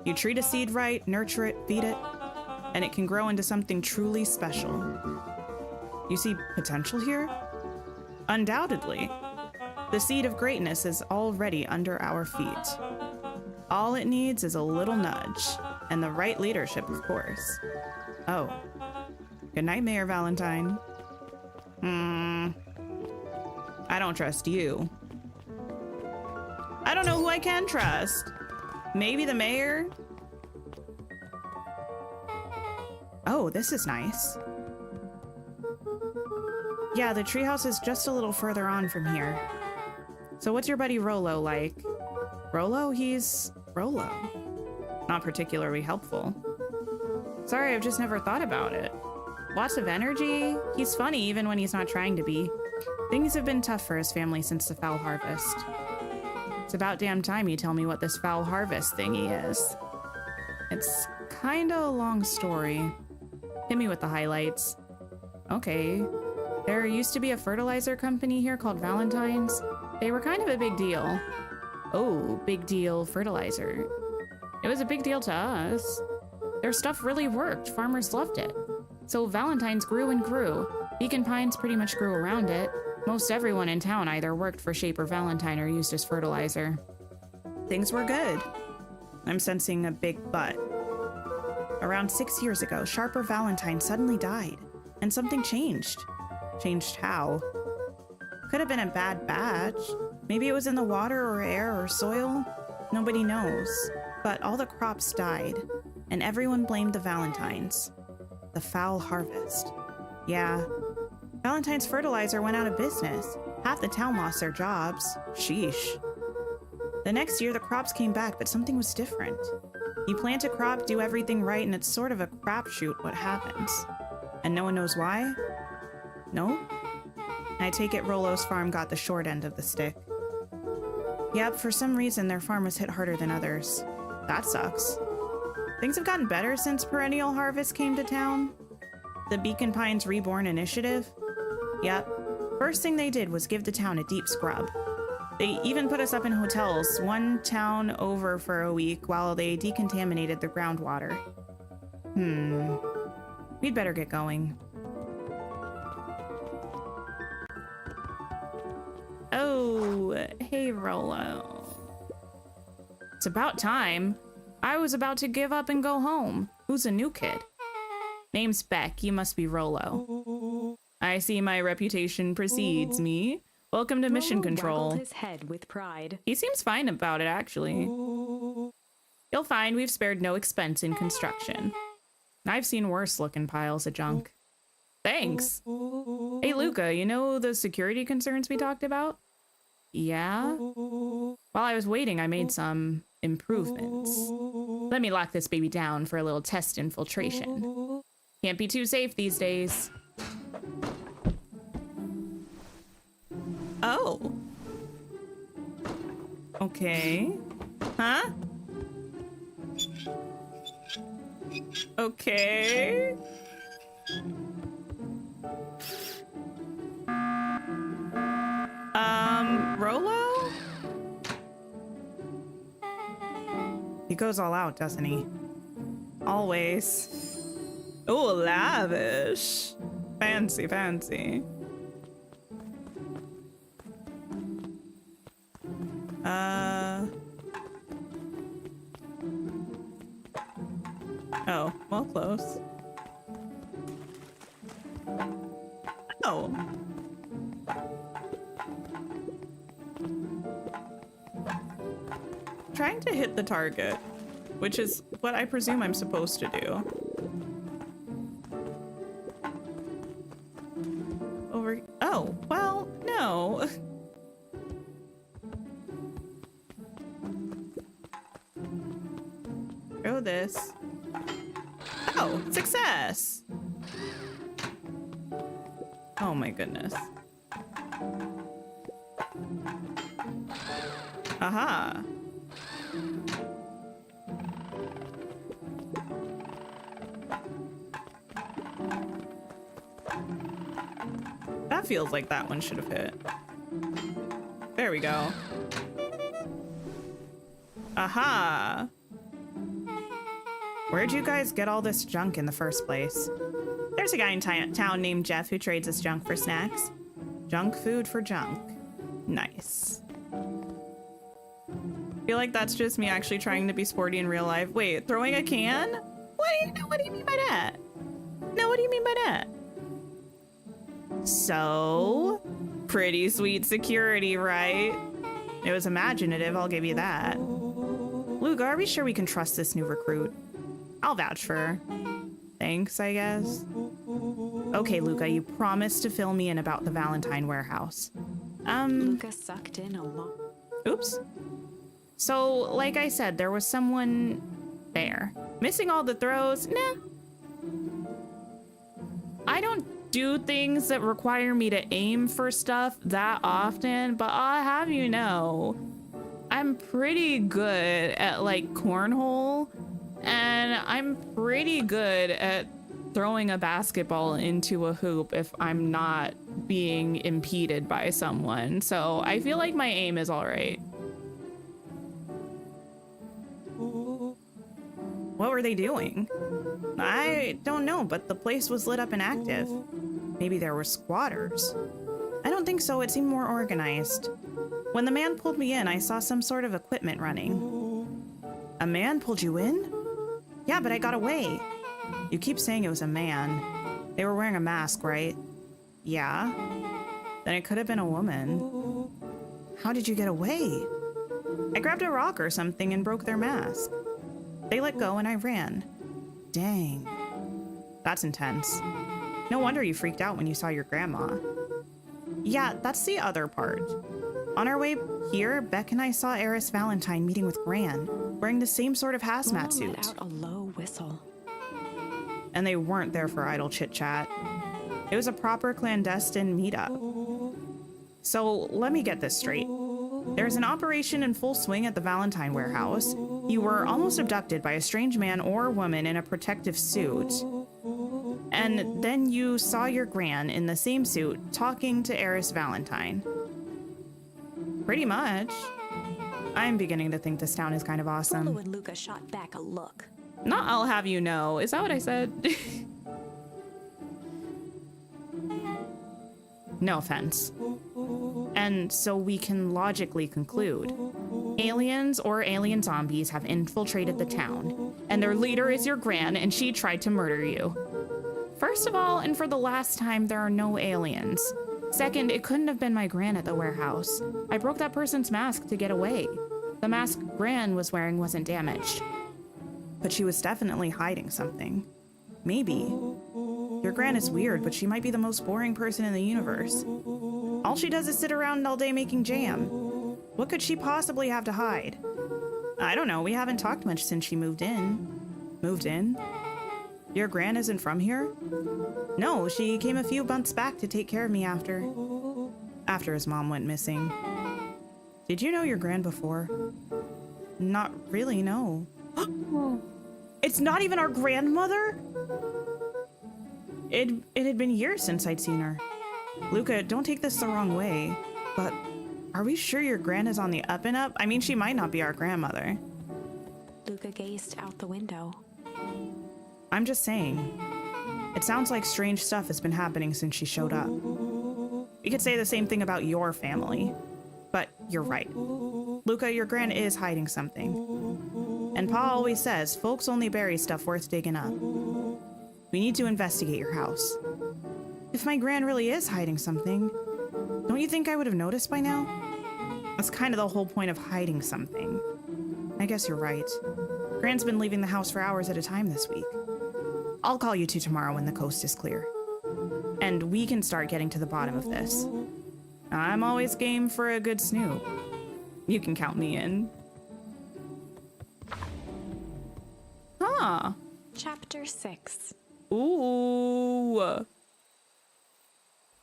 You treat a seed right, nurture it, feed it, and it can grow into something truly special. You see potential here? Undoubtedly. The seed of greatness is already under our feet. All it needs is a little nudge, and the right leadership, of course. Oh. Good night, Mayor Valentine. I don't trust you. I don't know who I can trust. Maybe the mayor? Oh, this is nice. Yeah, the treehouse is just a little further on from here. So what's your buddy Rolo like? Rolo? He's Rolo. Not particularly helpful. Sorry, I've just never thought about it. Lots of energy. He's funny even when he's not trying to be. Things have been tough for his family since the foul harvest. It's about damn time you tell me what this foul harvest thingy is. It's kinda a long story. Hit me with the highlights. Okay. There used to be a fertilizer company here called Valentine's. They were kind of a big deal. Oh, big deal fertilizer. It was a big deal to us. Their stuff really worked. Farmers loved it. So Valentine's grew and grew. Beacon Pines pretty much grew around it. Most everyone in town either worked for Shaper Valentine or used as fertilizer. Things were good. I'm sensing a big but. Around 6 years ago, Sharper Valentine suddenly died, and something changed. Changed how? Could have been a bad batch. Maybe it was in the water or air or soil. Nobody knows. But all the crops died, and everyone blamed the Valentines. The foul harvest. Yeah. Valentine's fertilizer went out of business. Half the town lost their jobs. Sheesh. The next year, the crops came back, but something was different. You plant a crop, do everything right, and it's sort of a crapshoot what happens. And no one knows why? No? I take it Rolo's farm got the short end of the stick. Yep, for some reason their farm was hit harder than others. That sucks. Things have gotten better since Perennial Harvest came to town. The Beacon Pines Reborn Initiative? Yep. First thing they did was give the town a deep scrub. They even put us up in hotels, one town over for a week while they decontaminated the groundwater. We'd better get going. Hey, Rolo. It's about time. I was about to give up and go home. Who's a new kid? Name's Beck. You must be Rolo. I see my reputation precedes me. Welcome to Mission Control.
Waggled his head with pride.
He seems fine about it, actually. You'll find we've spared no expense in construction. I've seen worse looking piles of junk. Thanks. Hey, Luca, you know those security concerns we talked about? Yeah? While I was waiting, I made some improvements. Let me lock this baby down for a little test infiltration. Can't be too safe these days. Oh. Okay. Huh? Okay. Rolo? He goes all out, doesn't he? Always. Oh, lavish. Fancy, fancy. Oh, well, close. Oh. Trying to hit the target, which is what I presume I'm supposed to do. Over. Oh, well, no. Throw this. Oh, success! Oh my goodness. Aha! That feels like that one should have hit. There we go. Aha! Where'd you guys get all this junk in the first place? There's a guy in town named Jeff who trades us junk for snacks. Junk food for junk. Nice. Feel like that's just me actually trying to be sporty in real life. Wait, throwing a can? What do you mean by that? No, what do you mean by that? So, pretty sweet security, right? It was imaginative, I'll give you that. Luke, are we sure we can trust this new recruit? I'll vouch for her. Thanks, I guess. Okay, Luca, you promised to fill me in about the Valentine warehouse.
Luca sucked in a lot.
Oops. So, like I said, there was someone there. Missing all the throws? Nah. I don't do things that require me to aim for stuff that often, but I'll have you know, I'm pretty good at, like, cornhole. And I'm pretty good at throwing a basketball into a hoop if I'm not being impeded by someone. So I feel like my aim is all right. What were they doing? I don't know, but the place was lit up and active. Maybe there were squatters. I don't think so. It seemed more organized. When the man pulled me in, I saw some sort of equipment running. A man pulled you in? Yeah, but I got away. You keep saying it was a man. They were wearing a mask, right? Yeah. Then it could have been a woman. How did you get away? I grabbed a rock or something and broke their mask. They let go and I ran. Dang. That's intense. No wonder you freaked out when you saw your grandma. Yeah, that's the other part. On our way here, Beck and I saw Eris Valentine meeting with Gran, wearing the same sort of hazmat suit.
Let out a low whistle.
And they weren't there for idle chit-chat. It was a proper clandestine meetup. So let me get this straight. There's an operation in full swing at the Valentine warehouse. You were almost abducted by a strange man or woman in a protective suit. And then you saw your Gran in the same suit talking to Eris Valentine. Pretty much. I'm beginning to think this town is kind of awesome.
Rolo and Luca shot back a look.
Not I'll have you know. Is that what I said? No offense. And And so we can logically conclude aliens or alien zombies have infiltrated the town, and their leader is your gran, and she tried to murder you. First of all, and for the last time, there are no aliens. Second, it couldn't have been my gran at the warehouse. I broke that person's mask to get away. The mask Gran was wearing wasn't damaged. But she was definitely hiding something. Maybe. Your gran is weird, but she might be the most boring person in the universe. All she does is sit around all day making jam. What could she possibly have to hide? I don't know, we haven't talked much since she moved in. Moved in? Your gran isn't from here? No, she came a few months back to take care of me after his mom went missing. Did you know your gran before? Not really, no. It's not even our grandmother? It had been years since I'd seen her. Luca, don't take this the wrong way, but are we sure your gran is on the up and up? I mean, she might not be our grandmother.
Luca gazed out the window.
I'm just saying. It sounds like strange stuff has been happening since she showed up. We could say the same thing about your family, but you're right. Luca, your gran is hiding something. And Pa always says, folks only bury stuff worth digging up. We need to investigate your house. If my gran really is hiding something, don't you think I would have noticed by now? That's kind of the whole point of hiding something. I guess you're right. Gran's been leaving the house for hours at a time this week. I'll call you two tomorrow when the coast is clear. And we can start getting to the bottom of this. I'm always game for a good snoop. You can count me in. Huh.
Chapter 6.
Ooh.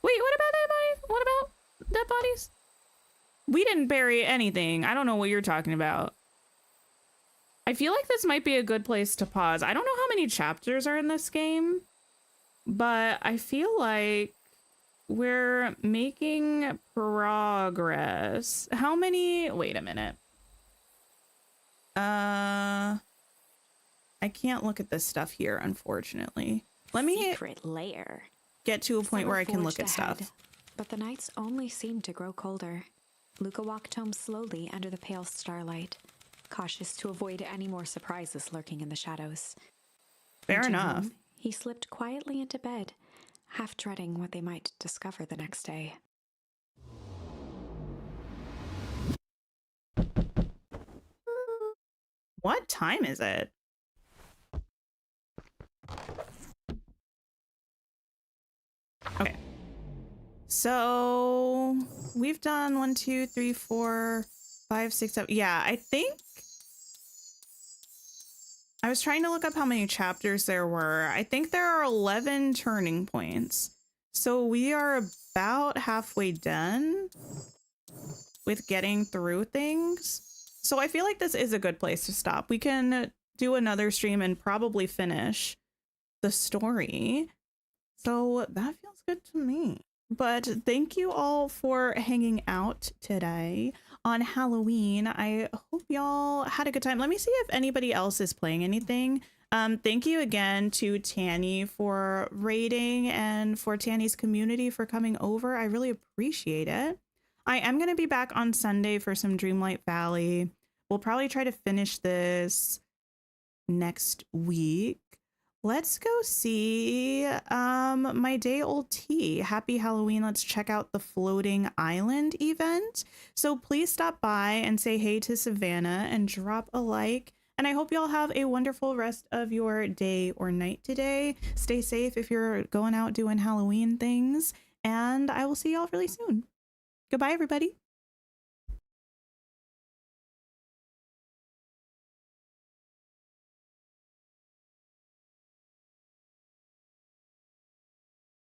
Wait, what about dead bodies? What about dead bodies? We didn't bury anything. I don't know what you're talking about. I feel like this might be a good place to pause. I don't know how many chapters are in this game, but I feel like we're making progress. How many? Wait a minute. I can't look at this stuff here, unfortunately. Let me
Secret lair.
get to a point where I can look at
Forged ahead,
stuff.
But the nights only seemed to grow colder. Luca walked home slowly under the pale starlight, cautious to avoid any more surprises lurking in the shadows.
Fair
Reaching
enough.
home, he slipped quietly into bed, half dreading what they might discover the next day.
What time is it? Okay. So we've done 1, 2, 3, 4, 5, 6, 7. Yeah, I think I was trying to look up how many chapters there were. I think there are 11 turning points. So we are about halfway done with getting through things. So I feel like this is a good place to stop. We can do another stream and probably finish the story. So that feels good to me. But thank you all for hanging out today on Halloween. I hope y'all had a good time. Let me see if anybody else is playing anything. Thank you again to Tanny for raiding and for Tanny's community for coming over. I really appreciate it. I am going to be back on Sunday for some Dreamlight Valley. We'll probably try to finish this next week. Let's go see my day old tea. Happy Halloween. Let's check out the floating island event. So please stop by and say hey to Savannah and drop a like. And I hope y'all have a wonderful rest of your day or night today. Stay safe if you're going out doing Halloween things. And I will see y'all really soon. Goodbye, everybody.